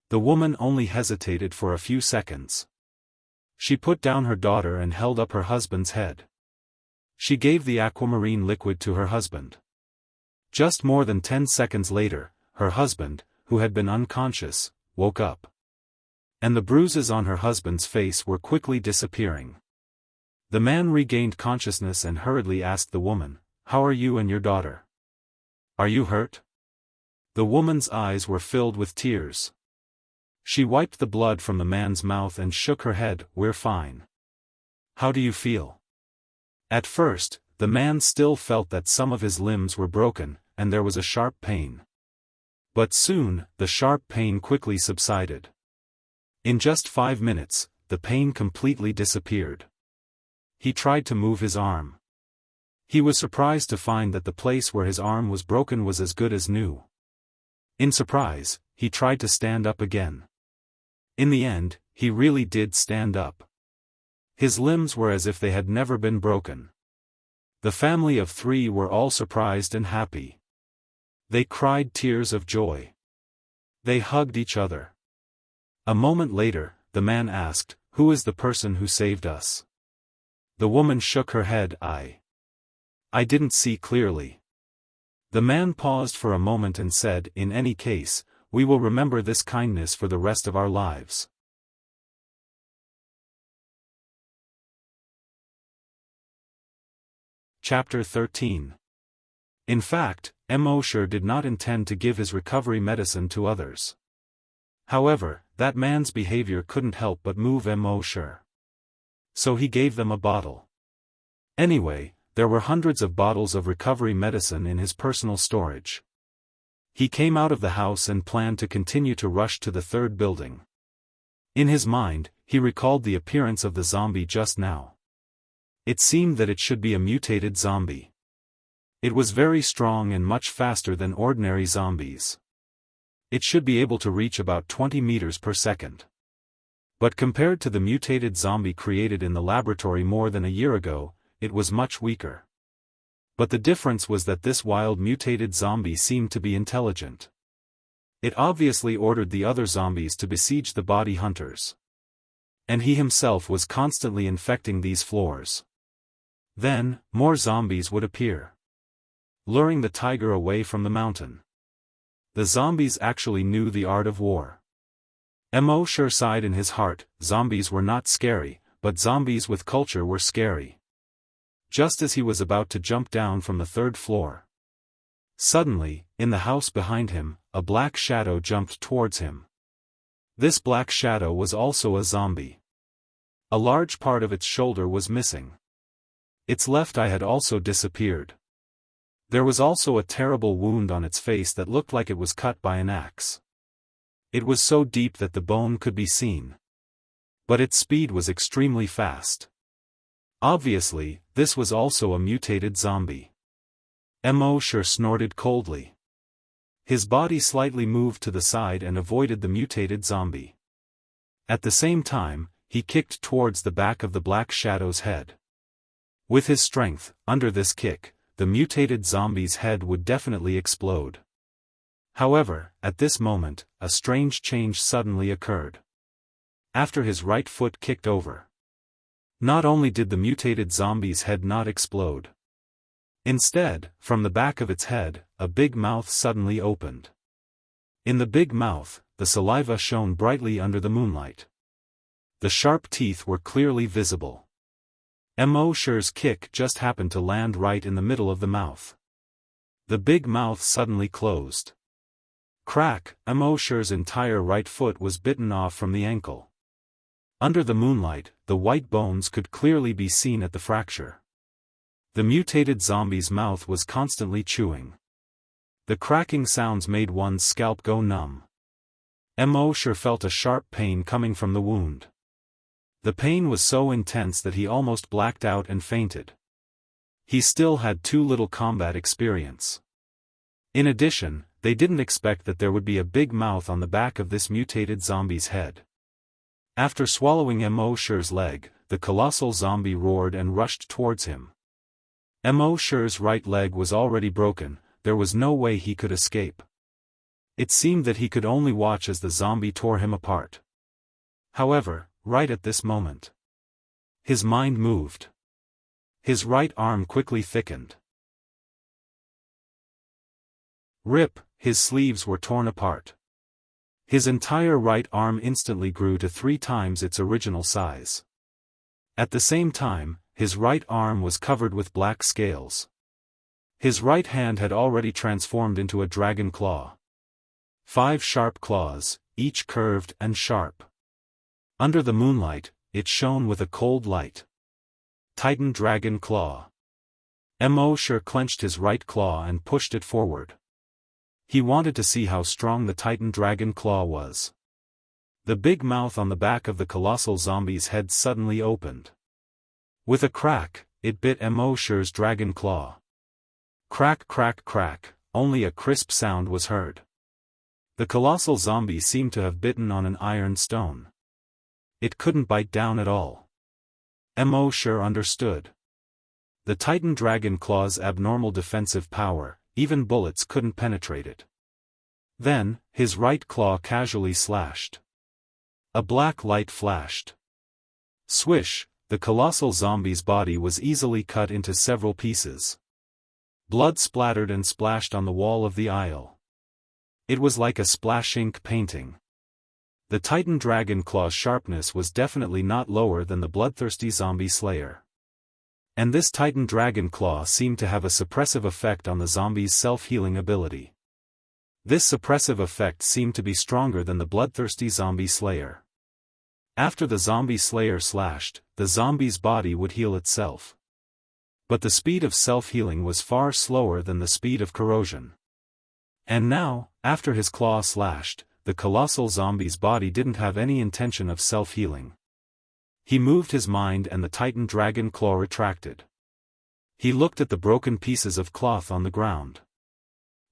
The woman only hesitated for a few seconds. She put down her daughter and held up her husband's head. She gave the aquamarine liquid to her husband. Just more than 10 seconds later, her husband, who had been unconscious, woke up. And the bruises on her husband's face were quickly disappearing. The man regained consciousness and hurriedly asked the woman, "How are you and your daughter? Are you hurt?" The woman's eyes were filled with tears. She wiped the blood from the man's mouth and shook her head, "We're fine." "How do you feel?" At first, the man still felt that some of his limbs were broken, and there was a sharp pain. But soon, the sharp pain quickly subsided. In just 5 minutes, the pain completely disappeared. He tried to move his arm. He was surprised to find that the place where his arm was broken was as good as new. In surprise, he tried to stand up again. In the end, he really did stand up. His limbs were as if they had never been broken. The family of 3 were all surprised and happy. They cried tears of joy. They hugged each other. A moment later, the man asked, "Who is the person who saved us?" The woman shook her head. I didn't see clearly." The man paused for a moment and said, "In any case, we will remember this kindness for the rest of our lives." Chapter 13. In fact, Immortal did not intend to give his recovery medicine to others. However, that man's behavior couldn't help but move Immortal. So he gave them a bottle. Anyway, there were hundreds of bottles of recovery medicine in his personal storage. He came out of the house and planned to continue to rush to the 3rd building. In his mind, he recalled the appearance of the zombie just now. It seemed that it should be a mutated zombie. It was very strong and much faster than ordinary zombies. It should be able to reach about 20 meters per second. But compared to the mutated zombie created in the laboratory more than a year ago, it was much weaker. But the difference was that this wild mutated zombie seemed to be intelligent. It obviously ordered the other zombies to besiege the body hunters. And he himself was constantly infecting these floors. Then, more zombies would appear, luring the tiger away from the mountain. The zombies actually knew the art of war. Mo sighed in his heart, zombies were not scary, but zombies with culture were scary. Just as he was about to jump down from the third floor, suddenly, in the house behind him, a black shadow jumped towards him. This black shadow was also a zombie. A large part of its shoulder was missing. Its left eye had also disappeared. There was also a terrible wound on its face that looked like it was cut by an axe. It was so deep that the bone could be seen. But its speed was extremely fast. Obviously, this was also a mutated zombie. Mo snorted coldly. His body slightly moved to the side and avoided the mutated zombie. At the same time, he kicked towards the back of the black shadow's head. With his strength, under this kick, the mutated zombie's head would definitely explode. However, at this moment, a strange change suddenly occurred. After his right foot kicked over, not only did the mutated zombie's head not explode. Instead, from the back of its head, a big mouth suddenly opened. In the big mouth, the saliva shone brightly under the moonlight. The sharp teeth were clearly visible. Mo's kick just happened to land right in the middle of the mouth. The big mouth suddenly closed. Crack, Mo's entire right foot was bitten off from the ankle. Under the moonlight, the white bones could clearly be seen at the fracture. The mutated zombie's mouth was constantly chewing. The cracking sounds made one's scalp go numb. Mo felt a sharp pain coming from the wound. The pain was so intense that he almost blacked out and fainted. He still had too little combat experience. In addition, they didn't expect that there would be a big mouth on the back of this mutated zombie's head. After swallowing Mo's leg, the colossal zombie roared and rushed towards him. Mo's right leg was already broken, there was no way he could escape. It seemed that he could only watch as the zombie tore him apart. However, right at this moment, his mind moved. His right arm quickly thickened. Rip, his sleeves were torn apart. His entire right arm instantly grew to 3 times its original size. At the same time, his right arm was covered with black scales. His right hand had already transformed into a dragon claw. 5 sharp claws, each curved and sharp. Under the moonlight, it shone with a cold light. Titan Dragon Claw. Mo clenched his right claw and pushed it forward. He wanted to see how strong the Titan Dragon Claw was. The big mouth on the back of the colossal zombie's head suddenly opened. With a crack, it bit Mo's dragon claw. Crack crack crack, only a crisp sound was heard. The colossal zombie seemed to have bitten on an iron stone. It couldn't bite down at all. Mo understood. The Titan Dragon Claw's abnormal defensive power, even bullets couldn't penetrate it. Then, his right claw casually slashed. A black light flashed. Swish, the colossal zombie's body was easily cut into several pieces. Blood splattered and splashed on the wall of the aisle. It was like a splash ink painting. The Titan Dragon Claw's sharpness was definitely not lower than the bloodthirsty zombie slayer. And this Titan Dragon Claw seemed to have a suppressive effect on the zombie's self-healing ability. This suppressive effect seemed to be stronger than the bloodthirsty zombie slayer. After the zombie slayer slashed, the zombie's body would heal itself. But the speed of self-healing was far slower than the speed of corrosion. And now, after his claw slashed, the colossal zombie's body didn't have any intention of self-healing. He moved his mind and the Titan Dragon Claw retracted. He looked at the broken pieces of cloth on the ground.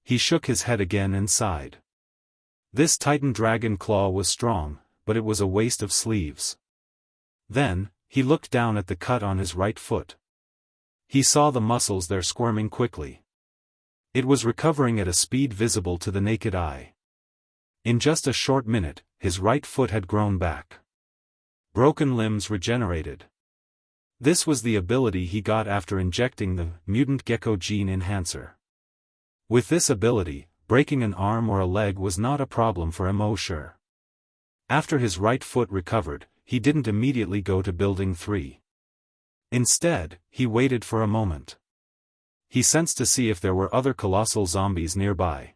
He shook his head again and sighed. This Titan Dragon Claw was strong, but it was a waste of sleeves. Then, he looked down at the cut on his right foot. He saw the muscles there squirming quickly. It was recovering at a speed visible to the naked eye. In just a short minute, his right foot had grown back. Broken limbs regenerated. This was the ability he got after injecting the mutant gecko gene enhancer. With this ability, breaking an arm or a leg was not a problem for Immortal. After his right foot recovered, he didn't immediately go to Building 3. Instead, he waited for a moment. He sensed to see if there were other colossal zombies nearby.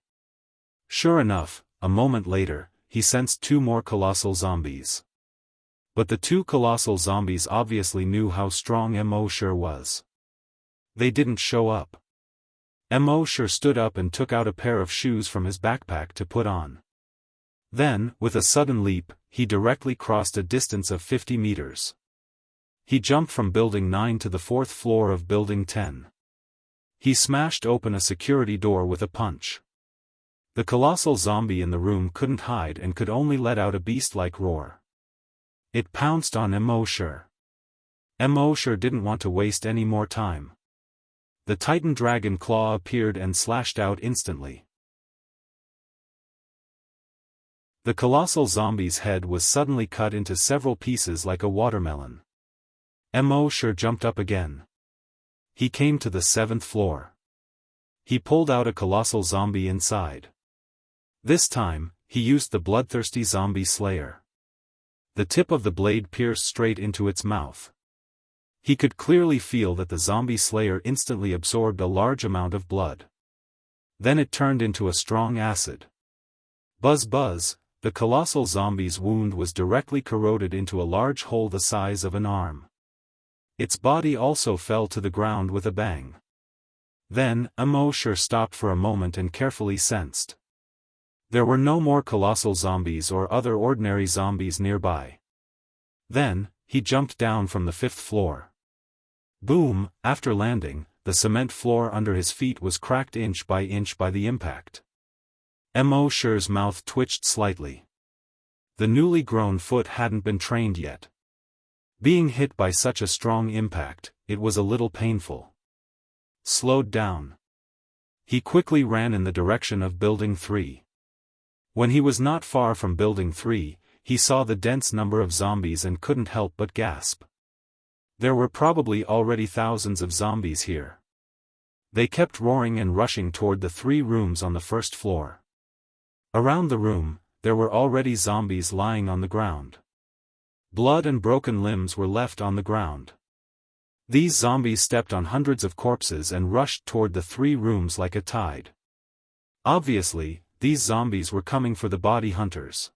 Sure enough, a moment later, he sensed 2 more colossal zombies. But the 2 colossal zombies obviously knew how strong Immortal was. They didn't show up. Immortal stood up and took out a pair of shoes from his backpack to put on. Then, with a sudden leap, he directly crossed a distance of 50 meters. He jumped from Building 9 to the 4th floor of Building 10. He smashed open a security door with a punch. The colossal zombie in the room couldn't hide and could only let out a beast-like roar. It pounced on Immortal. Immortal didn't want to waste any more time. The Titan Dragon Claw appeared and slashed out instantly. The colossal zombie's head was suddenly cut into several pieces like a watermelon. Immortal jumped up again. He came to the 7th floor. He pulled out a colossal zombie inside. This time, he used the bloodthirsty zombie slayer. The tip of the blade pierced straight into its mouth. He could clearly feel that the zombie slayer instantly absorbed a large amount of blood. Then it turned into a strong acid. Buzz buzz, the colossal zombie's wound was directly corroded into a large hole the size of an arm. Its body also fell to the ground with a bang. Then, Immortal stopped for a moment and carefully sensed. There were no more colossal zombies or other ordinary zombies nearby. Then, he jumped down from the 5th floor. Boom, after landing, the cement floor under his feet was cracked inch by the impact. Immortal's mouth twitched slightly. The newly grown foot hadn't been trained yet. Being hit by such a strong impact, it was a little painful. Slowed down. He quickly ran in the direction of Building 3. When he was not far from Building 3, he saw the dense number of zombies and couldn't help but gasp. There were probably already thousands of zombies here. They kept roaring and rushing toward the 3 rooms on the 1st floor. Around the room, there were already zombies lying on the ground. Blood and broken limbs were left on the ground. These zombies stepped on hundreds of corpses and rushed toward the 3 rooms like a tide. Obviously, these zombies were coming for the body hunters.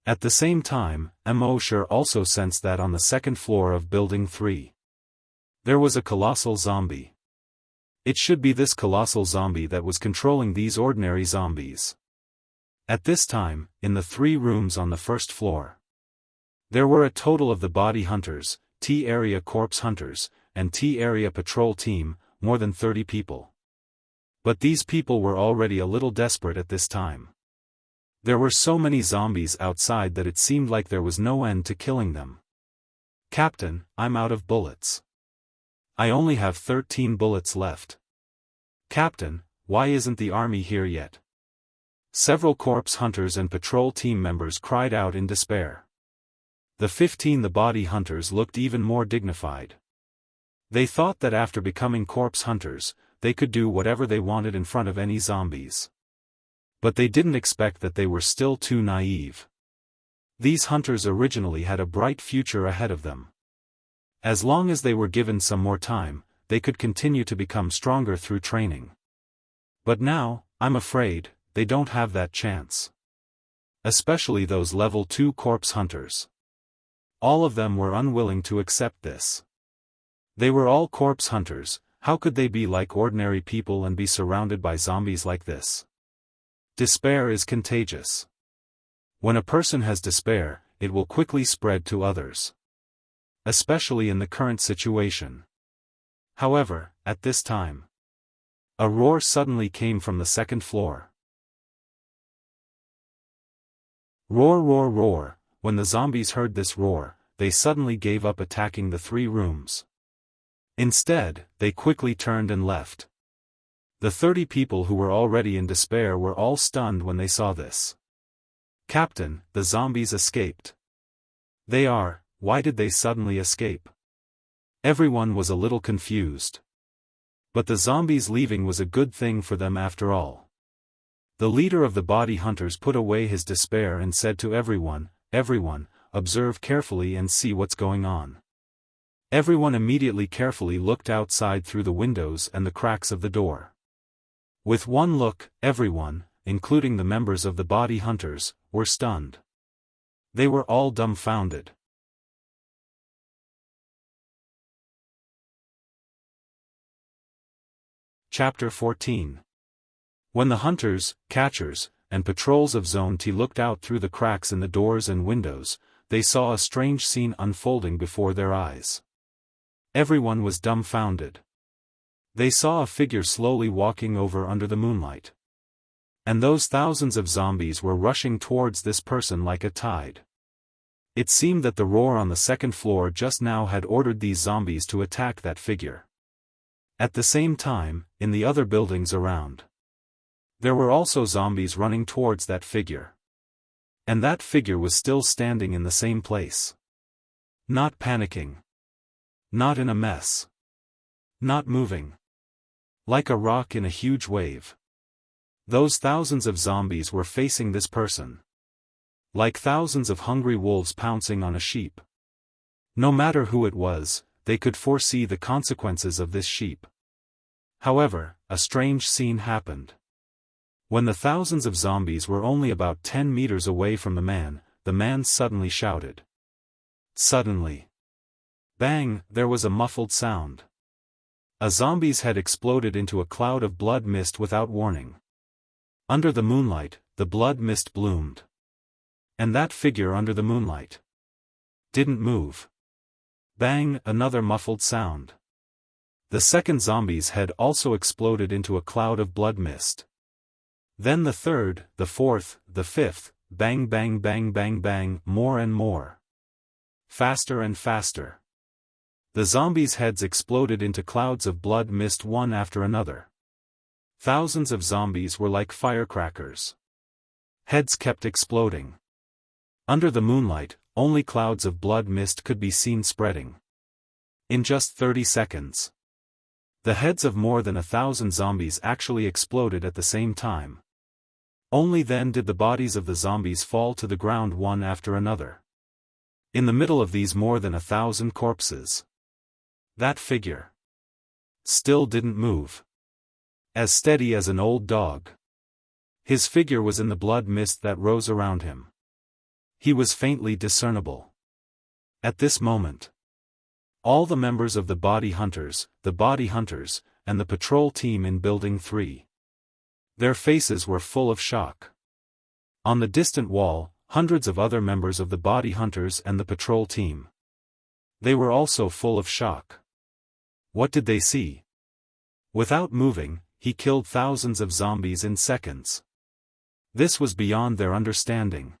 At the same time, Immortal also sensed that on the 2nd floor of Building 3. There was a colossal zombie. It should be this colossal zombie that was controlling these ordinary zombies. At this time, in the 3 rooms on the 1st floor, there were a total of the body hunters, T-area corpse hunters, and T-area patrol team, more than 30 people. But these people were already a little desperate at this time. There were so many zombies outside that it seemed like there was no end to killing them. "Captain, I'm out of bullets. I only have 13 bullets left. Captain, why isn't the army here yet?" Several corpse hunters and patrol team members cried out in despair. The body hunters looked even more dignified. They thought that after becoming corpse hunters, they could do whatever they wanted in front of any zombies. But they didn't expect that they were still too naive. These hunters originally had a bright future ahead of them. As long as they were given some more time, they could continue to become stronger through training. But now, I'm afraid, they don't have that chance. Especially those level 2 corpse hunters. All of them were unwilling to accept this. They were all corpse hunters. How could they be like ordinary people and be surrounded by zombies like this? Despair is contagious. When a person has despair, it will quickly spread to others. Especially in the current situation. However, at this time, a roar suddenly came from the 2nd floor. Roar, roar, roar. When the zombies heard this roar, they suddenly gave up attacking the 3 rooms. Instead, they quickly turned and left. The 30 people who were already in despair were all stunned when they saw this. "Captain, the zombies escaped." Why did they suddenly escape?" Everyone was a little confused. But the zombies leaving was a good thing for them after all. The leader of the body hunters put away his despair and said to everyone, "Observe carefully and see what's going on." Everyone immediately carefully looked outside through the windows and the cracks of the door. With one look, everyone, including the members of the body hunters, were stunned. They were all dumbfounded. Chapter 14. When the hunters, catchers, and patrols of Zone T looked out through the cracks in the doors and windows, they saw a strange scene unfolding before their eyes. Everyone was dumbfounded. They saw a figure slowly walking over under the moonlight. And those thousands of zombies were rushing towards this person like a tide. It seemed that the roar on the second floor just now had ordered these zombies to attack that figure. At the same time, in the other buildings around, there were also zombies running towards that figure. And that figure was still standing in the same place. Not panicking. Not in a mess. Not moving. Like a rock in a huge wave. Those thousands of zombies were facing this person. Like thousands of hungry wolves pouncing on a sheep. No matter who it was, they could foresee the consequences of this sheep. However, a strange scene happened. When the thousands of zombies were only about 10 meters away from the man suddenly shouted. Suddenly. Bang, there was a muffled sound. A zombie's head exploded into a cloud of blood mist without warning. Under the moonlight, the blood mist bloomed. And that figure under the moonlight didn't move. Bang, another muffled sound. The second zombie's head also exploded into a cloud of blood mist. Then the third, the fourth, the fifth, bang bang bang bang bang, more and more. Faster and faster. The zombies' heads exploded into clouds of blood mist one after another. Thousands of zombies were like firecrackers. Heads kept exploding. Under the moonlight, only clouds of blood mist could be seen spreading. In just 30 seconds. The heads of more than 1,000 zombies actually exploded at the same time. Only then did the bodies of the zombies fall to the ground one after another. In the middle of these more than 1,000 corpses, that figure still didn't move. As steady as an old dog. His figure was in the blood mist that rose around him. He was faintly discernible. At this moment, all the members of the body hunters, and the patrol team in Building 3. Their faces were full of shock. On the distant wall, hundreds of other members of the body hunters and the patrol team. They were also full of shock. What did they see? Without moving, he killed thousands of zombies in seconds. This was beyond their understanding.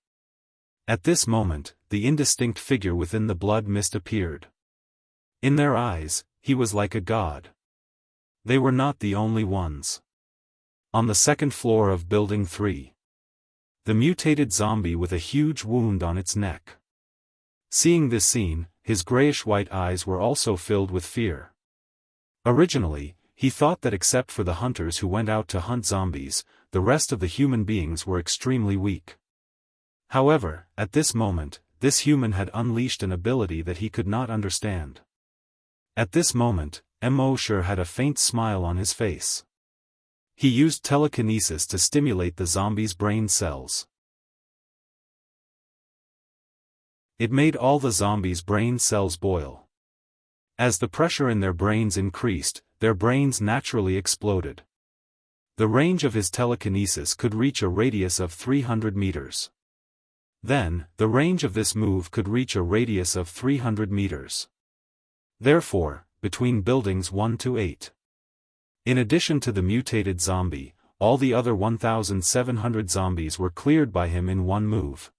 At this moment, the indistinct figure within the blood mist appeared. In their eyes, he was like a god. They were not the only ones. On the second floor of Building 3. The mutated zombie with a huge wound on its neck. Seeing this scene, his grayish-white eyes were also filled with fear. Originally, he thought that except for the hunters who went out to hunt zombies, the rest of the human beings were extremely weak. However, at this moment, this human had unleashed an ability that he could not understand. At this moment, Immortal had a faint smile on his face. He used telekinesis to stimulate the zombies' brain cells. It made all the zombies' brain cells boil. As the pressure in their brains increased, their brains naturally exploded. The range of his telekinesis could reach a radius of 300 meters. Then, the range of this move could reach a radius of 300 meters. Therefore, between buildings 1 to 8. In addition to the mutated zombie, all the other 1,700 zombies were cleared by him in one move.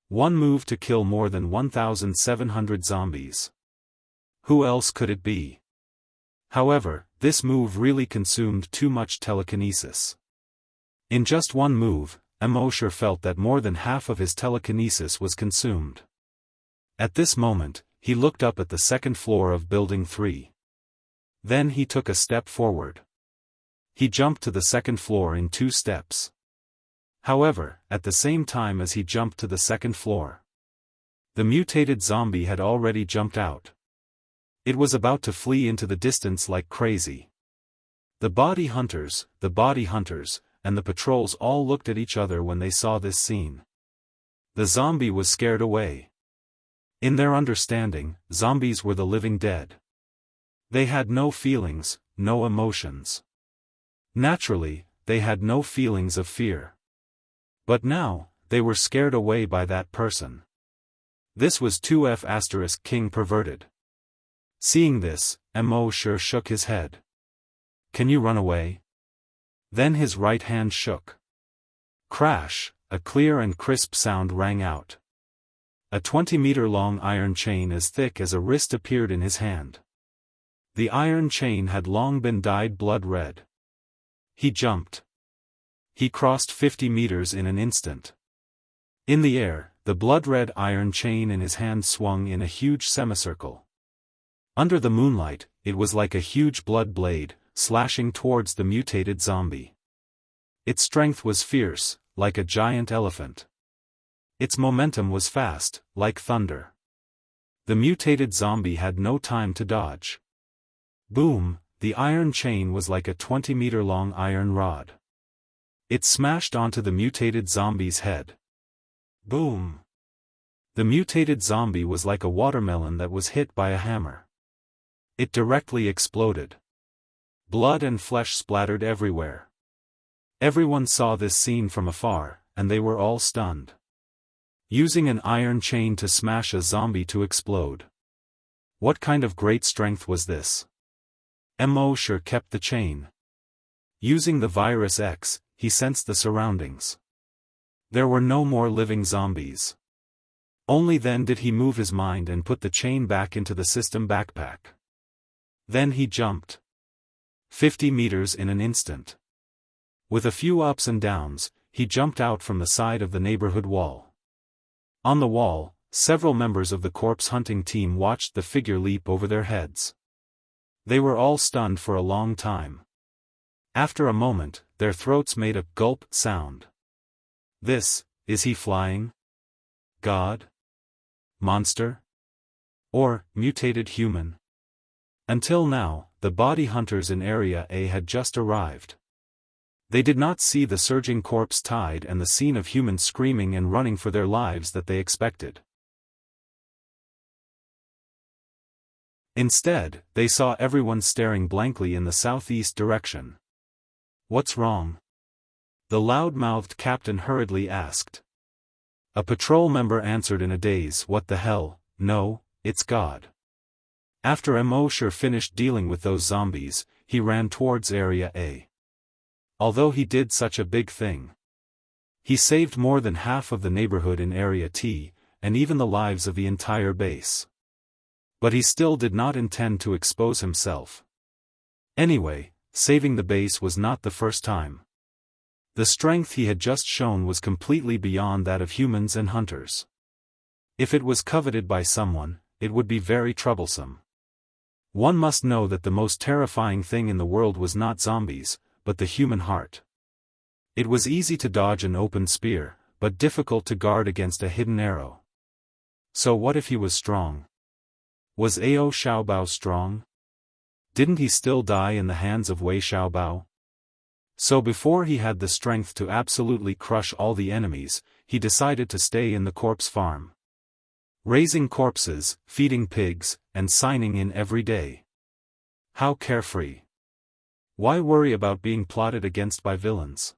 One move to kill more than 1,700 zombies. Who else could it be? However, this move really consumed too much telekinesis. In just one move, Immortal felt that more than half of his telekinesis was consumed. At this moment, he looked up at the second floor of Building 3. Then he took a step forward. He jumped to the second floor in 2 steps. However, at the same time as he jumped to the second floor, the mutated zombie had already jumped out. It was about to flee into the distance like crazy. The body hunters, and the patrols all looked at each other when they saw this scene. The zombie was scared away. In their understanding, zombies were the living dead. They had no feelings, no emotions. Naturally, they had no feelings of fear. But now, they were scared away by that person. This was 2F** King perverted. Seeing this, Immortal shook his head. Can you run away? Then his right hand shook. Crash, a clear and crisp sound rang out. A 20-meter-long iron chain as thick as a wrist appeared in his hand. The iron chain had long been dyed blood red. He jumped. He crossed 50 meters in an instant. In the air, the blood-red iron chain in his hand swung in a huge semicircle. Under the moonlight, it was like a huge blood blade, slashing towards the mutated zombie. Its strength was fierce, like a giant elephant. Its momentum was fast, like thunder. The mutated zombie had no time to dodge. Boom, the iron chain was like a 20-meter-long iron rod. It smashed onto the mutated zombie's head. Boom! The mutated zombie was like a watermelon that was hit by a hammer. It directly exploded. Blood and flesh splattered everywhere. Everyone saw this scene from afar, and they were all stunned. Using an iron chain to smash a zombie to explode. What kind of great strength was this? Immortal kept the chain. Using the virus X, he sensed the surroundings. There were no more living zombies. Only then did he move his mind and put the chain back into the system backpack. Then he jumped. 50 meters in an instant. With a few ups and downs, he jumped out from the side of the neighborhood wall. On the wall, several members of the corpse hunting team watched the figure leap over their heads. They were all stunned for a long time. After a moment, their throats made a gulp sound. Is he flying? God? Monster? Or, mutated human? Until now, the body hunters in Area A had just arrived. They did not see the surging corpse tide and the scene of humans screaming and running for their lives that they expected. Instead, they saw everyone staring blankly in the southeast direction. What's wrong? The loud-mouthed captain hurriedly asked. A patrol member answered in a daze, what the hell, no, it's God. After Immortal finished dealing with those zombies, he ran towards Area A. Although he did such a big thing, he saved more than half of the neighborhood in Area T, and even the lives of the entire base. But he still did not intend to expose himself. Anyway, saving the base was not the first time. The strength he had just shown was completely beyond that of humans and hunters. If it was coveted by someone, it would be very troublesome. One must know that the most terrifying thing in the world was not zombies, but the human heart. It was easy to dodge an open spear, but difficult to guard against a hidden arrow. So what if he was strong? Was Ao Xiaobao strong? Didn't he still die in the hands of Wei Xiaobao? So before he had the strength to absolutely crush all the enemies, he decided to stay in the corpse farm. Raising corpses, feeding pigs, and signing in every day. How carefree. Why worry about being plotted against by villains?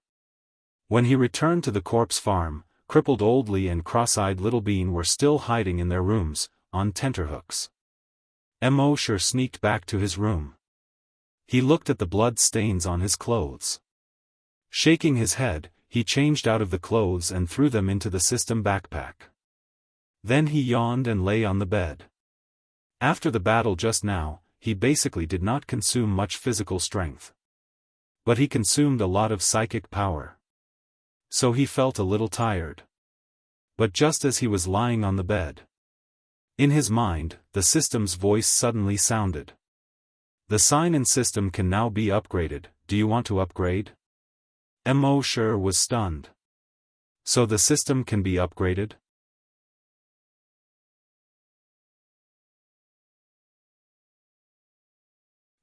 When he returned to the corpse farm, crippled Old Lee and cross-eyed Little Bean were still hiding in their rooms, on tenterhooks. Immortal sneaked back to his room. He looked at the blood stains on his clothes. Shaking his head, he changed out of the clothes and threw them into the system backpack. Then he yawned and lay on the bed. After the battle just now, he basically did not consume much physical strength. But he consumed a lot of psychic power. So he felt a little tired. But just as he was lying on the bed, in his mind, the system's voice suddenly sounded. The sign and system can now be upgraded. Do you want to upgrade? Mo Shi was stunned. So the system can be upgraded?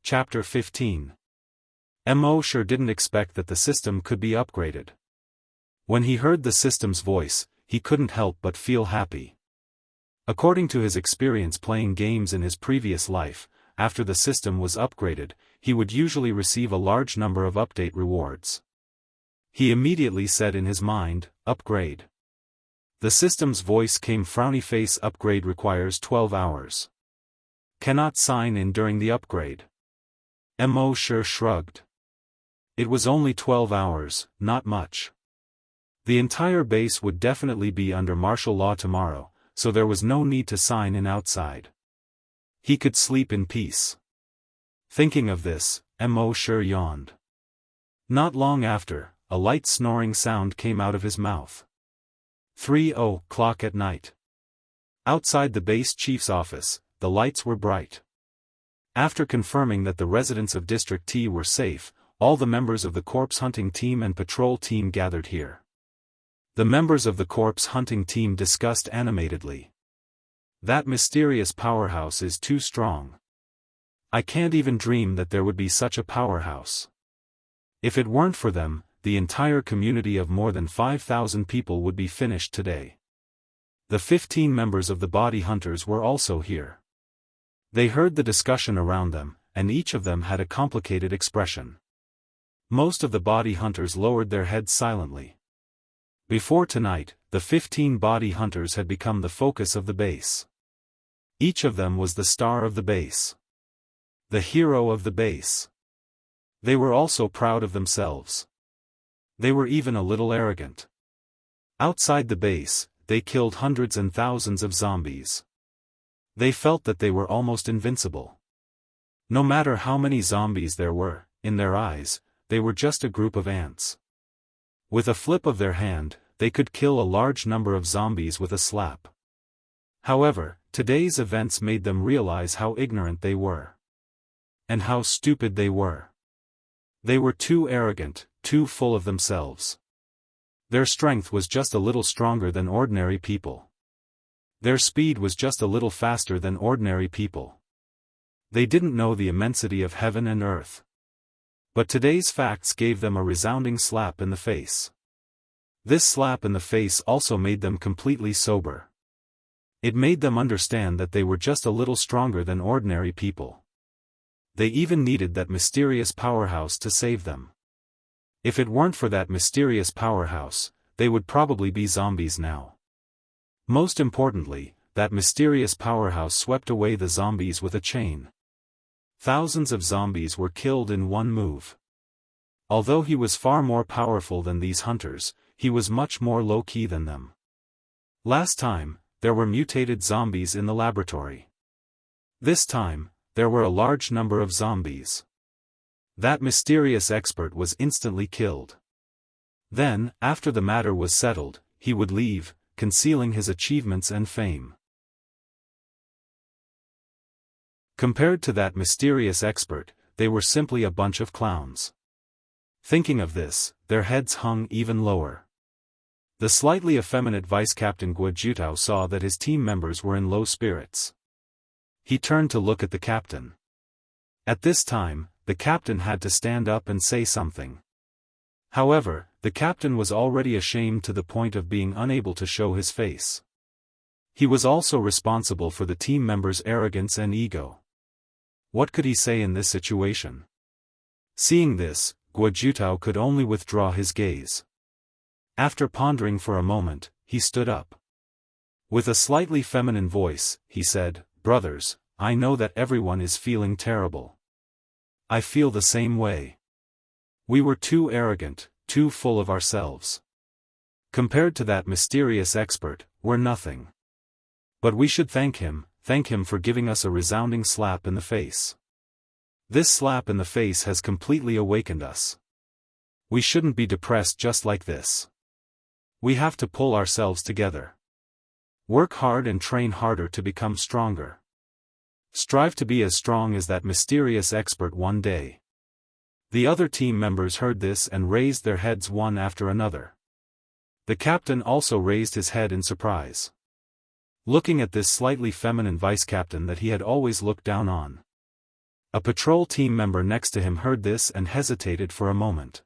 Chapter 15. Mo Shi didn't expect that the system could be upgraded. When he heard the system's voice, he couldn't help but feel happy. According to his experience playing games in his previous life, after the system was upgraded, he would usually receive a large number of update rewards. He immediately said in his mind, "Upgrade." The system's voice came, "Frowny face, upgrade requires 12 hours. Cannot sign in during the upgrade." Mo Shi shrugged. It was only 12 hours, not much. The entire base would definitely be under martial law tomorrow, so there was no need to sign in outside. He could sleep in peace. Thinking of this, Mo Shi yawned. Not long after, a light snoring sound came out of his mouth. 3:00 at night. Outside the base chief's office, the lights were bright. After confirming that the residents of District T were safe, all the members of the corpse hunting team and patrol team gathered here. The members of the corpse hunting team discussed animatedly. That mysterious powerhouse is too strong. I can't even dream that there would be such a powerhouse. If it weren't for them, the entire community of more than 5,000 people would be finished today. The 15 members of the body hunters were also here. They heard the discussion around them, and each of them had a complicated expression. Most of the body hunters lowered their heads silently. Before tonight, the 15 body hunters had become the focus of the base. Each of them was the star of the base. The hero of the base. They were also proud of themselves. They were even a little arrogant. Outside the base, they killed hundreds and thousands of zombies. They felt that they were almost invincible. No matter how many zombies there were, in their eyes, they were just a group of ants. With a flip of their hand, they could kill a large number of zombies with a slap. However, today's events made them realize how ignorant they were. And how stupid they were. They were too arrogant, too full of themselves. Their strength was just a little stronger than ordinary people. Their speed was just a little faster than ordinary people. They didn't know the immensity of heaven and earth. But today's facts gave them a resounding slap in the face. This slap in the face also made them completely sober. It made them understand that they were just a little stronger than ordinary people. They even needed that mysterious powerhouse to save them. If it weren't for that mysterious powerhouse, they would probably be zombies now. Most importantly, that mysterious powerhouse swept away the zombies with a chain. Thousands of zombies were killed in one move. Although he was far more powerful than these hunters, he was much more low-key than them. Last time, there were mutated zombies in the laboratory. This time, there were a large number of zombies. That mysterious expert was instantly killed. Then, after the matter was settled, he would leave, concealing his achievements and fame. Compared to that mysterious expert, they were simply a bunch of clowns. Thinking of this, their heads hung even lower. The slightly effeminate Vice-Captain Guojutao saw that his team members were in low spirits. He turned to look at the captain. At this time, the captain had to stand up and say something. However, the captain was already ashamed to the point of being unable to show his face. He was also responsible for the team members' arrogance and ego. What could he say in this situation? Seeing this, Guojutao could only withdraw his gaze. After pondering for a moment, he stood up. With a slightly feminine voice, he said, "Brothers, I know that everyone is feeling terrible. I feel the same way. We were too arrogant, too full of ourselves. Compared to that mysterious expert, we're nothing. But we should thank him for giving us a resounding slap in the face. This slap in the face has completely awakened us. We shouldn't be depressed just like this. We have to pull ourselves together. Work hard and train harder to become stronger. Strive to be as strong as that mysterious expert one day. The other team members heard this and raised their heads one after another. The captain also raised his head in surprise, looking at this slightly feminine vice-captain that he had always looked down on. A patrol team member next to him heard this and hesitated for a moment.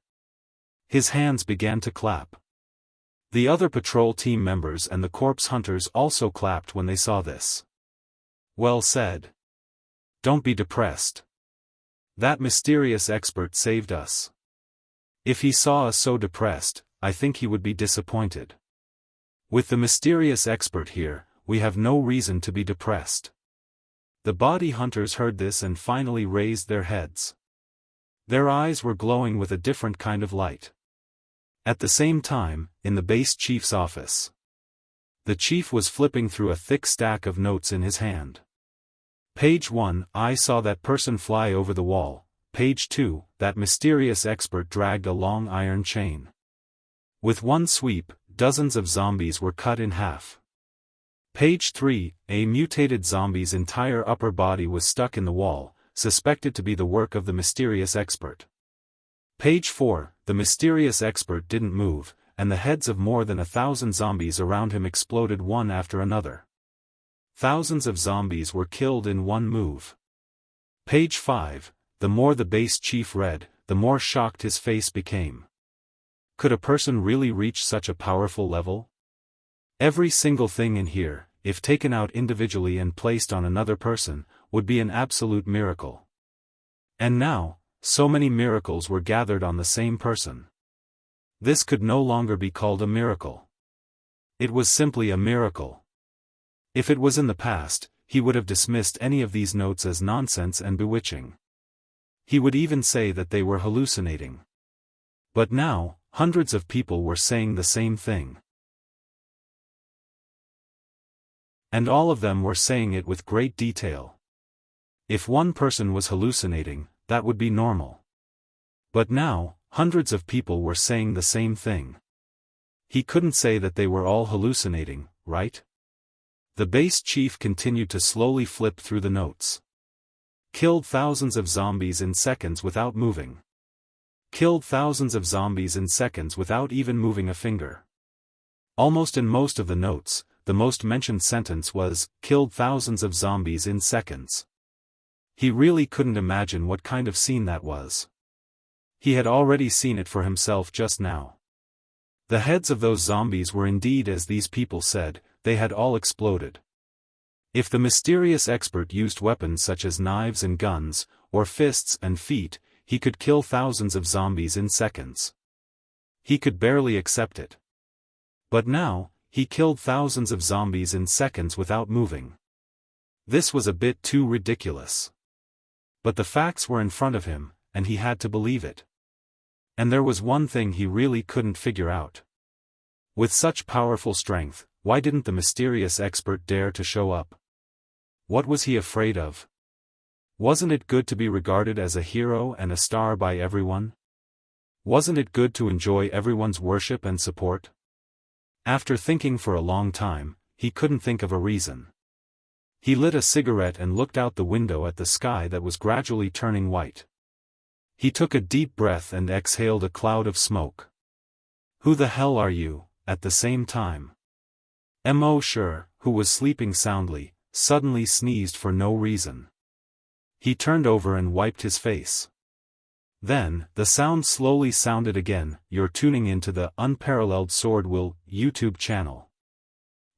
His hands began to clap. The other patrol team members and the corpse hunters also clapped when they saw this. Well said. Don't be depressed. That mysterious expert saved us. If he saw us so depressed, I think he would be disappointed. With the mysterious expert here, we have no reason to be depressed. The body hunters heard this and finally raised their heads. Their eyes were glowing with a different kind of light. At the same time, in the base chief's office, the chief was flipping through a thick stack of notes in his hand. Page 1, I saw that person fly over the wall. Page 2, that mysterious expert dragged a long iron chain. With one sweep, dozens of zombies were cut in half. Page 3, a mutated zombie's entire upper body was stuck in the wall, suspected to be the work of the mysterious expert. Page 4, the mysterious expert didn't move, and the heads of more than 1,000 zombies around him exploded one after another. Thousands of zombies were killed in one move. Page 5, the more the base chief read, the more shocked his face became. Could a person really reach such a powerful level? Every single thing in here, if taken out individually and placed on another person, would be an absolute miracle. And now, so many miracles were gathered on the same person. This could no longer be called a miracle. It was simply a miracle. If it was in the past, he would have dismissed any of these notes as nonsense and bewitching. He would even say that they were hallucinating. But now, hundreds of people were saying the same thing. And all of them were saying it with great detail. If one person was hallucinating, that would be normal. But now, hundreds of people were saying the same thing. He couldn't say that they were all hallucinating, right? The base chief continued to slowly flip through the notes. Killed thousands of zombies in seconds without moving. Killed thousands of zombies in seconds without even moving a finger. Almost in most of the notes, the most mentioned sentence was, killed thousands of zombies in seconds. He really couldn't imagine what kind of scene that was. He had already seen it for himself just now. The heads of those zombies were indeed as these people said, they had all exploded. If the mysterious expert used weapons such as knives and guns, or fists and feet, he could kill thousands of zombies in seconds. He could barely accept it. But now, he killed thousands of zombies in seconds without moving. This was a bit too ridiculous. But the facts were in front of him, and he had to believe it. And there was one thing he really couldn't figure out. With such powerful strength, why didn't the mysterious expert dare to show up? What was he afraid of? Wasn't it good to be regarded as a hero and a star by everyone? Wasn't it good to enjoy everyone's worship and support? After thinking for a long time, he couldn't think of a reason. He lit a cigarette and looked out the window at the sky that was gradually turning white. He took a deep breath and exhaled a cloud of smoke. Who the hell are you? At the same time, Sure, who was sleeping soundly, suddenly sneezed for no reason. He turned over and wiped his face. Then, the sound slowly sounded again. You're tuning into the UnparalleledSwordWill YouTube channel.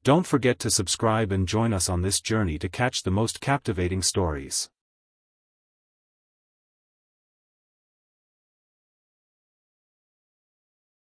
Don't forget to subscribe and join us on this journey to catch the most captivating stories.